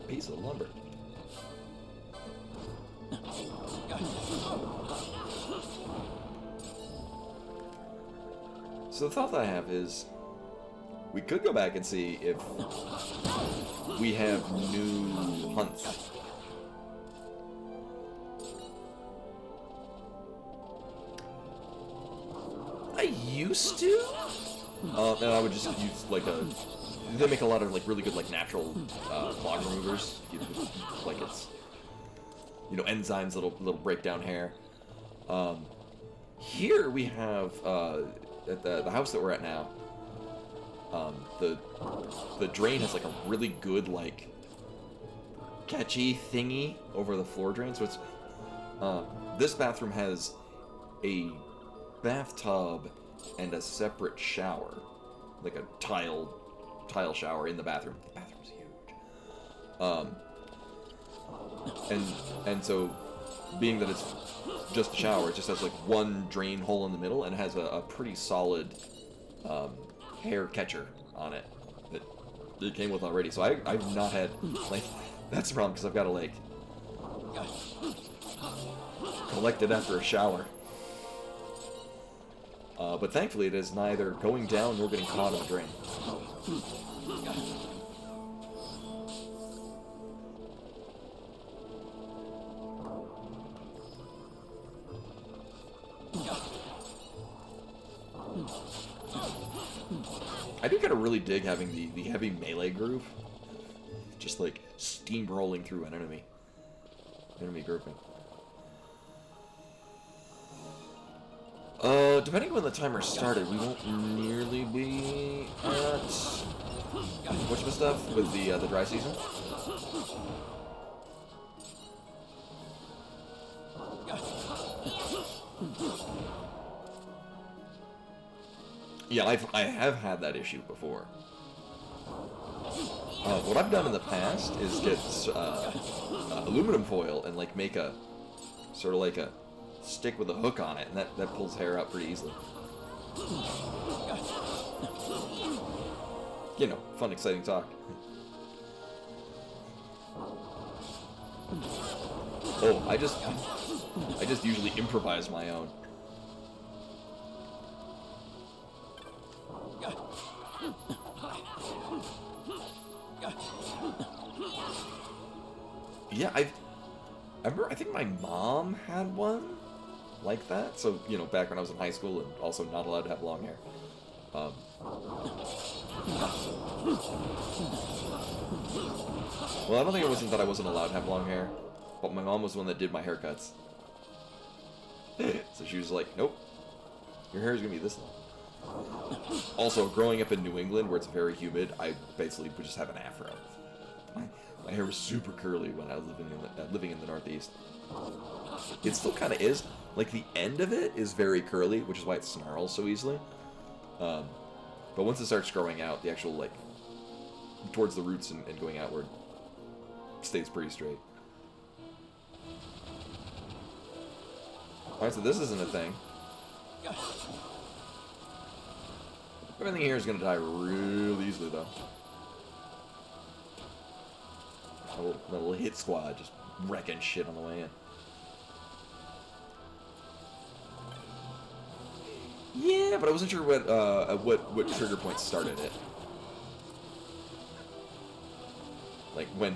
Piece of lumber. So the thought that I have is, we could go back and see if we have new hunts. I used to? And I would just use like a... They make a lot of like really good like natural clog removers. Like it's, you know, enzymes that'll break down hair. Here we have at the house that we're at now. The drain has like a really good like catchy thingy over the floor drain. So it's this bathroom has a bathtub and a separate shower, like a tile shower in the bathroom. The bathroom's huge. And so, being that it's just a shower, it just has like one drain hole in the middle and has a pretty solid hair catcher on it that it came with already. So I've not had, like, that's the problem because I've got to like collect it after a shower. But thankfully it is neither going down nor getting caught in the drain. I do kind of really dig having the heavy melee groove. Just like steamrolling through an enemy grouping. Depending on when the timer started, we won't nearly be at stuff with the dry season. Yeah, I have had that issue before. What I've done in the past is get aluminum foil and like make a sort of like a stick with a hook on it, and that pulls hair out pretty easily. You know, fun, exciting talk. Oh, I just usually improvise my own. Yeah, I remember, I think my mom had one like that. So, you know, back when I was in high school and also not allowed to have long hair. Well, I don't think it wasn't that I wasn't allowed to have long hair, but my mom was the one that did my haircuts. So she was like, nope, your hair is going to be this long. Also, growing up in New England, where it's very humid, I basically would just have an afro. My hair was super curly when I was living in the Northeast. It still kind of is. Like, the end of it is very curly, which is why it snarls so easily. But once it starts growing out, the actual, like, towards the roots and going outward, stays pretty straight. Alright, so this isn't a thing. Everything here is going to die real easily, though. A little hit squad just wrecking shit on the way in. Yeah, but I wasn't sure what trigger point started it. Like when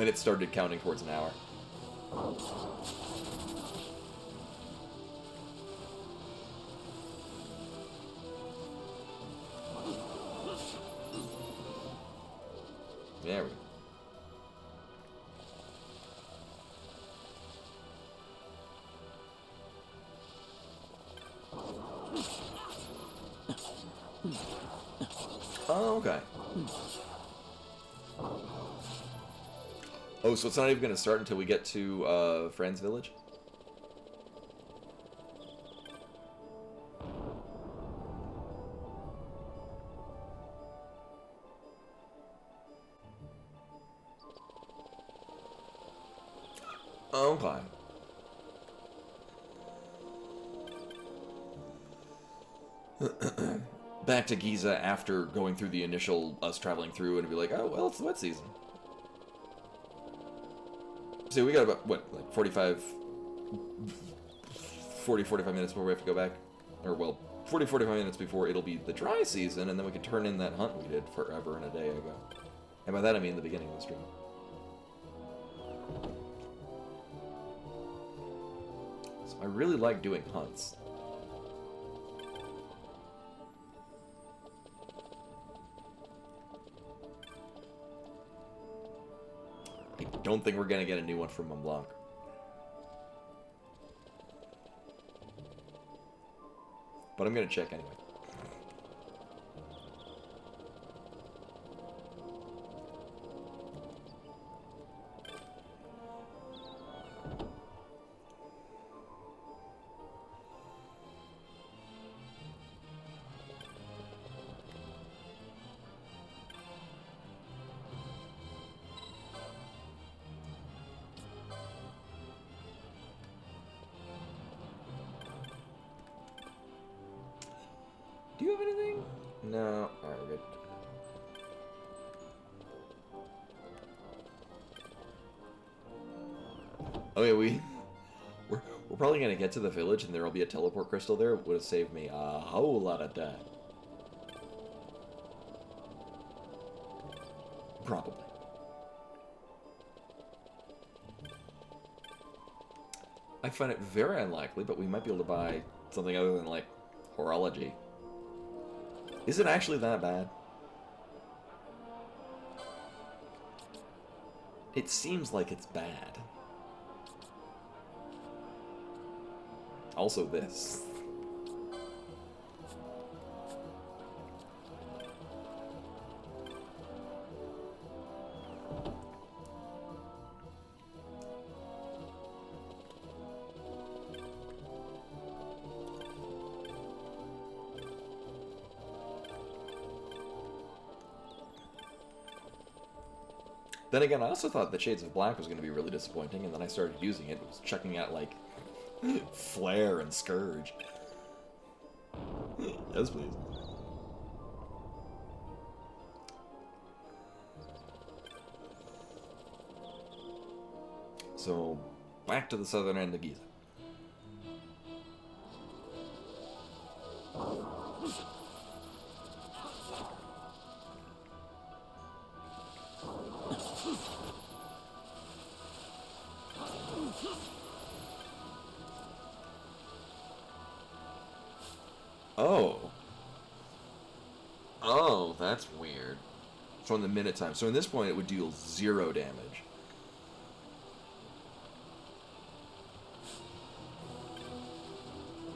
it started counting towards an hour. There we go. Oh, okay. Oh, so it's not even going to start until we get to Friend's Village? Okay. Back to Giza after going through the initial us traveling through and be like, oh, well, it's the wet season. So we got about, what, like 45 minutes before we have to go back? Or, well, 45 minutes before it'll be the dry season, and then we can turn in that hunt we did forever and a day ago. And by that I mean the beginning of the stream. So I really like doing hunts. I don't think we're going to get a new one from Mont Blanc. But I'm going to check anyway. Do you have anything? No. Alright, we're good. Oh yeah, we're probably gonna get to the village and there'll be a teleport crystal there. It would have saved me a whole lot of time. Probably. I find it very unlikely, but we might be able to buy something other than, like, horology. Is it actually that bad? It seems like it's bad. Also this. Then again, I also thought that Shades of Black was going to be really disappointing, and then I started using it. It was checking out, like, Flare and Scourge. Yes, please. So, back to the southern end of Giza. Oh. Oh, that's weird. So in the minute time. So in this point, it would deal 0 damage.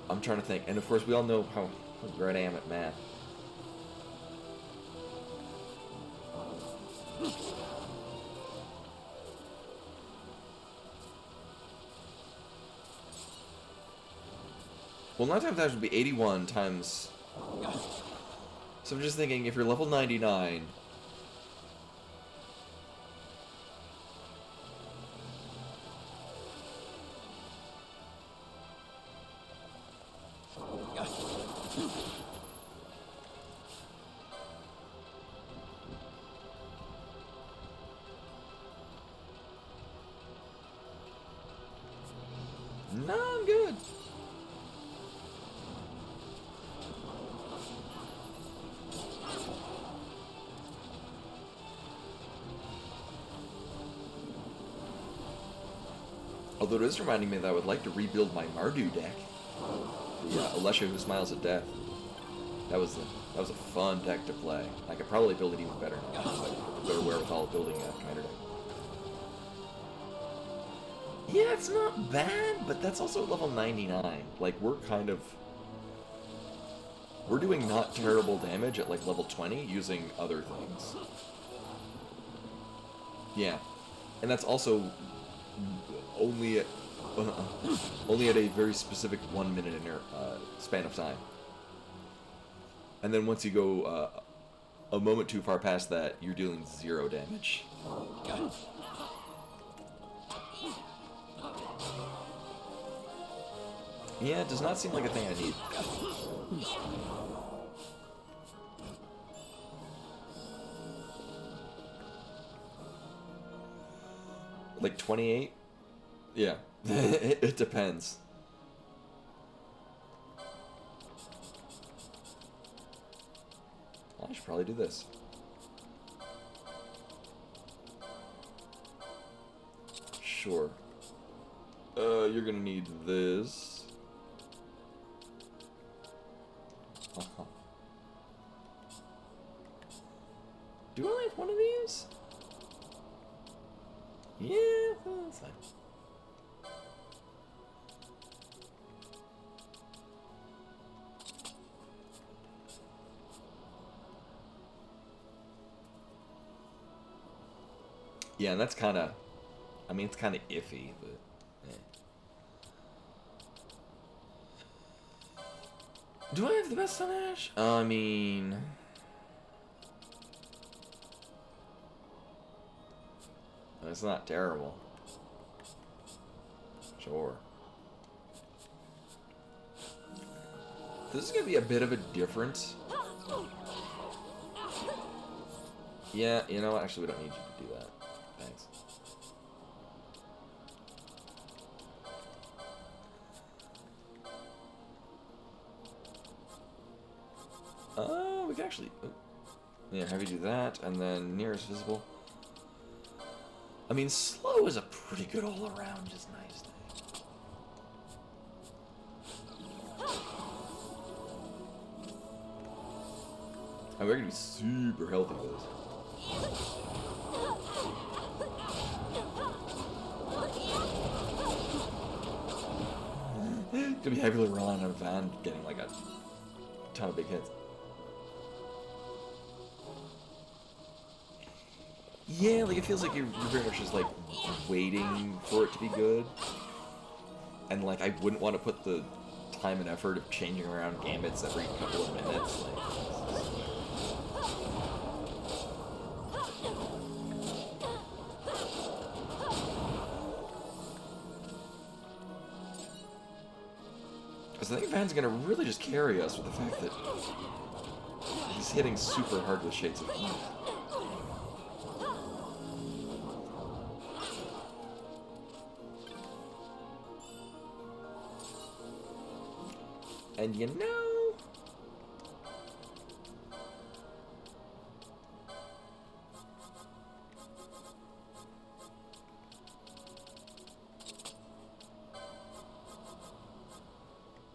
I'm trying to think. And of course, we all know how great I am at math. Well, 9 times that would be 81 times... So I'm just thinking, if you're level 99... No, I'm good. Although it is reminding me that I would like to rebuild my Mardu deck. The Alessia Who Smiles at Death. That was a fun deck to play. I could probably build it even better now. But better wherewithal building a commander deck. Yeah, it's not bad, but that's also level 99. Like, we're doing not terrible damage at, like, level 20 using other things. Yeah. And that's also only at a very specific 1 minute span of time. And then once you go a moment too far past that, you're dealing 0 damage. Yeah, it does not seem like a thing I need. Like 28? Yeah. It depends. I should probably do this. Sure. You're gonna need this. Uh-huh. Do I only have one of these? Yeah, that's fine. Yeah, and that's kind of... I mean, it's kind of iffy, but... Do I have the best on Ash? I mean... It's not terrible. Sure. This is gonna be a bit of a difference. Yeah, you know what? Actually, we don't need you to do that. Thanks. Oh, we can actually... Oh. Yeah, have you do that, and then nearest visible. I mean, slow is a pretty good all-around, just nice thing. I mean, we're gonna be super healthy with this. Gonna be heavily relying on Van getting like a ton of big hits. Yeah, like it feels like you're very much just like waiting for it to be good. And like I wouldn't want to put the time and effort of changing around gambits every couple of minutes. Like, Because I think Van's gonna really just carry us with the fact that he's hitting super hard with Shades of Blue. And you know...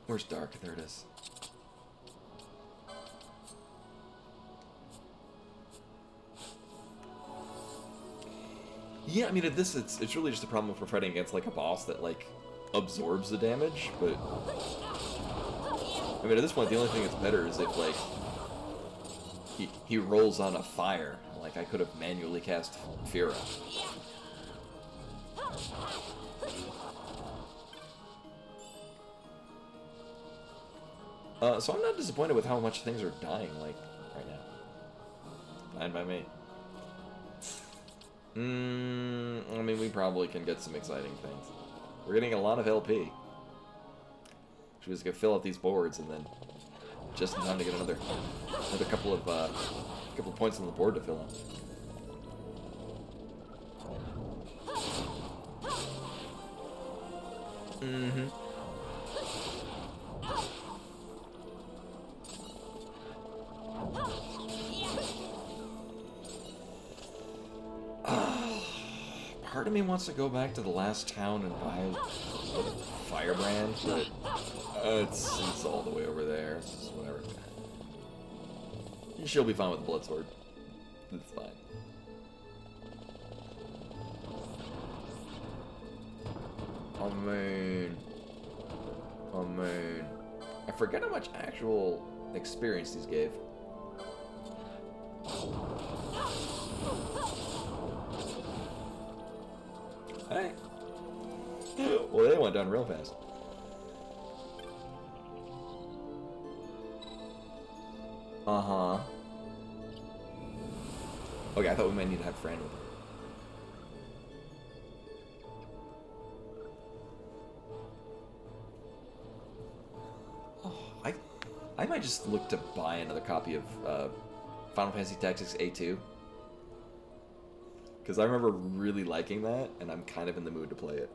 Where's Dark? There it is. Yeah, I mean, at this, it's really just a problem if we're fighting against, like, a boss that, like, absorbs the damage, but... I mean, at this point, the only thing that's better is if, like, he rolls on a fire. Like, I could have manually cast Fira. So I'm not disappointed with how much things are dying, like, right now. Fine by me. I mean, we probably can get some exciting things. We're getting a lot of LP. We just gonna fill out these boards and then just in time to get another couple of points on the board to fill in. Part of me wants to go back to the last town and buy a firebrand, but it's all the way over there. It's just whatever. She'll be fine with the blood sword. It's fine. Oh man. I forget how much actual experience these gave. Hey. Well, they went down real fast. Uh-huh. Okay, I thought we might need to have Fran with her. Oh, I might just look to buy another copy of Final Fantasy Tactics A2. Because I remember really liking that, and I'm kind of in the mood to play it.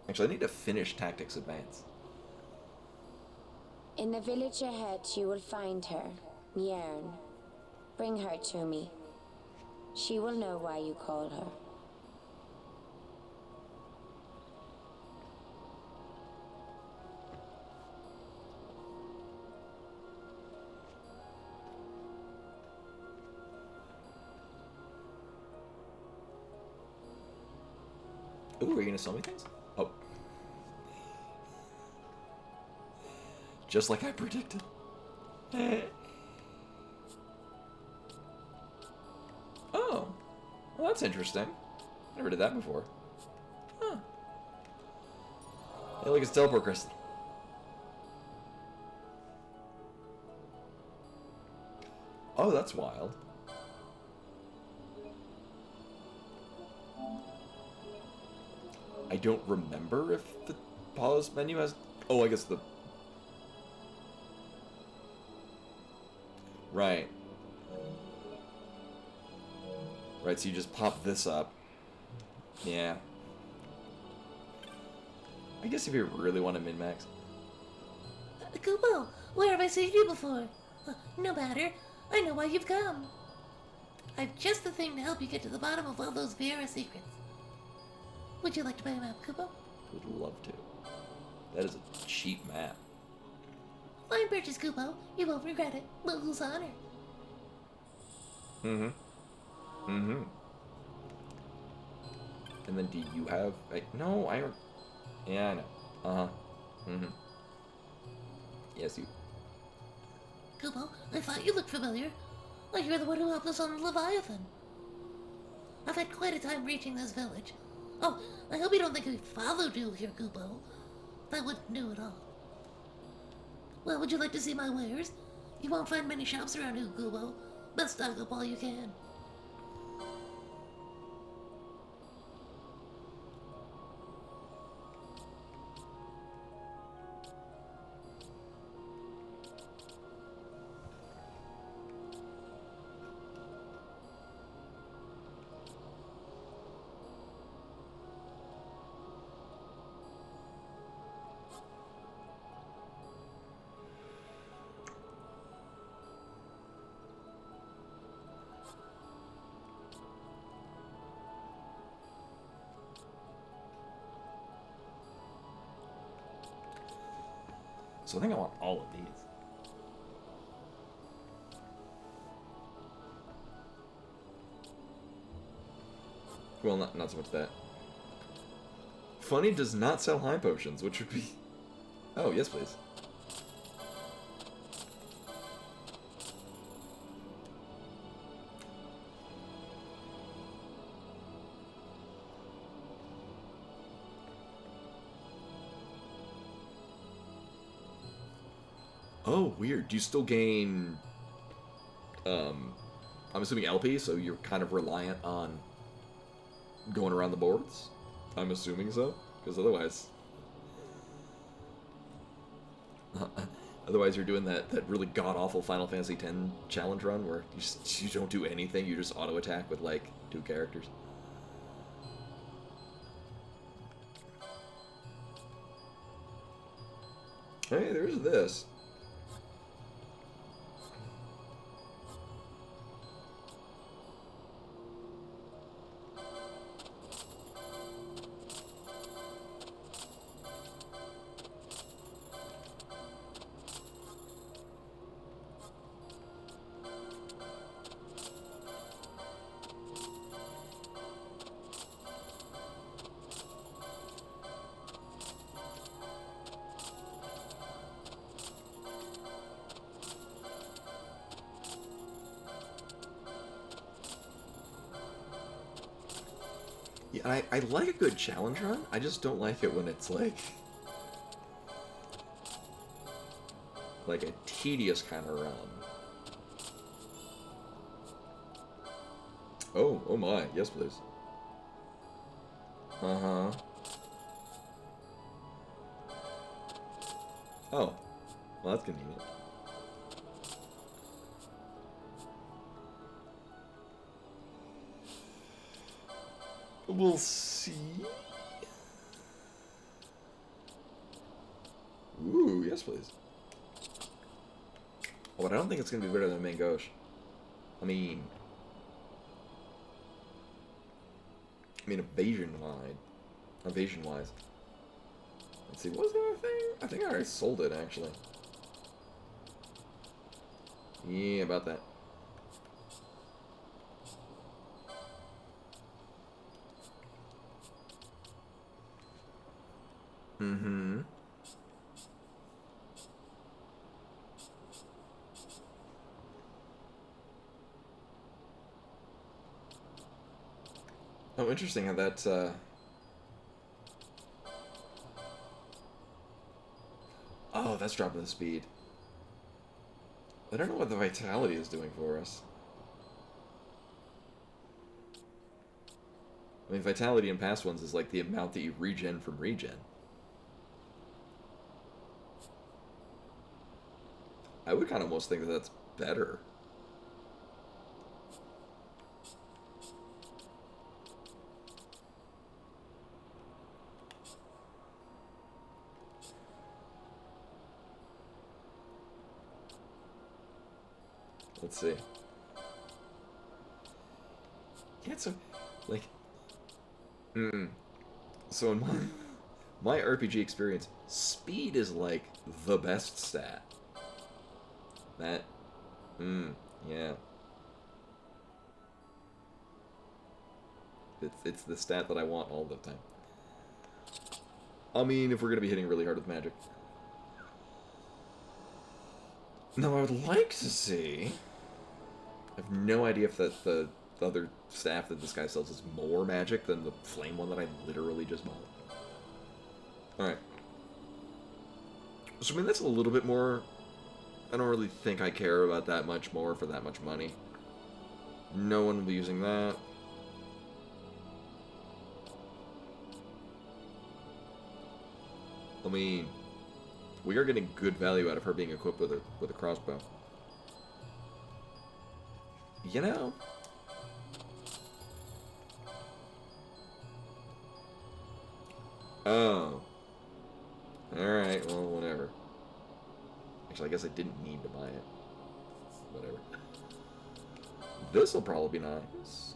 Actually, I need to finish Tactics Advance. In the village ahead, you will find her, Nyearn. Bring her to me. She will know why you call her. Ooh, are you gonna sell me things? Oh. Just like I predicted. Oh. Well, that's interesting. Never did that before. Huh. Hey, look, it's teleport crystal. Oh, that's wild. I don't remember if the pause menu has... Oh, I guess the... Right. Right, so you just pop this up. Yeah. I guess if you really want to min-max. Kupo, where have I seen you before? No matter. I know why you've come. I've just the thing to help you get to the bottom of all those Vera secrets. Would you like to buy a map, Kupo? Would love to. That is a cheap map. Fine purchase, Kupo. You won't regret it. Logal's honor. Mm-hmm. Mm-hmm. And then do you have... No, I don't... Yeah, I know. Uh-huh. Mm-hmm. Yes, you... Kupo, I thought you looked familiar. Like you're the one who helped us on the Leviathan. I've had quite a time reaching this village. Oh, I hope you don't think we followed you here, Kupo. That wouldn't do at all. Well, would you like to see my wares? You won't find many shops around here, Kupo. Best stock up all you can. So I think I want all of these. Well, not so much that. Funny does not sell high potions, which would be... Oh, yes, please. Oh, weird. Do you still gain... I'm assuming LP, so you're kind of reliant on going around the boards? I'm assuming so, because otherwise... Otherwise you're doing that really god-awful Final Fantasy X challenge run where you don't do anything, you just auto-attack with, like, 2 characters. Hey, there's this. Yeah, I like a good challenge run. I just don't like it when it's like a tedious kind of run. Oh my, yes please. Uh-huh. Oh, well that's convenient. We'll see. Ooh, yes please. Oh, but I don't think it's gonna be better than Mangosh. I mean, evasion-wise. Let's see, what was the other thing? I think I already sold it, actually. Yeah, about that. Mm-hmm. Oh, interesting how that's, Oh, that's dropping the speed. I don't know what the vitality is doing for us. I mean, vitality in past ones is like the amount that you regen from regen. I would kind of almost think that that's better. Let's see. Yeah, so, like... So in my RPG experience, speed is, like, the best stat. That... yeah. It's the stat that I want all the time. I mean, if we're gonna be hitting really hard with magic. Now, I would like to see... I have no idea if that the other staff that this guy sells is more magic than the flame one that I literally just bought. Alright. So, I mean, that's a little bit more... I don't really think I care about that much more for that much money. No one will be using that. I mean, we are getting good value out of her being equipped with a crossbow. You know? Oh. Alright, well, whatever. Actually, I guess I didn't need to buy it. Whatever. This'll probably be nice.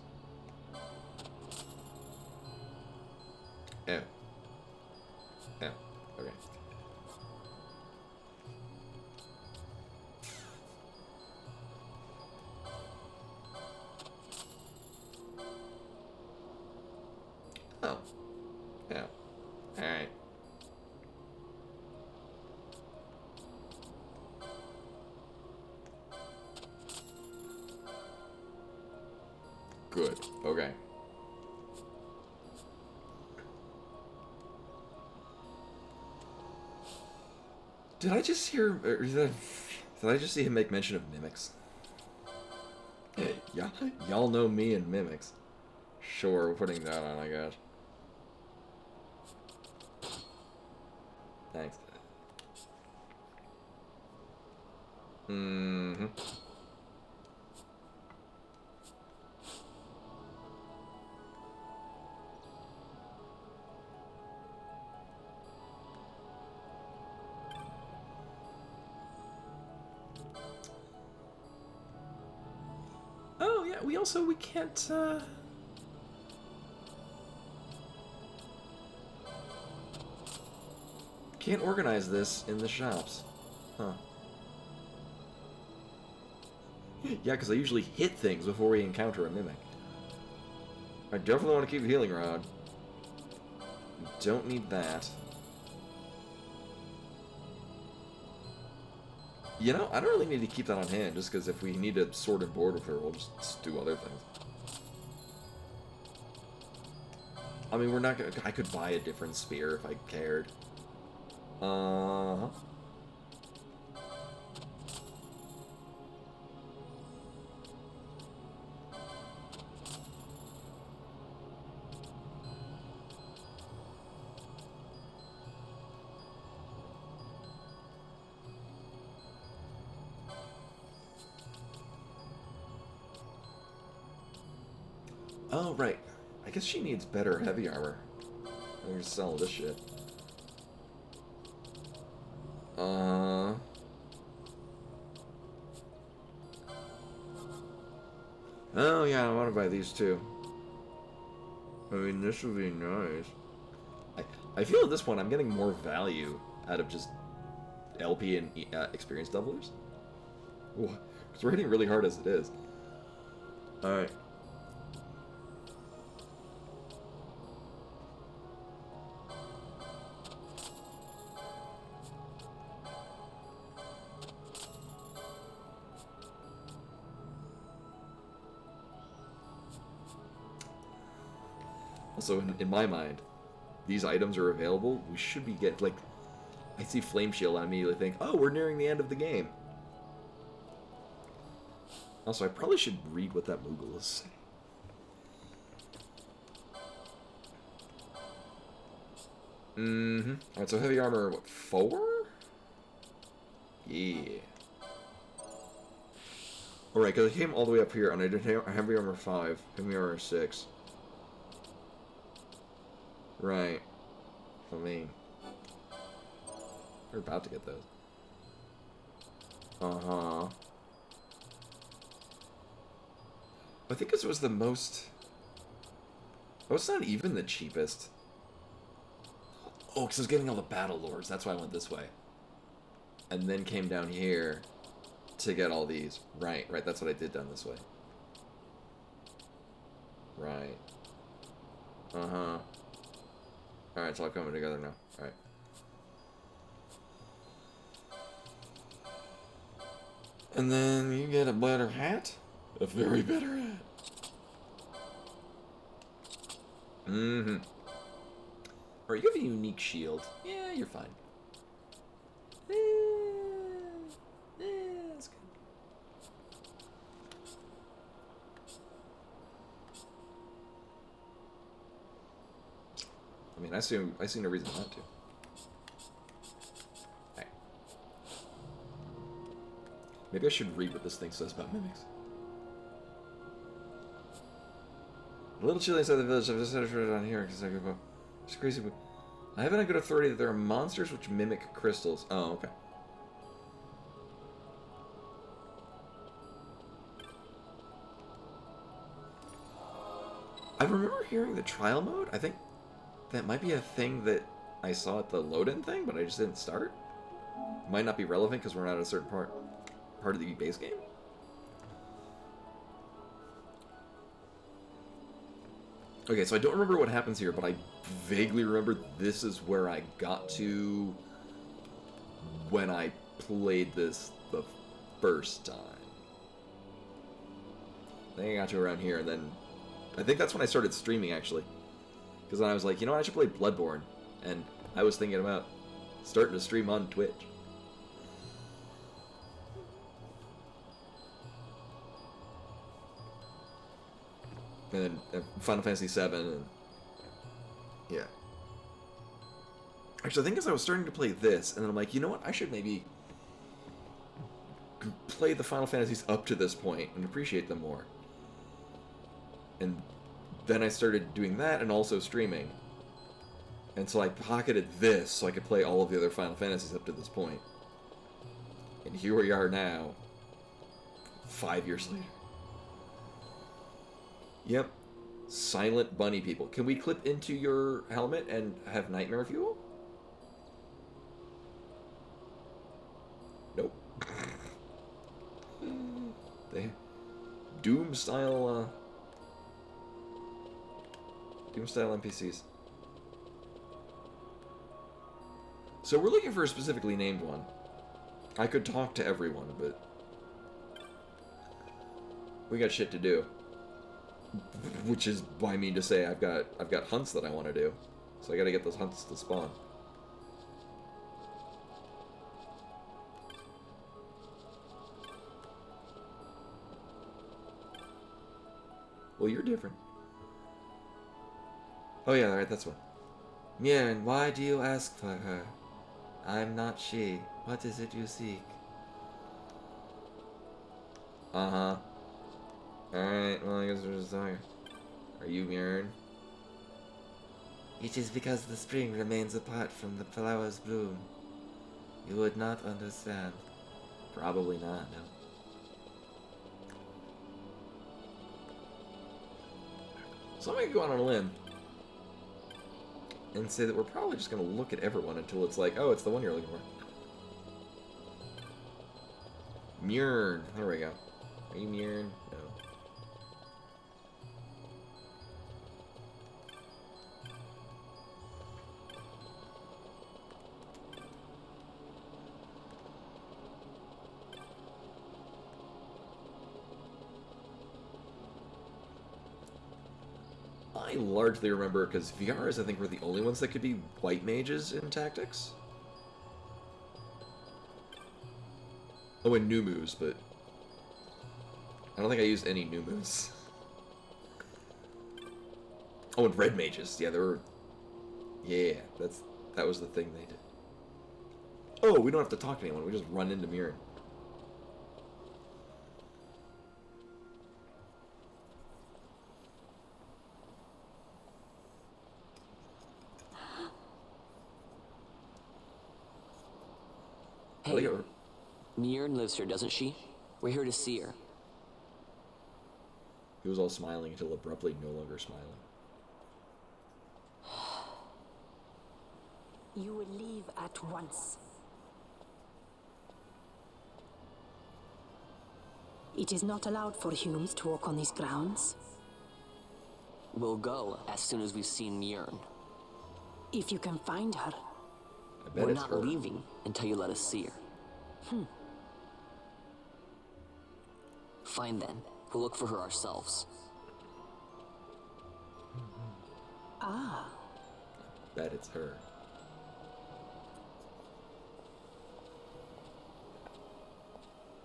Oh. Oh, okay. Oh. Yeah. Alright. Good. Okay. Did I just hear... Or did I just see him make mention of mimics? Yeah, y'all know me and mimics. Sure, we're putting that on, I guess. Thanks. Mm-hmm. Oh, yeah, we can't, can't organize this in the shops. Huh. Yeah, because I usually hit things before we encounter a mimic. I definitely want to keep the healing rod. Don't need that. You know, I don't really need to keep that on hand, just because if we need to sword and board with her, we'll just do other things. I mean, we're not gonna... I could buy a different spear if I cared. Uh-huh. Oh, right. I guess she needs better heavy armor. I'm gonna sell this shit. Oh, yeah, I want to buy these too. I mean, this would be nice. I feel at this point I'm getting more value out of just LP and experience doublers. Because we're hitting really hard as it is. Alright. Also, in my mind, these items are available. We should be getting, like, I see Flame Shield, I immediately think, oh, we're nearing the end of the game. Also, I probably should read what that Moogle is saying. Mm-hmm. Alright, so heavy armor, what, 4? Yeah. Alright, because I came all the way up here, and I did heavy armor 5, heavy armor 6. Right. I mean, we're about to get those. Uh-huh. I think this was the most... Oh, it's not even the cheapest. Oh, because I was getting all the Battle Lords. That's why I went this way. And then came down here to get all these. Right, that's what I did down this way. Right. Uh-huh. Alright, it's all coming together now. Alright. And then you get a better hat? A very better hat. Mm-hmm. Alright, you have a unique shield. Yeah, you're fine. That's good. I mean, I see no reason not to. Alright. Maybe I should read what this thing says about mimics. A little chilly inside the village. I've decided to put it on here because I could go. It's crazy, but I have it on good authority that there are monsters which mimic crystals. Oh, okay. I remember hearing the trial mode. I think that might be a thing that I saw at the load-in thing, but I just didn't start. Might not be relevant because we're not at a certain part of the base game. Okay, so I don't remember what happens here, but I vaguely remember this is where I got to when I played this the first time. I think I got to around here, and then I think that's when I started streaming, actually. Because then I was like, you know what, I should play Bloodborne. And I was thinking about starting to stream on Twitch. And then Final Fantasy VII, and yeah. Actually, I think as I was starting to play this, and then I'm like, you know what, I should maybe play the Final Fantasies up to this point and appreciate them more. And then I started doing that and also streaming. And so I pocketed this so I could play all of the other Final Fantasies up to this point. And here we are now, 5 years later. Yep. Silent bunny people. Can we clip into your helmet and have nightmare fuel? Nope. They Doom style NPCs. So we're looking for a specifically named one. I could talk to everyone, but we got shit to do. Which is what I mean to say I've got hunts that I want to do. So I gotta get those hunts to spawn. Well, you're different. Oh yeah, alright, that's one. Mirren, why do you ask for her? I'm not she. What is it you seek? Uh-huh. Alright, well, I guess we're just talking. Are you Mirren? It is because the spring remains apart from the flower's bloom. You would not understand. Probably not, no. So I'm gonna go out on a limb and say that we're probably just gonna look at everyone until it's like, oh, it's the one you're looking for. Mirren. There we go. Are you Mirren? No. I largely remember because VRs, I think, were the only ones that could be white mages in tactics. Oh, and new moves, but I don't think I used any new moves. Oh, and red mages. Yeah, there were. Yeah, that was the thing they did. Oh, we don't have to talk to anyone. We just run into Mirren. Hey, Mirren lives here, doesn't she? We're here to see her. He was all smiling until abruptly no longer smiling. You will leave at once. It is not allowed for humans to walk on these grounds. We'll go as soon as we've seen Mirren. If you can find her. We're not leaving until you let us see her. Fine then. We'll look for her ourselves. Ah. Bet it's her.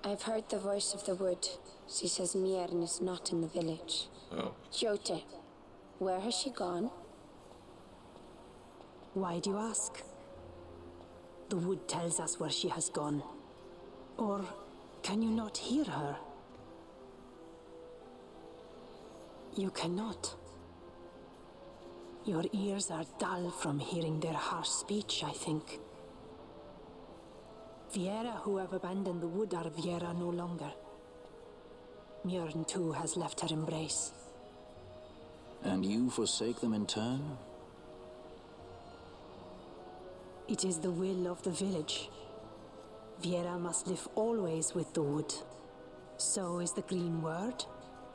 I've heard the voice of the wood. She says Mirren is not in the village. Oh. Jyote, where has she gone? Why do you ask? The wood tells us where she has gone. Or can you not hear her? You cannot. Your ears are dull from hearing their harsh speech, I think. Viera who have abandoned the wood are Viera no longer. Mirren too has left her embrace. And you forsake them in turn? It is the will of the village. Viera must live always with the wood. So is the green word,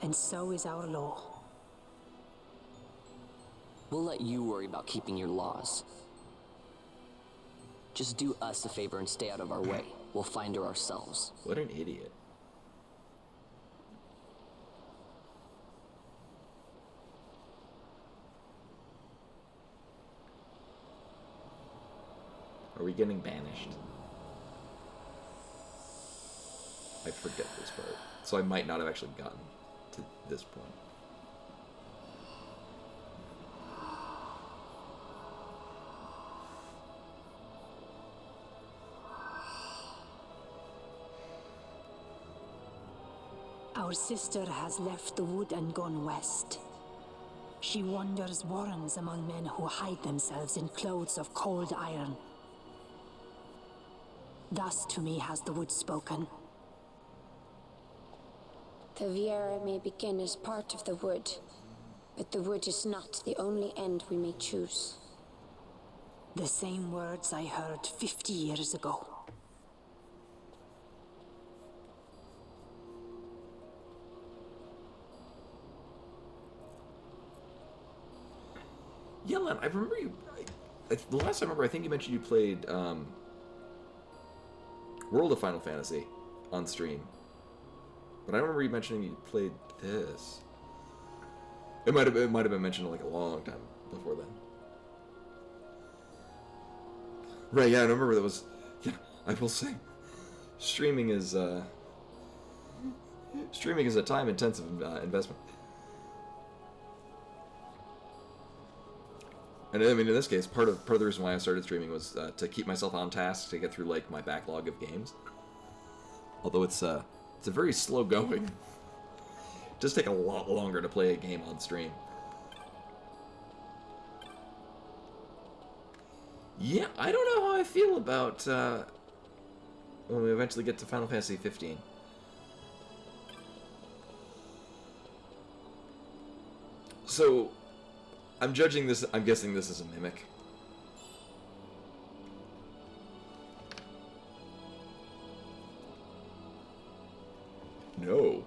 and so is our law. We'll let you worry about keeping your laws. Just do us a favor and stay out of our way. We'll find her ourselves. What an idiot. Are we getting banished? I forget this part. So I might not have actually gotten to this point. Our sister has left the wood and gone west. She wanders warrens among men who hide themselves in clothes of cold iron. Thus to me has the wood spoken. The Viera may begin as part of the wood, but the wood is not the only end we may choose. The same words I heard 50 years ago. Yellen, I remember you... the last time I remember, I think you mentioned you played World of Final Fantasy on stream. But I don't remember you mentioning you played this. It might have been mentioned like a long time before then. Right, yeah, I remember that was... Yeah, I will say, streaming is a time-intensive investment. And I mean, in this case, part of the reason why I started streaming was to keep myself on task to get through like my backlog of games. Although it's a very slow going. It does take a lot longer to play a game on stream. Yeah, I don't know how I feel about when we eventually get to Final Fantasy 15. So, I'm judging this, I'm guessing this is a mimic. No.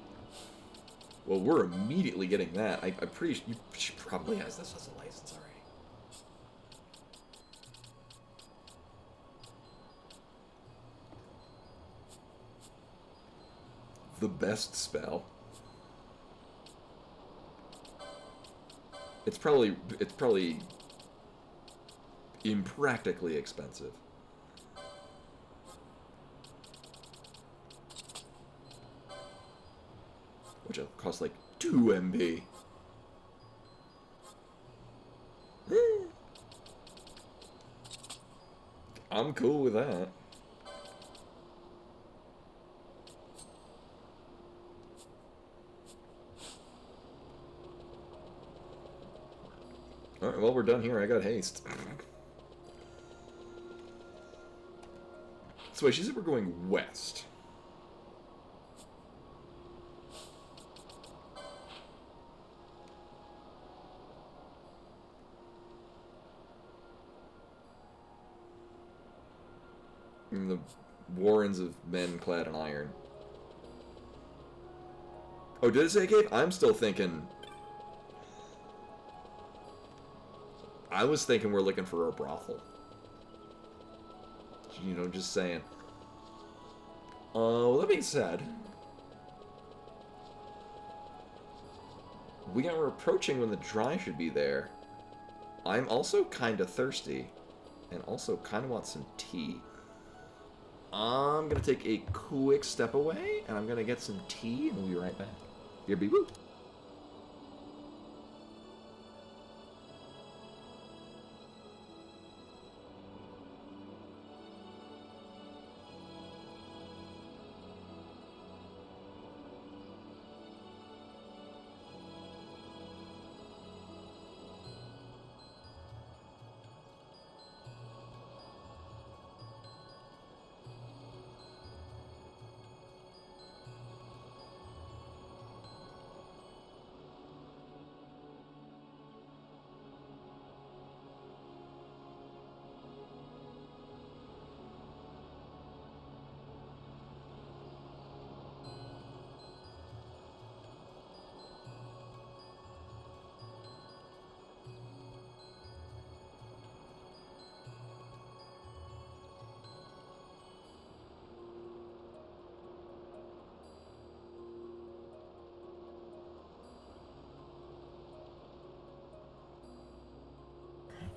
Well, we're immediately getting that. I'm pretty sure she probably has this as a license already. The best spell. It's probably impractically expensive. Which will cost like 2 MB. I'm cool with that. Alright, well, we're done here. I got haste. So wait, she said we're going west. In the warrens of men clad in iron. Oh, did it say cave? I'm still thinking... I was thinking we're looking for a brothel. You know, just saying. Well, that being said... we are approaching when the dry should be there. I'm also kind of thirsty. And also kind of want some tea. I'm going to take a quick step away, and I'm going to get some tea, and we'll be right back. Here be woo!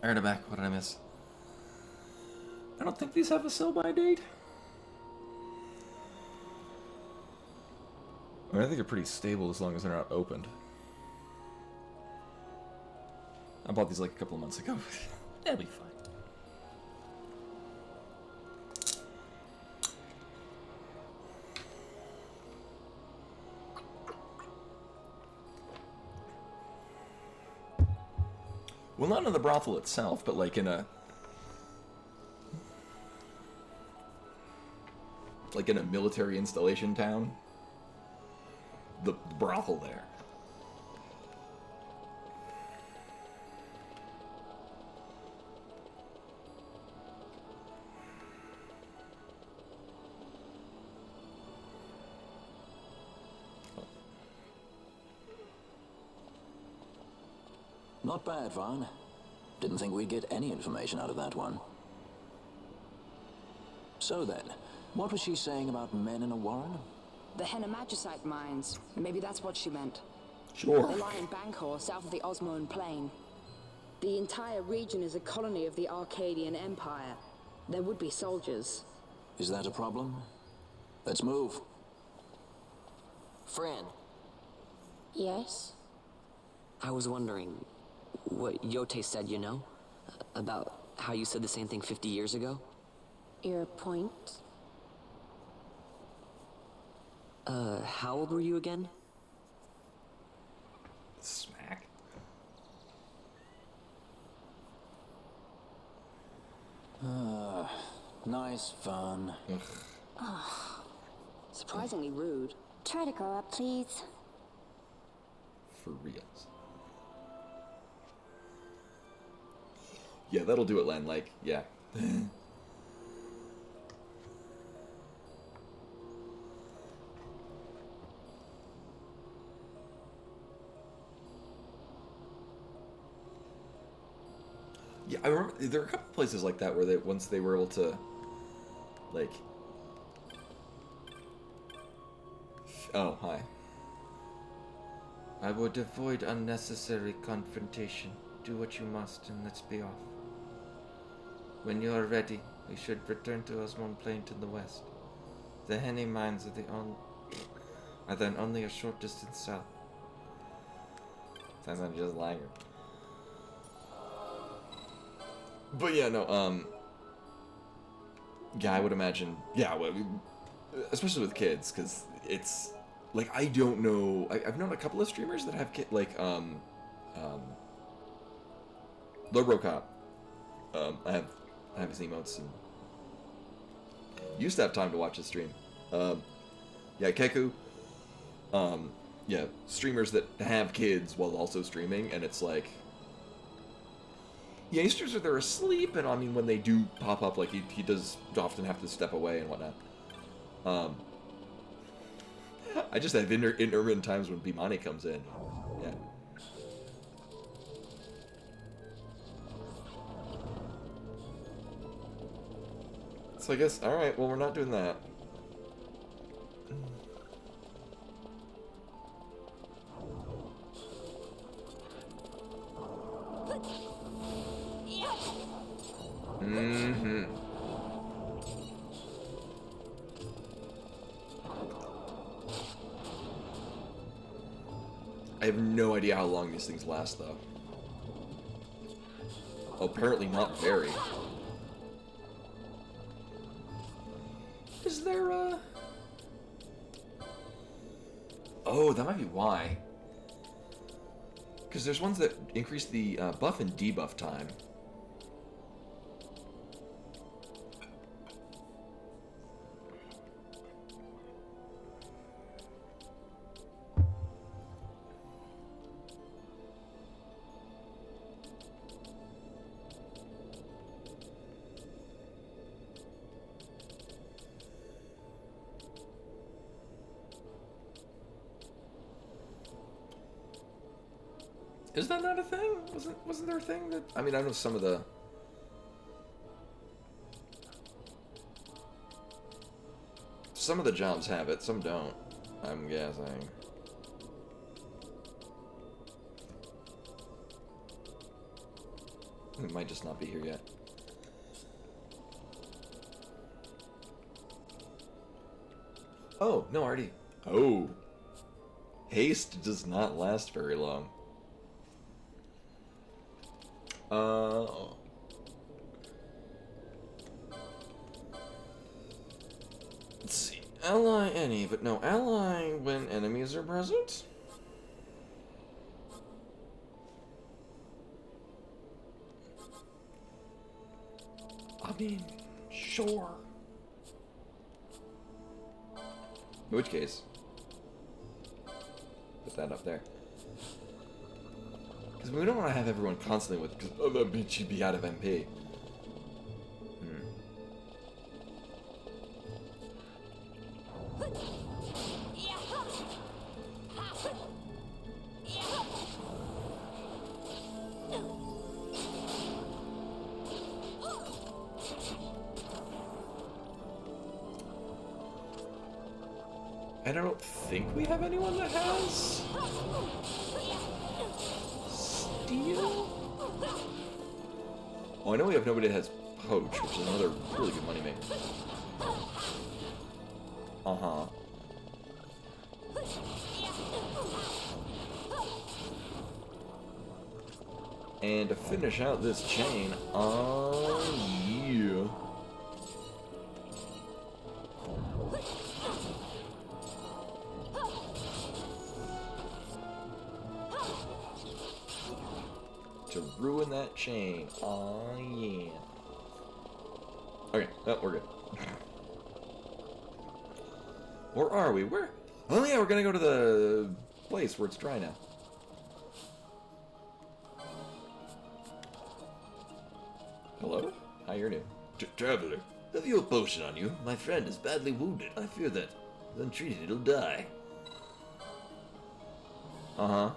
Alright, I'm back. What did I miss? I don't think these have a sell-by date. I mean, I think they're pretty stable as long as they're not opened. I bought these like a couple of months ago. That'll be fine. Well, not in the brothel itself, but like in a military installation town. The brothel there. Not bad, Vaughn. Didn't think we'd get any information out of that one. So then, what was she saying about men in a warren? The Hennemagicite mines. Maybe that's what she meant. Sure. They lie in Bangkor, south of the Osmoan Plain. The entire region is a colony of the Arcadian Empire. There would be soldiers. Is that a problem? Let's move. Fran, Yes? I was wondering what Yote said, you know? About how you said the same thing 50 years ago? Your point? How old were you again? Smack. Nice fun. Surprisingly rude. Try to grow up, please. For reals. Yeah, that'll do it, Len. Like, yeah. Yeah, I remember there were a couple places like that where they once they were able to, like, oh, hi. I would avoid unnecessary confrontation. Do what you must, and let's be off. When you are ready, we should return to Osmond Plain to the west. The Henny mines are then only a short distance south. Sounds like just Langer. But yeah, no, yeah, I would imagine, yeah, especially with kids, because it's, like, I don't know, I've known a couple of streamers that have like, Lobocop, I have his emotes, and used to have time to watch his stream, yeah, Keku, yeah, streamers that have kids while also streaming, and it's like, yeah, youngsters are there asleep, and I mean, when they do pop up, like, he does often have to step away and whatnot. I just have intermittent times when Bimani comes in. Yeah. So I guess, alright, well, we're not doing that. Mm-hmm. I have no idea how long these things last, though. Apparently not very. Is there a... Oh, that might be why. Because there's ones that increase the buff and debuff time. Is that not a thing? Wasn't there a thing that... I mean, I know some of the... Some of the jobs have it, some don't. I'm guessing. It might just not be here yet. Oh, no, already. Oh. Haste does not last very long. Let's see. Ally any, but no ally when enemies are present? I mean, sure. In which case, put that up there. Because we don't want to have everyone constantly with, because oh, that bitch should be out of MP. I don't think we have anyone that has steel. Oh, I know we have nobody that has poach, which is another really good money maker. Uh-huh. And to finish out this chain, yeah. To ruin that chain. Oh, yeah. Okay, oh, we're good. Where are we? Where? Oh, yeah, we're gonna go to the place where it's dry now. Hello? Hi, you're new. Traveler, have you a potion on you? My friend is badly wounded. I fear that, if untreated, it'll die. Uh-huh.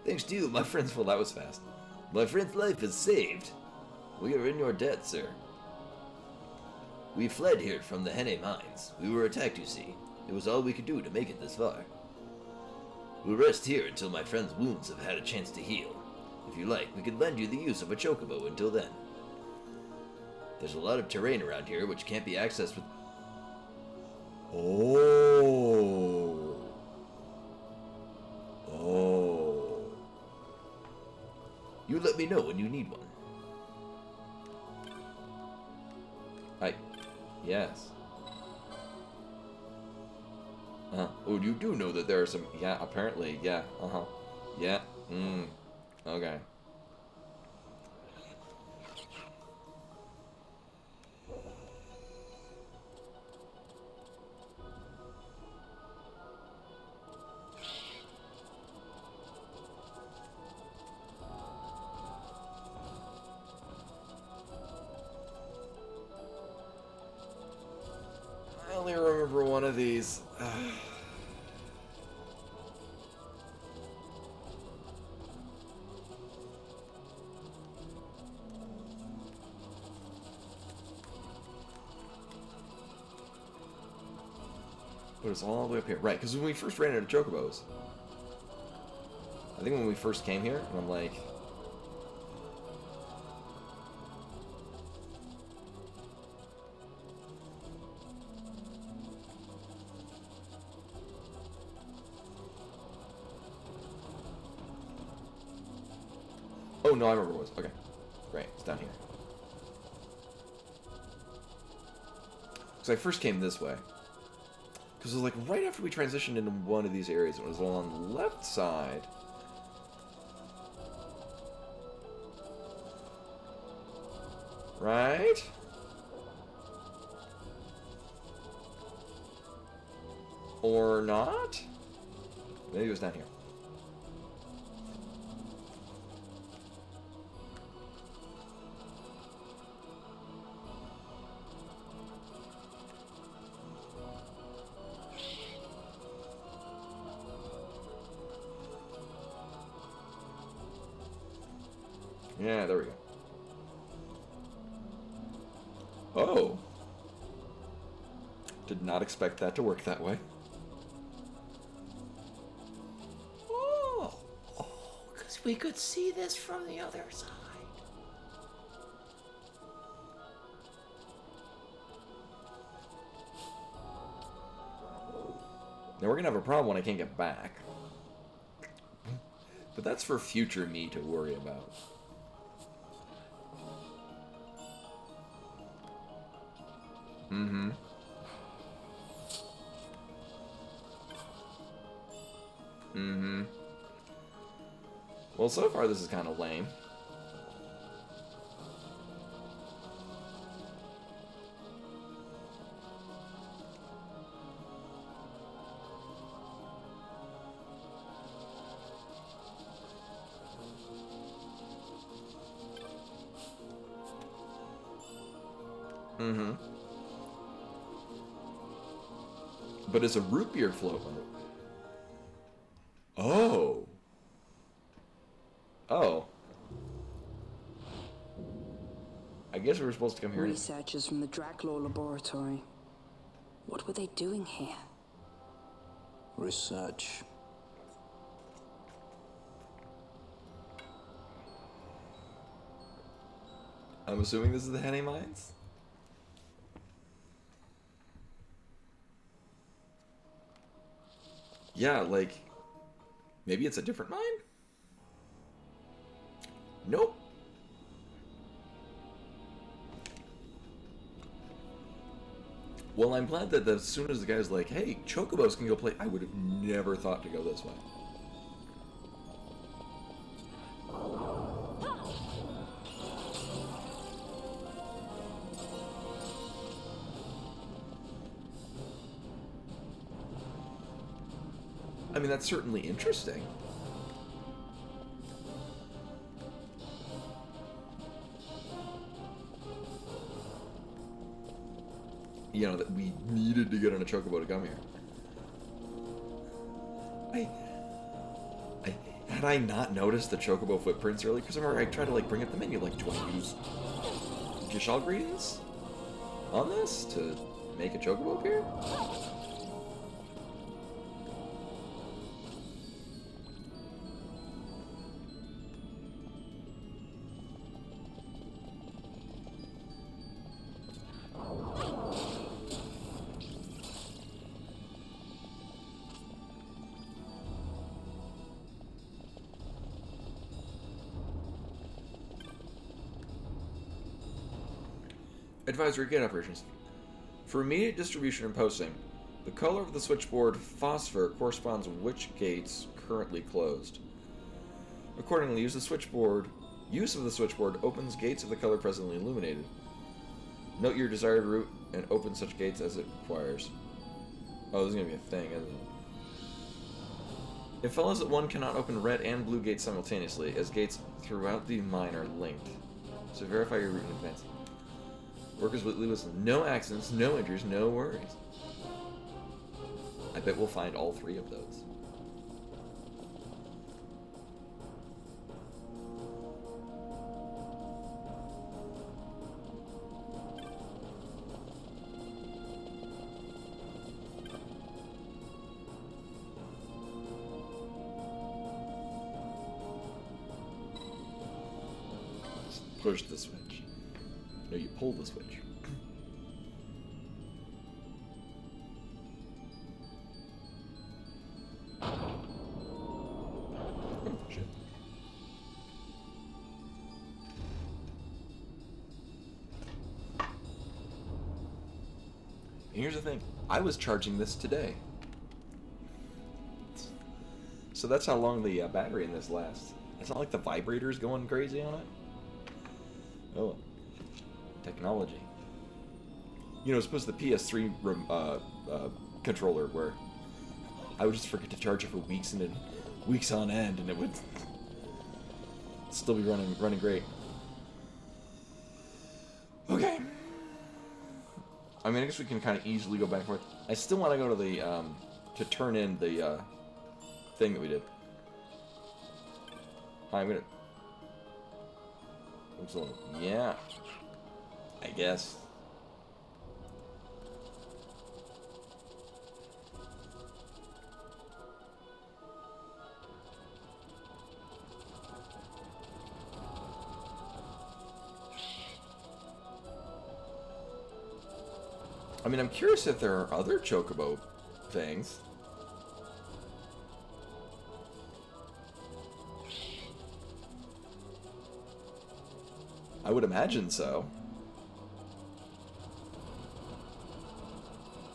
Thanks to you, my friend's... Well, that was fast. My friend's life is saved. We are in your debt, sir. We fled here from the Henne mines. We were attacked, you see. It was all we could do to make it this far. We'll rest here until my friend's wounds have had a chance to heal. If you like, we could lend you the use of a chocobo until then. There's a lot of terrain around here which can't be accessed with... Oh. Oh. You let me know when you need one. Yes. Uh-huh. Oh, you do know that there are some... Yeah, apparently. Yeah. Uh-huh. Yeah. Okay. I only remember one of these. But it's all the way up here. Right, because when we first ran into chocobos, I think when we first came here, and I'm like... Oh, no, I remember what it was. Okay. Right, it's down here. Because I first came this way. Because it was like right after we transitioned into one of these areas, it was on the left side. Right? Or not? Maybe it was down here. Yeah, there we go. Oh. Did not expect that to work that way. wish we could see this from the other side. Now we're gonna have a problem when I can't get back. But that's for future me to worry about. Mm-hmm. Mm-hmm. Well, so far this is kind of lame. Mm-hmm. But it's a root beer float. Oh. Oh. I guess we were supposed to come here. Researchers from the Draclaw laboratory. What were they doing here? Research. I'm assuming this is the Henny Mines? Yeah, like, maybe it's a different mine? Nope. Well, I'm glad that as soon as the guy's like, hey, Chocobos can go play, I would have never thought to go this way. I mean, that's certainly interesting. You know, that we needed to get on a chocobo to come here. Had I not noticed the chocobo footprints earlier? Because I remember I tried to, like, bring up the menu, like, do I use Gishal greetings on this to make a chocobo appear? Advisory gate operations. For immediate distribution and posting, the color of the switchboard phosphor corresponds with which gates currently closed. Accordingly, use of the switchboard opens gates of the color presently illuminated. Note your desired route and open such gates as it requires. Oh, this is going to be a thing, isn't it? It follows that one cannot open red and blue gates simultaneously, as gates throughout the mine are linked. So verify your route in advance. Workers will leave us no accidents, no injuries, no worries. I bet we'll find all three of those. Just push the switch. No, you pull the switch. Oh, shit. Here's the thing. I was charging this today. So that's how long the battery in this lasts. It's not like the vibrator's going crazy on it. Oh. Technology. You know, it's supposed to the PS3 controller where I would just forget to charge it for weeks and weeks on end, and it would still be running great. Okay. I mean, I guess we can kind of easily go back and forth. I still want to go to the to turn in the thing that we did. I'm gonna. Yeah. I guess. I mean, I'm curious if there are other chocobo things. I would imagine so.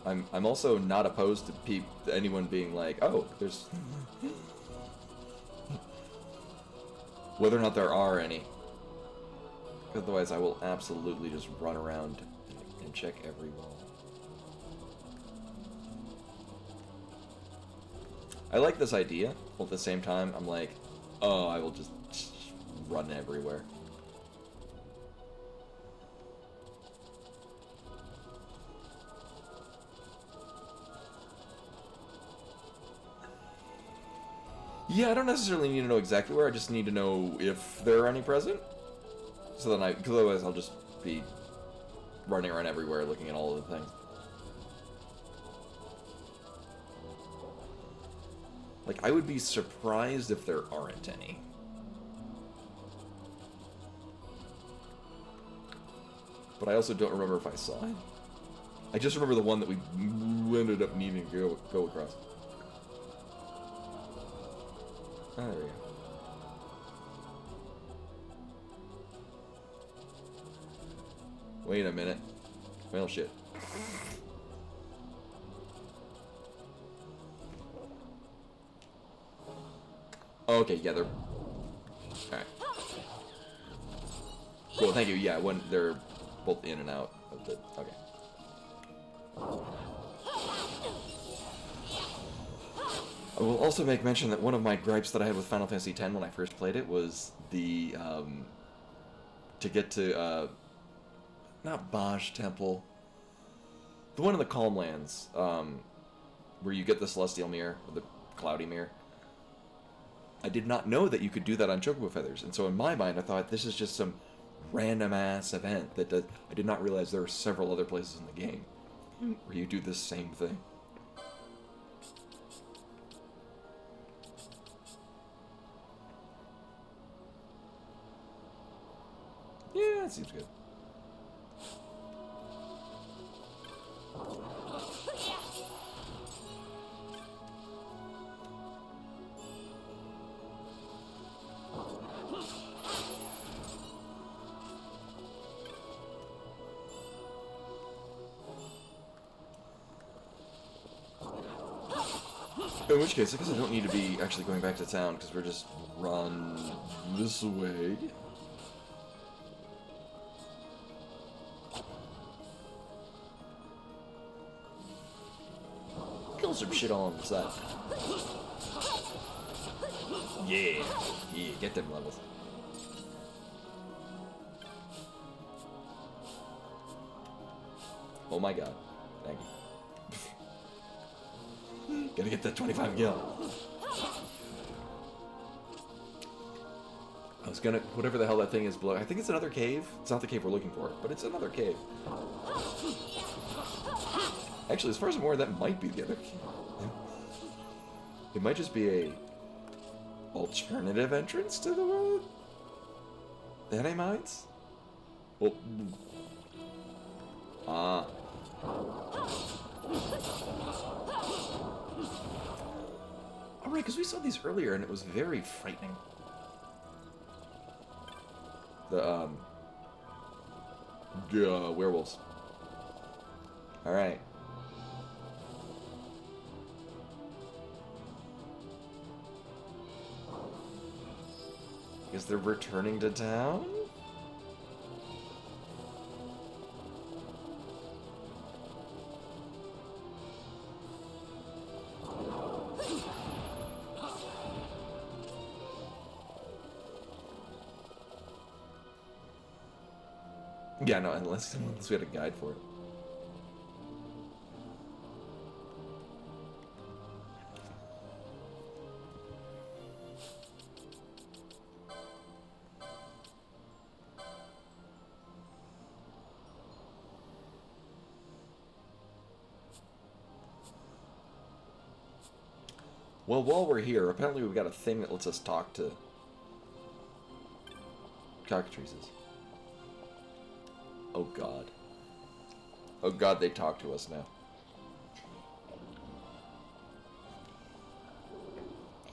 I'm also not opposed to anyone being like, oh, there's whether or not there are any. Otherwise, I will absolutely just run around and check every wall. I like this idea, but at the same time, I'm like, oh, I will just run everywhere. Yeah, I don't necessarily need to know exactly where, I just need to know if there are any present. So then because otherwise I'll just be running around everywhere looking at all of the things. Like, I would be surprised if there aren't any. But I also don't remember if I saw it. I just remember the one that we ended up needing to go across. Oh, there we go. Wait a minute. Well, shit. Okay, yeah, they're... Alright. Cool, thank you. Yeah, when they're both in and out of the... Okay. I will also make mention that one of my gripes that I had with Final Fantasy X when I first played it was the, to get to, not Baj Temple, the one in the Calm Lands, where you get the Celestial Mirror, or the Cloudy Mirror. I did not know that you could do that on Chocobo Feathers, and so in my mind I thought this is just some random-ass event that I did not realize there were several other places in the game where you do this same thing. Yeah, that seems good. In which case, I guess I don't need to be actually going back to town, because we're just run this way. Kill some shit all on the side. Yeah, yeah, get them levels. Oh my god, thank you. Gotta get that 25 gil. I was gonna, whatever the hell that thing is below, I think it's another cave. It's not the cave we're looking for, but it's another cave. Actually, as far as I'm aware, that might be the other cave. It might just be a alternative entrance to the world? The NA mines? Well, ah. Alright, because we saw these earlier and it was very frightening. The, werewolves. Alright. Guess they're returning to town? Yeah, no, unless we had a guide for it. Well, while we're here, apparently we've got a thing that lets us talk to cockatrices. Oh god. Oh god, they talk to us now.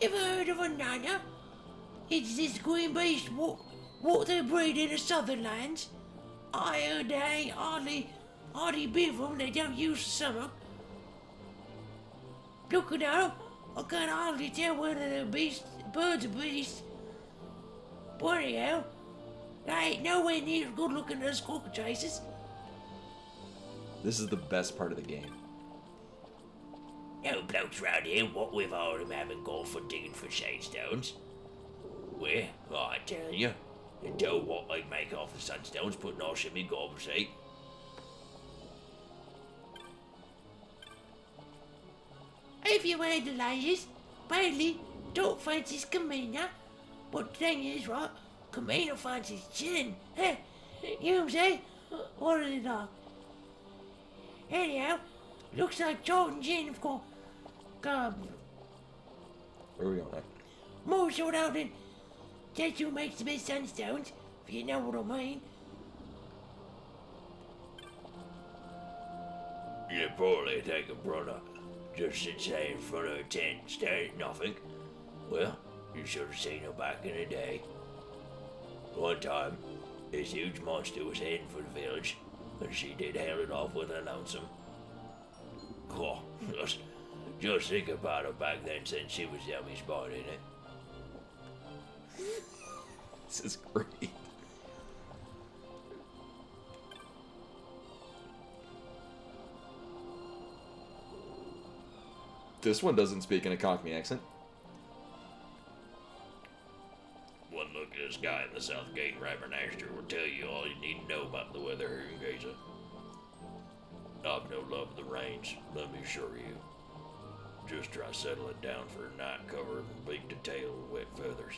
Ever heard of a nana? It's this green beast what they breed in the southern lands. I heard there ain't hardly been of them they don't use the summer. Looking at them, I can hardly tell whether they're birds or beasts. But anyhow, they ain't nowhere near as good looking as cockatrices. This is the best part of the game. No blokes round here what with all them having gone for digging for shade stones. Well, I tell you, the dough what I make off the sunstones putting all shimmy gobs, eh? If you heard the ladies, Bailey don't fancy Camina, but the thing is, right, Camina fancies Jen. Eh? You say? What are they like? Anyhow, looks like George and Jen have got Where are we going next? more sort out than that's who makes the best sunstones, if you know what I mean. You poorly take a brother. Just sits there in front of a tent, staring at nothing. Well, you should have seen her back in the day. One time, this huge monster was heading for the village, and she did hail it off with a lonesome. Oh, just think about her back then since she was young spot in it. This is great. This one doesn't speak in a Cockney accent. One look at this guy in the South Gate Rabernaster will tell you all you need to know about the weather here in Gaza. I've no love of the rains, let me assure you. Just try settling down for a night covered from beak to tail with wet feathers.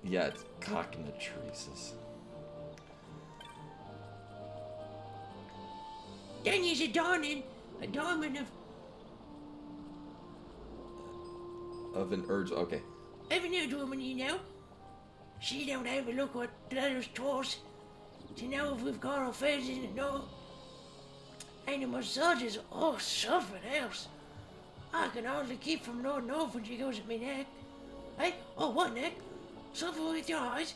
Yeah, it's cockatrices. Then there's a diamond Of an urge, okay. of an old woman, you know. She don't have a look at the others twice to know if we've got our feathers in it, no. And the massages, oh, something else. I can hardly keep from nodding off when she goes at me neck. Hey, oh, what neck? Something with your eyes.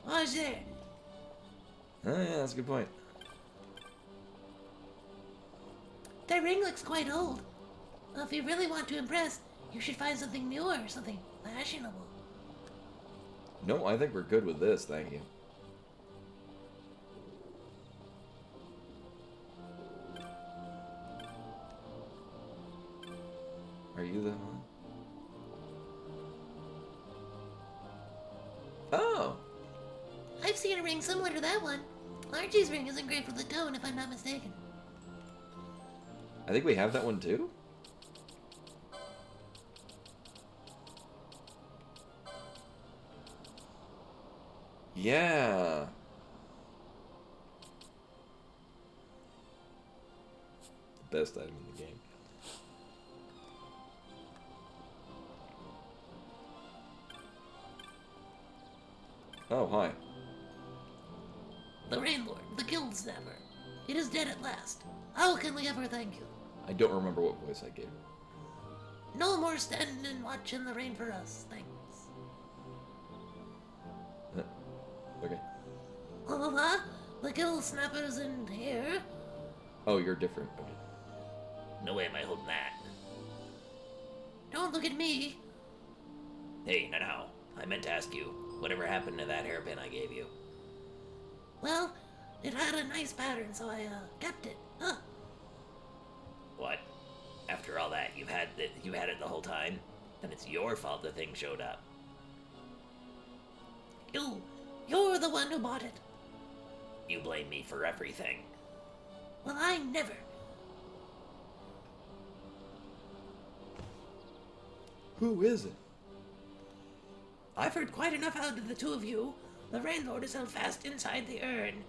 Eyes there. Oh yeah, that's a good point. That ring looks quite old. Well, if you really want to impress, you should find something newer, something fashionable. No, I think we're good with this, thank you. Are you the one? Oh! I've seen a ring similar to that one. Archie's ring is engraved with a tone, if I'm not mistaken. I think we have that one too? Yeah. The best item in the game. Oh, hi. The Rainlord, the Guild Snapper. It is dead at last. How can we ever thank you? I don't remember what voice I gave. No more standing and watching the rain for us, thanks. Okay. The Guild Snapper's in here. Oh, you're different. Okay. No way am I holding that. Don't look at me. Hey, no. I meant to ask you, whatever happened to that hairpin I gave you? Well, it had a nice pattern, so I kept it. Huh. What? After all that, you had it the whole time? Then it's your fault the thing showed up. You're the one who bought it. You blame me for everything. Well, I never. Who is it? I've heard quite enough out of the two of you. The Rainlord is held fast inside the urn.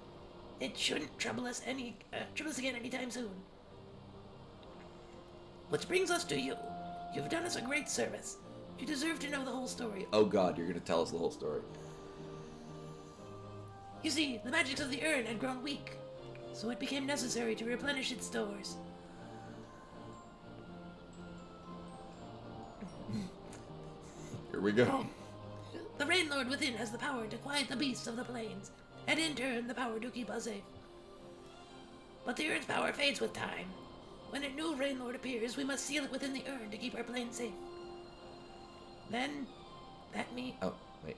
It shouldn't trouble us again anytime soon. Which brings us to you. You've done us a great service. You deserve to know the whole story. Oh god, you're gonna tell us the whole story. You see, the magics of the urn had grown weak, so it became necessary to replenish its stores. Here we go. The Rain Lord within has the power to quiet the beasts of the plains, and in turn the power to keep us safe. But the urn's power fades with time. When a new Rain Lord appears, we must seal it within the urn to keep our plains safe. Then, that means... Oh, wait.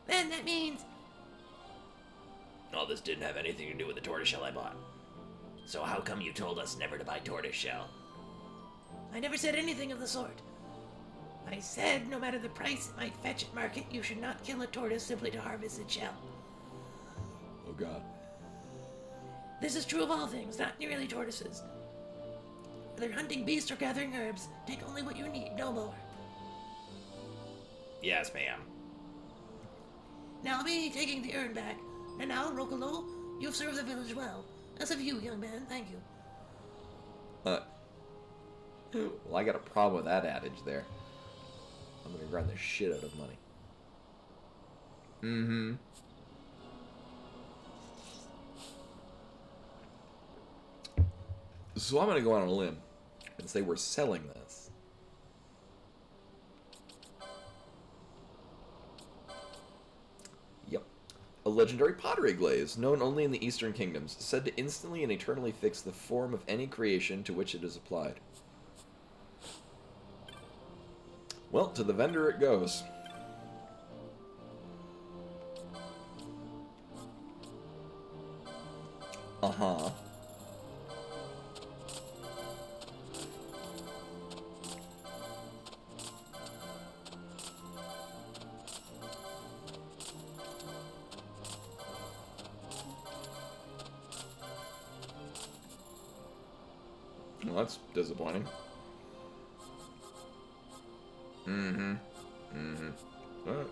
Then that means... All this didn't have anything to do with the tortoiseshell I bought. So how come you told us never to buy tortoiseshell? I never said anything of the sort. I said no matter the price it might fetch at market, you should not kill a tortoise simply to harvest its shell. Oh god. This is true of all things, not merely tortoises. Whether hunting beasts or gathering herbs, take only what you need, no more. Yes, ma'am. Now me taking the urn back. And now, Rokolo, you've served the village well. As of you, young man, thank you. Well, I got a problem with that adage there. I'm gonna grind the shit out of money. Mm-hmm. So I'm gonna go out on a limb and say we're selling this. Yep. A legendary pottery glaze, known only in the Eastern Kingdoms, said to instantly and eternally fix the form of any creation to which it is applied. Well, to the vendor it goes. Uh-huh. Well, that's disappointing. Mm-hmm. Mm-hmm. Alright.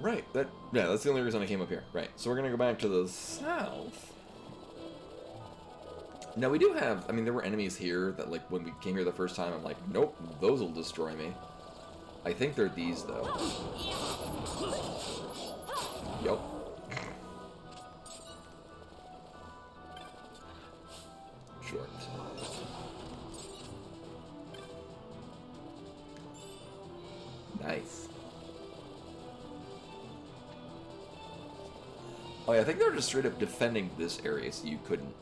Right, that's the only reason I came up here. Right, so we're gonna go back to the south. Now we do have, I mean, there were enemies here that, like, when we came here the first time, I'm like, nope, those will destroy me. I think they're these, though. Yup. Short. Nice. Oh yeah, I think they're just straight up defending this area so you couldn't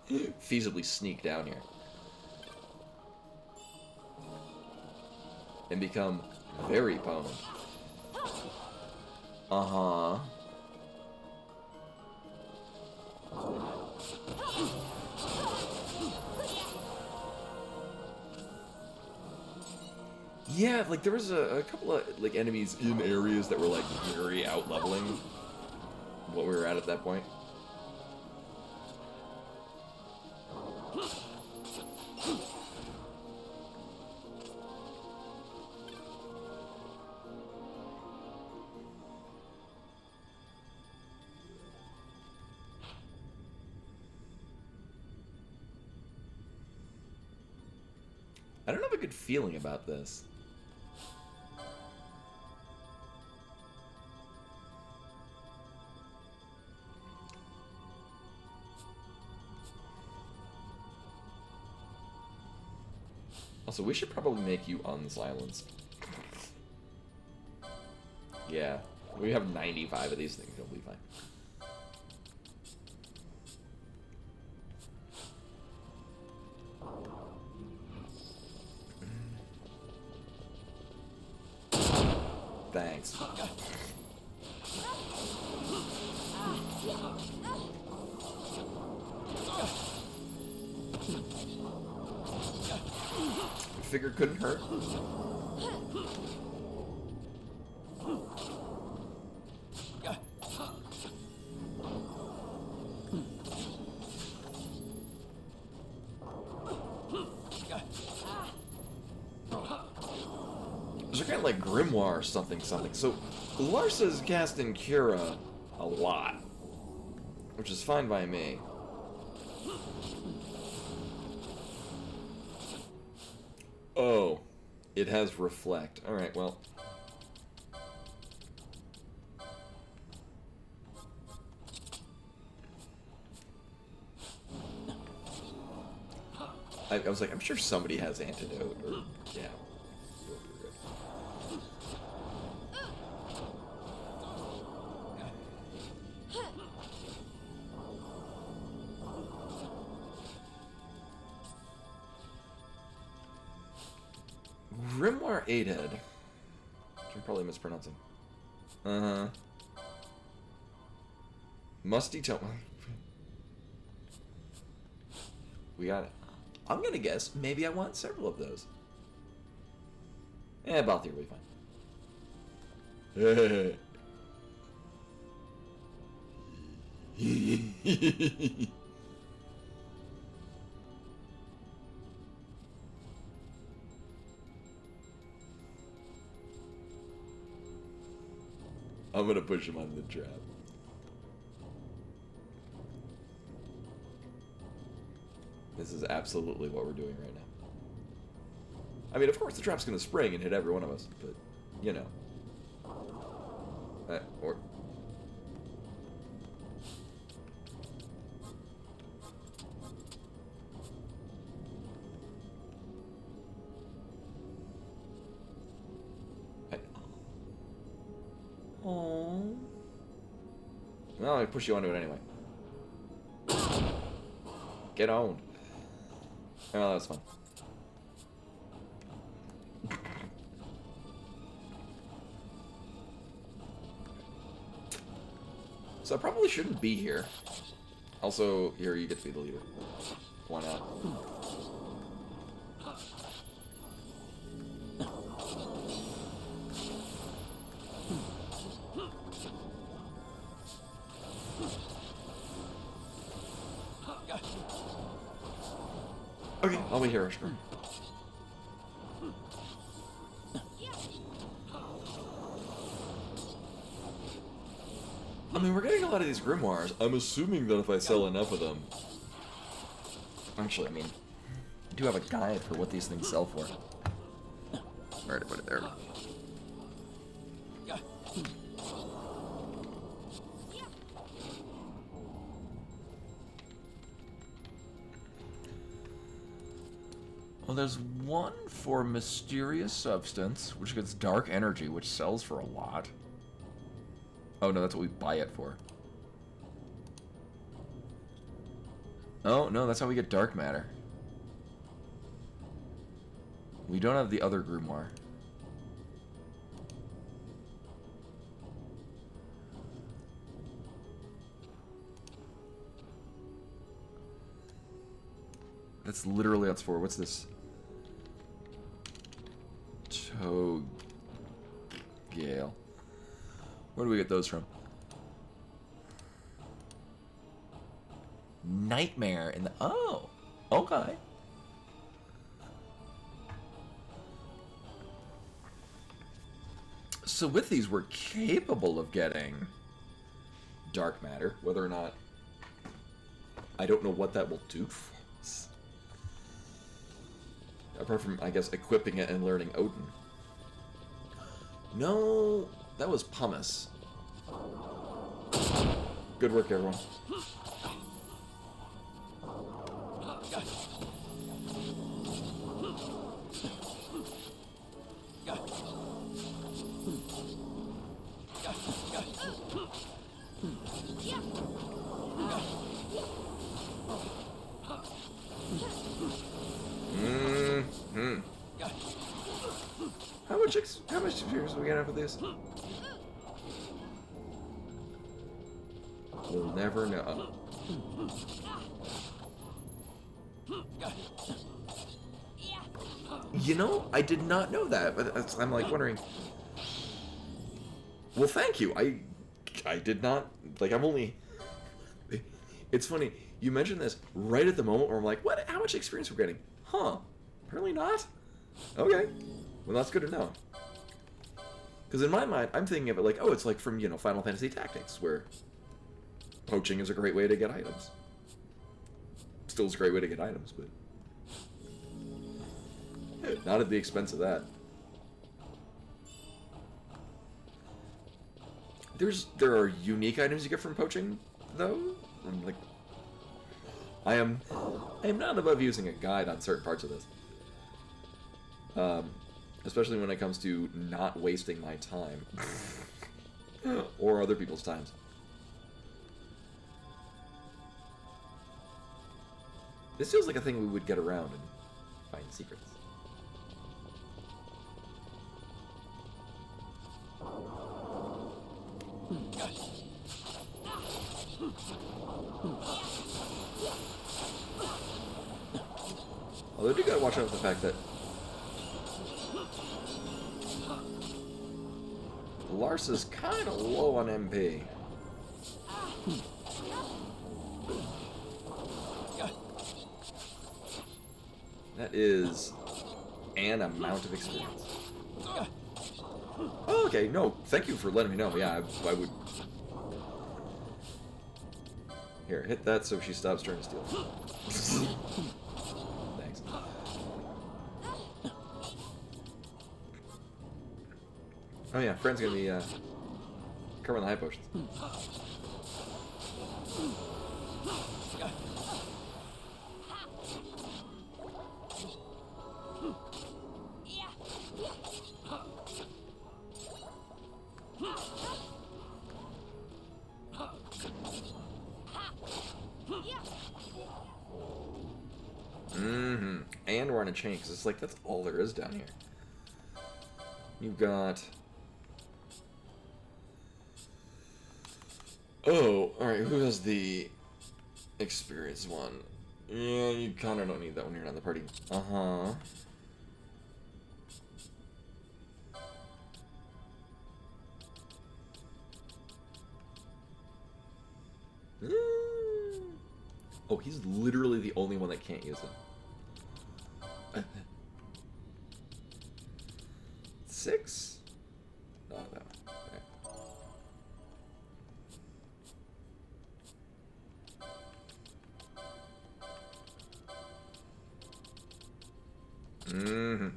feasibly sneak down here. And become very pwned. Uh-huh. Yeah, like there was a couple of like enemies in areas that were like very out-leveling what we were at that point. I don't have a good feeling about this. Also, we should probably make you unsilenced. Yeah, we have 95 of these things, it'll be fine. Thanks. Figure couldn't hurt. They're kind of like Grimoire or something. So, Larsa's casting Cura a lot, which is fine by me. Oh, it has reflect. Alright, well. I was like, I'm sure somebody has antidote, or, yeah. Grimoire 8-head. Which I'm probably mispronouncing. Uh-huh. Musty tone. We got it. I'm gonna guess maybe I want several of those. Balthier will be fine. I'm gonna push him on the trap. This is absolutely what we're doing right now. I mean, of course the trap's gonna spring and hit every one of us, but, you know. Or... Oh. Well, I push you onto it anyway. Get owned. Oh, that's fun. So I probably shouldn't be here. Also, here you get to be the leader. Why not? Okay, I'll be here, sure. I mean, we're getting a lot of these grimoires. I'm assuming that if I sell enough of them... Actually, I mean, I do have a guide for what these things sell for. Where to put it there. Well, there's one for mysterious substance, which gets dark energy, which sells for a lot. Oh no, that's what we buy it for. Oh no, that's how we get dark matter. We don't have the other grimoire. That's literally what it's for. What's this? Gale. Where do we get those from? Nightmare in the... Oh! Okay. So with these, we're capable of getting dark matter. Whether or not... I don't know what that will do for us. Apart from, I guess, equipping it and learning Odin. No, that was pumice. Good work, everyone. How much experience do we get out of this? We'll never know. You know, I did not know that, but I'm like wondering. Well, thank you. I did not, like, I'm only... It's funny, you mentioned this right at the moment where I'm like, what? How much experience we're getting? Huh. Apparently not? Okay. Well, that's good to know. Because in my mind, I'm thinking of it like, oh, it's like from, you know, Final Fantasy Tactics, where poaching is a great way to get items. Still is a great way to get items, but... Not at the expense of that. There are unique items you get from poaching, though. I'm like, I am not above using a guide on certain parts of this. Especially when it comes to not wasting my time. Or other people's times. This feels like a thing we would get around and find secrets. Although I do gotta watch out for the fact that Lars is kind of low on MP. That is an amount of experience. Oh, okay, no, thank you for letting me know. Yeah, I would... Here, hit that so she stops trying to steal. Thanks. Oh yeah, Friend's gonna be, covering the high potions. And we're on a chain, because it's like, that's all there is down here. You've got... Oh, alright, who has the experience one? Yeah, you kind of don't need that when you're not in the party. Uh-huh. Oh, he's literally the only one that can't use it. 6? No, no. Okay. Mm-hmm.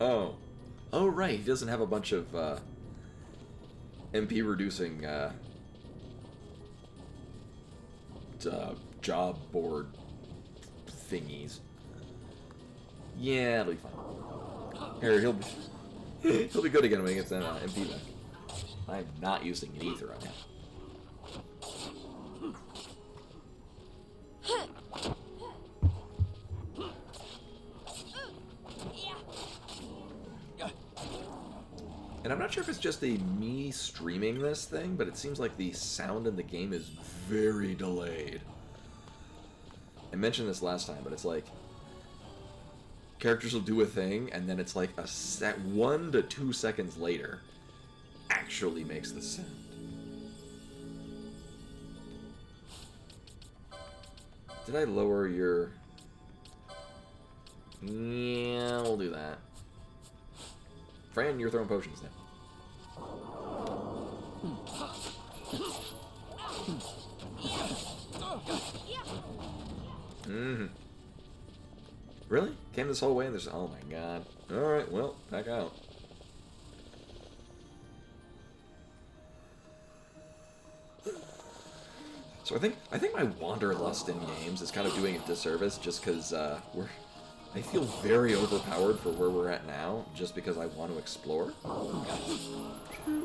Oh. Oh, right. He doesn't have a bunch of MP reducing job board thingies. Yeah, it'll be fine. Here, he'll be good again when he gets that MP back. I'm not using an ether on him. And I'm not sure if it's just me streaming this thing, but it seems like the sound in the game is very delayed. I mentioned this last time, but it's like characters will do a thing, and then it's like 1 to 2 seconds later actually makes the sound. Did I lower your... Yeah, we'll do that. Fran, you're throwing potions now. Mm-hmm. Really? Came this whole way and there's... Oh my god. Alright, well, back out. So I think my wanderlust in games is kind of doing a disservice just because I feel very overpowered for where we're at now, just because I want to explore.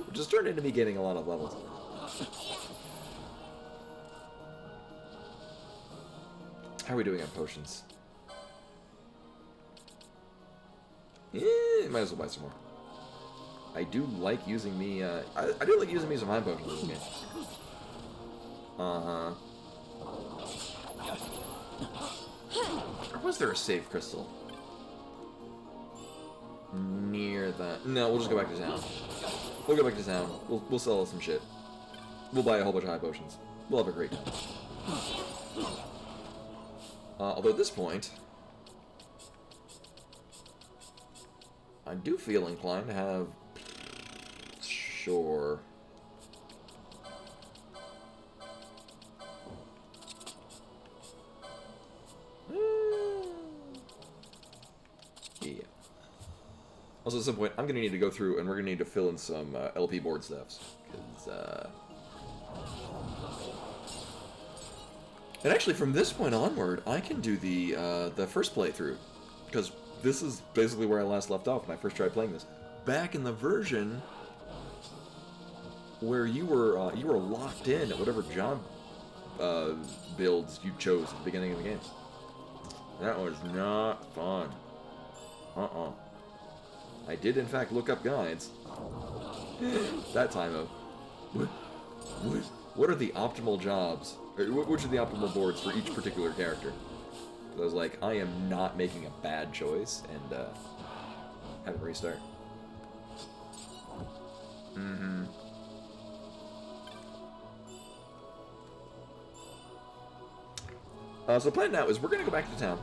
Which is turned into me getting a lot of levels. How are we doing on potions? Might as well buy some more. I do like using me, I do like using me some high potions in this game. Uh-huh. Or was there a save crystal? Near that. No, we'll just go back to town. We'll go back to town. We'll sell some shit. We'll buy a whole bunch of high potions. We'll have a great time. Although at this point... I do feel inclined to have... Sure. Yeah. Also, at some point, I'm going to need to go through and we're going to need to fill in some LP board stuffs. Because, And actually, from this point onward, I can do the first playthrough. Because this is basically where I last left off when I first tried playing this. Back in the version where you were locked in at whatever job builds you chose at the beginning of the game. That was not fun. I did, in fact, look up guides. That time of... What are the optimal jobs? Or which are the optimal boards for each particular character? I was like, I am not making a bad choice, and have it restart. Mm-hmm. So the plan now is we're going to go back to town.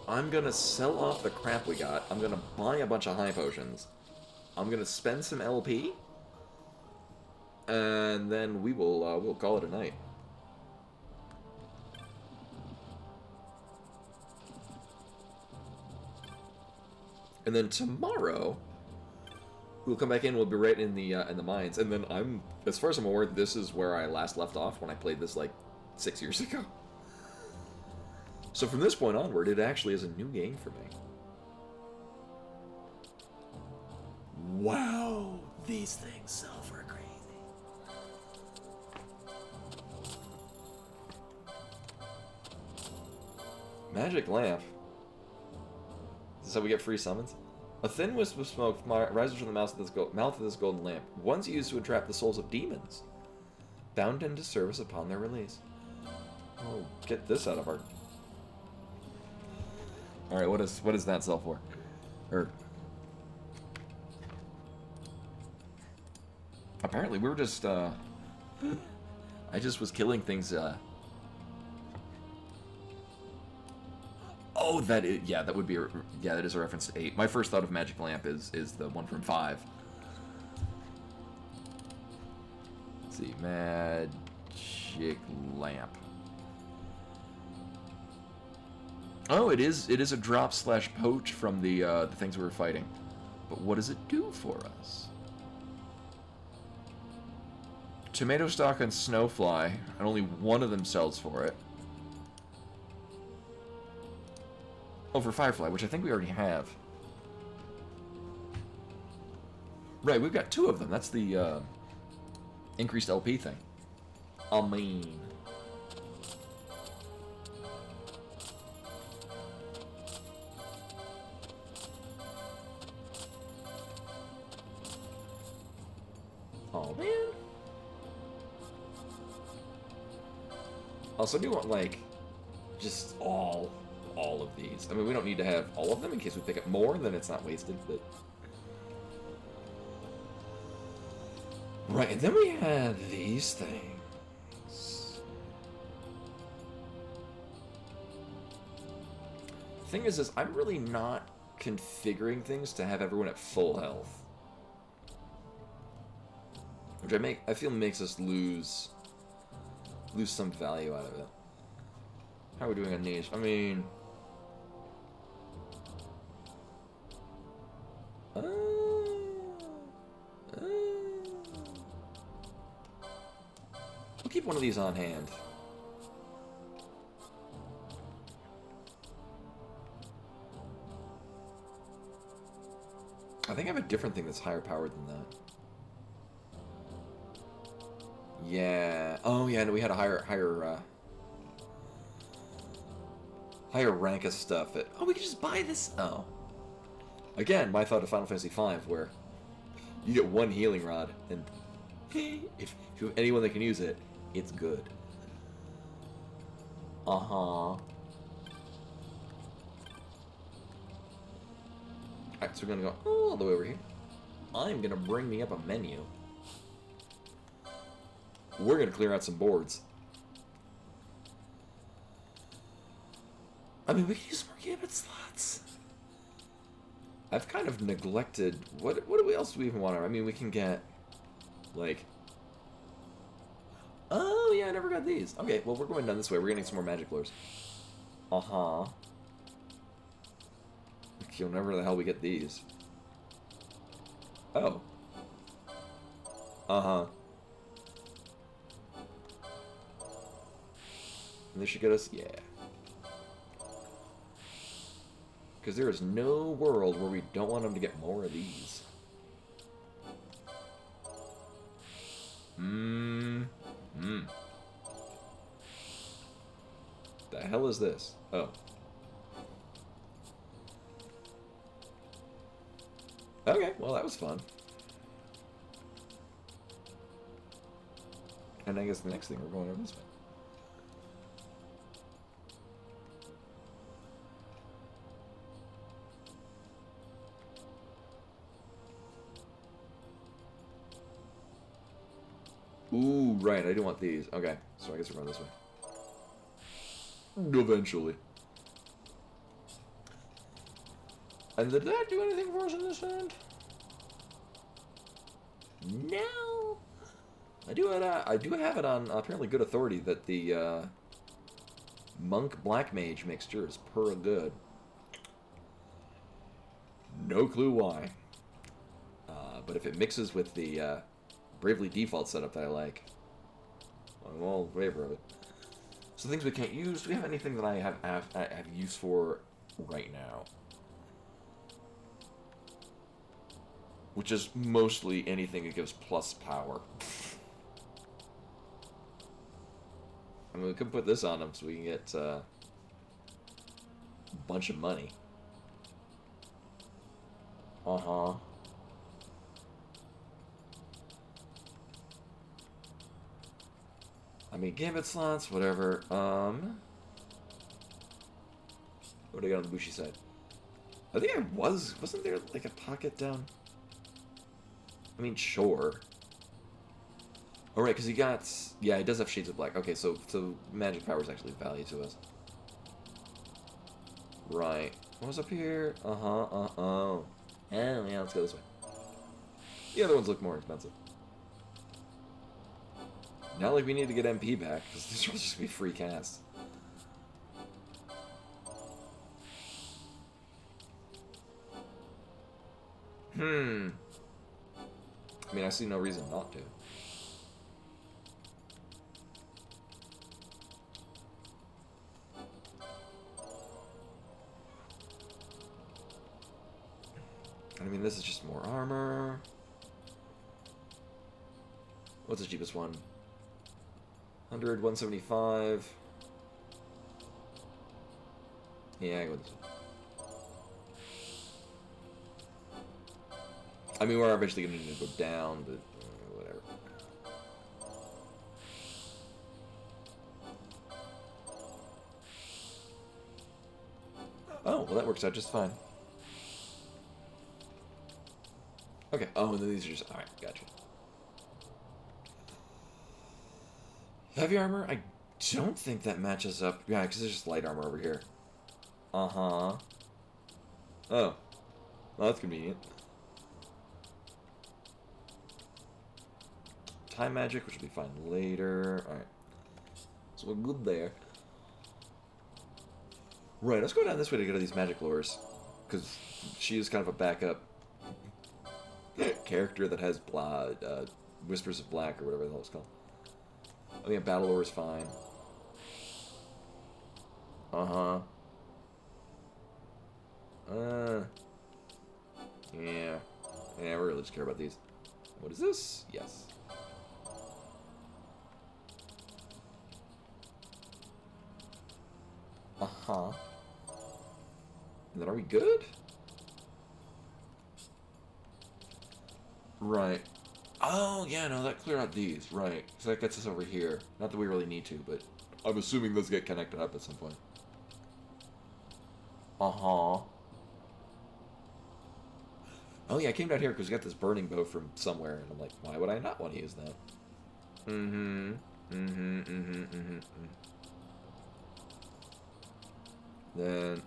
I'm going to sell off the crap we got. I'm going to buy a bunch of high potions. I'm going to spend some LP. And then we'll call it a night. And then tomorrow, we'll come back in. We'll be right in the mines. And then as far as I'm aware, this is where I last left off when I played this like 6 years ago. So from this point onward, it actually is a new game for me. Wow, these things sell for crazy. Magic lamp. Is this how we get free summons? A thin wisp of smoke rises from the mouth of this golden lamp, once used to entrap the souls of demons, bound into service upon their release. Oh, get this out of our... Alright, what does that sell for? Apparently we were just, I just was killing things, Oh, that is, yeah, that would be, that is a reference to 8. My first thought of Magic Lamp is the one from 5. Let's see, Magic Lamp. Oh, it is a drop / poach from the things we were fighting. But what does it do for us? Tomato stock and snowfly, and only one of them sells for it. Oh, for Firefly, which I think we already have. Right, we've got 2 of them. That's the increased LP thing. I mean... Oh, man. Also, I do want, like, just all of these. I mean, we don't need to have all of them in case we pick up more, then it's not wasted, but... Right, and then we had these things. Thing is I'm really not configuring things to have everyone at full health. Which I feel makes us lose some value out of it. How are we doing on these? I mean... We'll keep one of these on hand. I think I have a different thing that's higher powered than that. Yeah. Oh, yeah. No, we had a higher rank of stuff. Oh, we could just buy this. Oh. Again, my thought of Final Fantasy V, where you get 1 healing rod, and if you have anyone that can use it, it's good. Alright, so we're gonna go all the way over here. I'm gonna bring me up a menu. We're gonna clear out some boards. I mean, we can use some more gambit slots. I've kind of neglected... What else do we even want? I mean, we can get, like... Oh, yeah, I never got these. Okay, well, we're going down this way. We're getting some more magic lures. Uh-huh. Okay, whenever the hell we get these. Oh. Uh-huh. And this should get us... Yeah. Because there is no world where we don't want them to get more of these. The hell is this? Oh. Okay, well that was fun. And I guess the next thing we're going over this way. Ooh, right, I do want these. Okay, so I guess we're going this way. Eventually. And did that do anything for us in this end? No. I do have it on apparently good authority that the monk black mage mixture is purr good. No clue why. But if it mixes with the Bravely default setup that I like, I'm all in favor of it. So things we can't use. Do we have anything that I have use for right now? Which is mostly anything that gives plus power. I mean, we could put this on them so we can get a bunch of money. Uh-huh. I mean, gambit slots, whatever. What do I got on the Bushi side? I think wasn't there like a pocket down? I mean, sure. Oh, right, because he got... Yeah, he does have Shades of Black. Okay, so magic power is actually of value to us. Right. What was up here? Oh, yeah, let's go this way. The other ones look more expensive. Not like we need to get MP back, because these will just be free casts. I mean, I see no reason not to. I mean, this is just more armor. What's the cheapest one? 100, 175. Yeah, I go with this one. I mean, we're eventually going to need to go down, but whatever. Oh, well that works out just fine. Okay, oh, and then these are just... Alright, gotcha. Heavy armor? I don't think that matches up. Yeah, because there's just light armor over here. Uh-huh. Oh. Well, that's convenient. Time magic, which will be fine later. Alright. So we're good there. Right, let's go down this way to get to these magic lures. Because she is kind of a backup character that has Whispers of Black, or whatever the hell it's called. I think a battle lore is fine. Yeah. Yeah, we really just care about these. What is this? Yes. And then are we good? Right. Oh, yeah, no, that cleared out these. Right. So that gets us over here. Not that we really need to, but I'm assuming those get connected up at some point. Oh, yeah, I came down here because we got this burning bow from somewhere, and I'm like, why would I not want to use that? Then Then,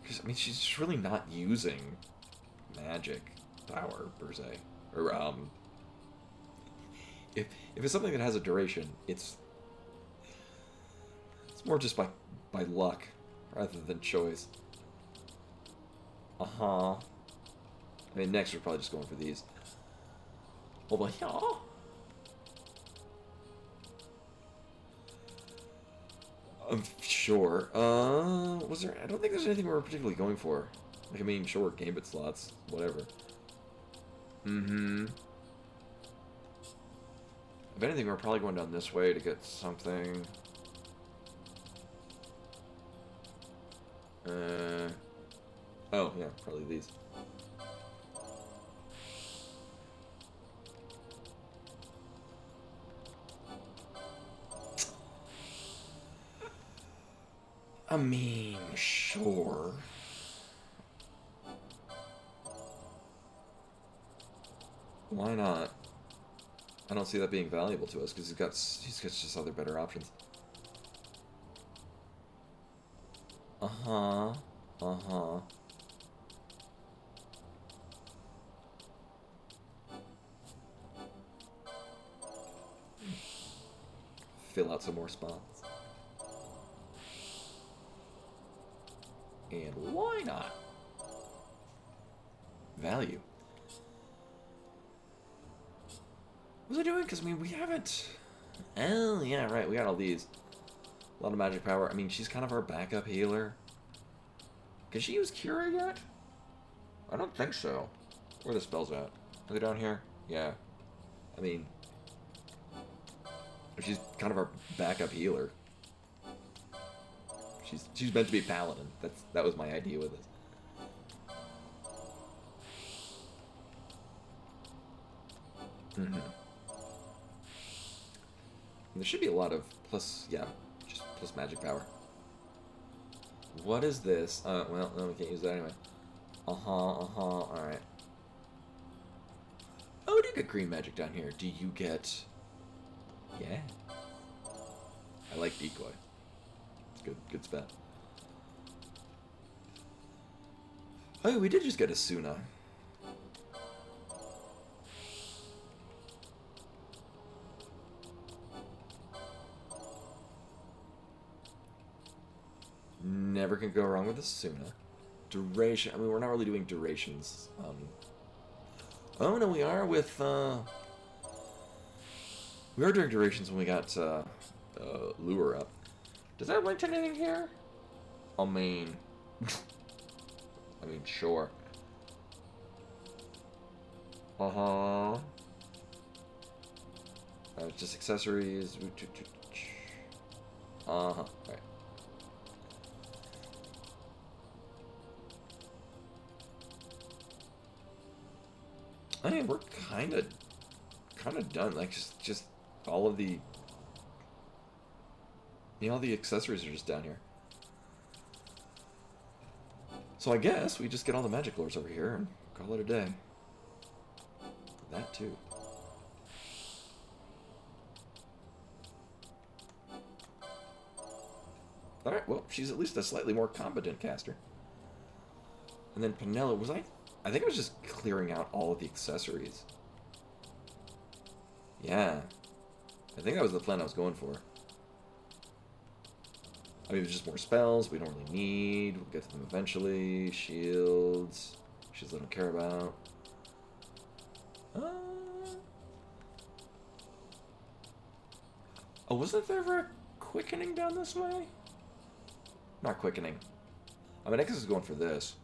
because, I mean, she's just really not using magic power, per se. Or, if it's something that has a duration, it's more just by luck, rather than choice. I mean, next we're probably just going for these. Although, yeah. Sure. Was there? I don't think there's anything we were particularly going for. Like, I mean, sure, gambit slots, whatever. If anything, we're probably going down this way to get something. Oh, yeah, probably these. I mean, sure. Why not? I don't see that being valuable to us because he's got just other better options. Fill out some more spots. And why not? Value. What was I doing? Because, I mean, we haven't... Oh, yeah, right. We got all these. A lot of magic power. I mean, she's kind of our backup healer. Can she use Cura yet? I don't think so. Where are the spells at? Are they down here? Yeah. I mean... She's kind of our backup healer. She's meant to be paladin. That was my idea with this. And there should be a lot of plus, yeah, just plus magic power. What is this? Well, no, we can't use that anyway. Alright. Oh, we do get green magic down here. Do you get... Yeah. I like decoy. It's good spell. Oh, we did just get a Suna. Never can go wrong with a Suna. Duration. I mean, we're not really doing durations. Oh no, we are with. We were doing durations when we got Lure up. Does that link to anything here? I mean, sure. Just accessories. Right. I mean, we're kind of done. Like, just all of the, all the accessories are just down here. So I guess we just get all the magic lores over here and call it a day. That too. Alright, well, she's at least a slightly more competent caster. And then Penella, I think it was just clearing out all of the accessories. Yeah. I think that was the plan I was going for. I mean, it was just more spells we don't really need. We'll get to them eventually. Shields. Shields I don't care about. Oh, wasn't there ever a quickening down this way? Not quickening. I mean, I guess I was going for this.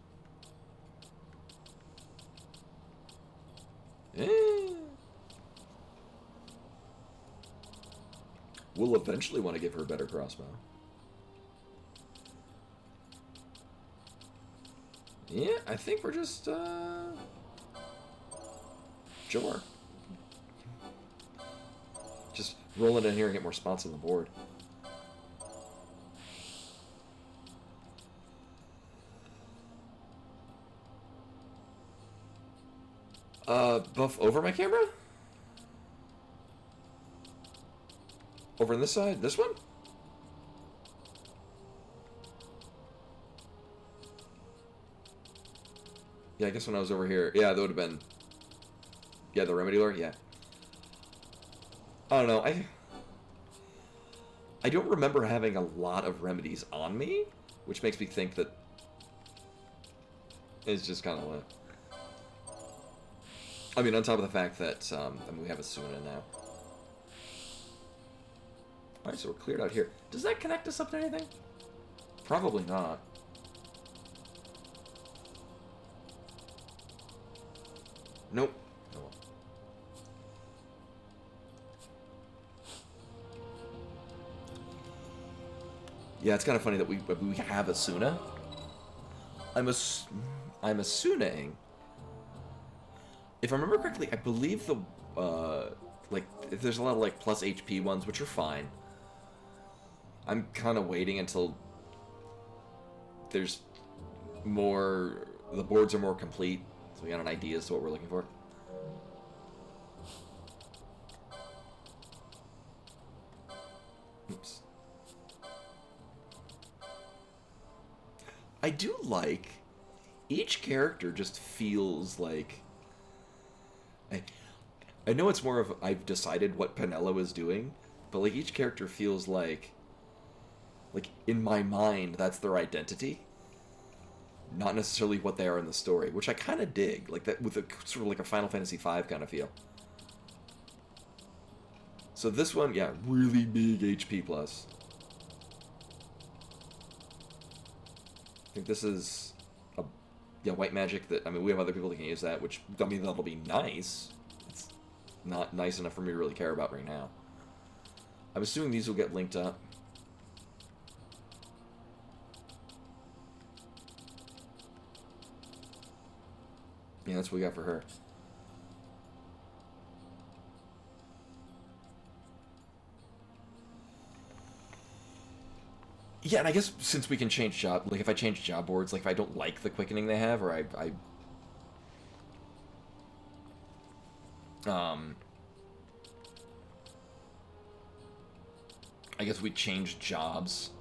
We'll eventually want to give her a better crossbow. Yeah, I think we're just, sure. Just roll it in here and get more spots on the board. Buff over my camera? Over on this side? This one? Yeah, I guess when I was over here, yeah, that would have been, yeah, the remedy lore, yeah. I don't know, I don't remember having a lot of remedies on me, which makes me think that it's just kind of I mean, on top of the fact that, I mean, we have a Suna now. Alright, so we're cleared out here. Does that connect us up to anything? Probably not. Nope. Oh. Yeah, it's kind of funny that we have a Suna. I'm assuming, if I remember correctly, I believe the like there's a lot of like plus HP ones, which are fine. I'm kind of waiting until there's more, the boards are more complete, so we got an idea as to what we're looking for. Oops. I do like, each character just feels like, I know it's more of, I've decided what Penelo is doing, but like each character feels like in my mind, that's their identity. Not necessarily what they are in the story, which I kind of dig, like that, with a sort of like a Final Fantasy V kind of feel. So this one, yeah, really big HP plus. I think this is a, yeah, white magic that, I mean, we have other people that can use that, which, I mean, that'll be nice. It's not nice enough for me to really care about right now. I'm assuming these will get linked up. Yeah, that's what we got for her. Yeah, and I guess since we can change job, like if I change job boards, like if I don't like the quickening they have, or I guess we change jobs,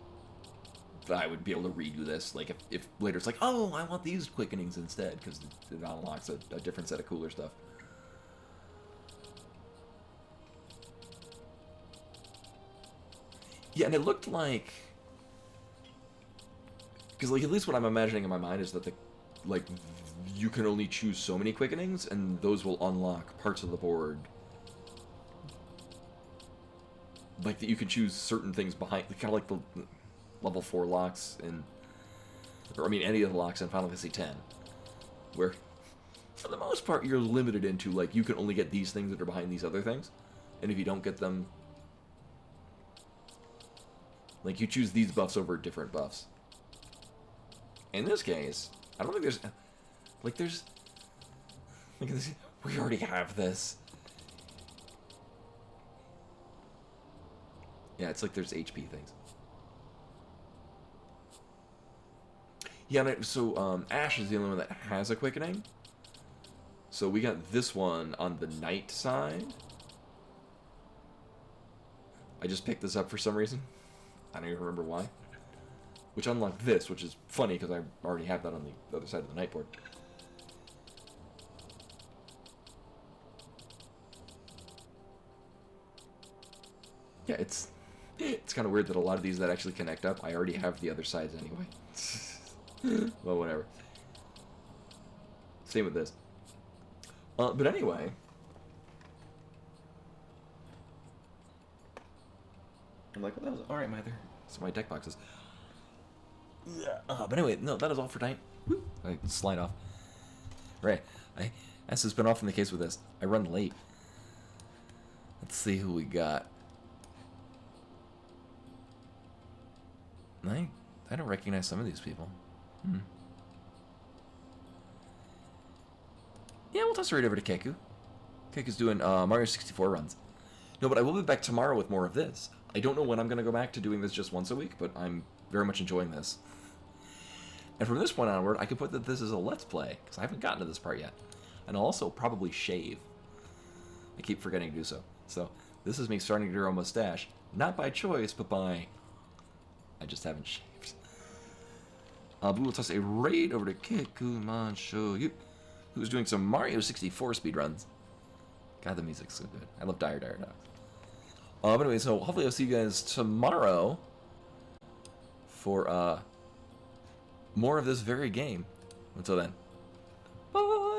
that I would be able to redo this. Like if later it's like, oh, I want these quickenings instead, because it unlocks a different set of cooler stuff. Yeah, and it looked like, because like at least what I'm imagining in my mind is that the, like, you can only choose so many quickenings, and those will unlock parts of the board. Like that you can choose certain things behind, kind of like the level 4 locks in, or I mean any of the locks in Final Fantasy X, where for the most part you're limited into, like, you can only get these things that are behind these other things, and if you don't get them, like, you choose these buffs over different buffs. In this case, I don't think there's, like, there's, look at this, we already have this. Yeah, it's like there's HP things. Yeah, so Ash is the only one that has a quickening. So we got this one on the night side. I just picked this up for some reason. I don't even remember why. Which unlocked this, which is funny because I already have that on the other side of the night board. Yeah, it's kind of weird that a lot of these that actually connect up, I already have the other sides anyway. Well, whatever. Same with this. But anyway. I'm like, well, that was alright, Mother. So my deck boxes. Yeah. But anyway, no, that is all for tonight. I slide off. Right. As has been often the case with this, I run late. Let's see who we got. I don't recognize some of these people. Yeah, we'll toss right over to Keku. Keku's doing Mario 64 runs. No, but I will be back tomorrow with more of this. I don't know when I'm going to go back to doing this just once a week, but I'm very much enjoying this. And from this point onward, I can put that this is a Let's Play, because I haven't gotten to this part yet. And I'll also probably shave. I keep forgetting to do so. So, this is me starting to grow a mustache. Not by choice, but by... I just haven't shaved. We will toss a raid over to Keku Manshoyu. who's doing some Mario 64 speedruns. God, the music's so good. I love Dire Dire Dogs. But anyway, so hopefully I'll see you guys tomorrow for more of this very game. Until then, bye!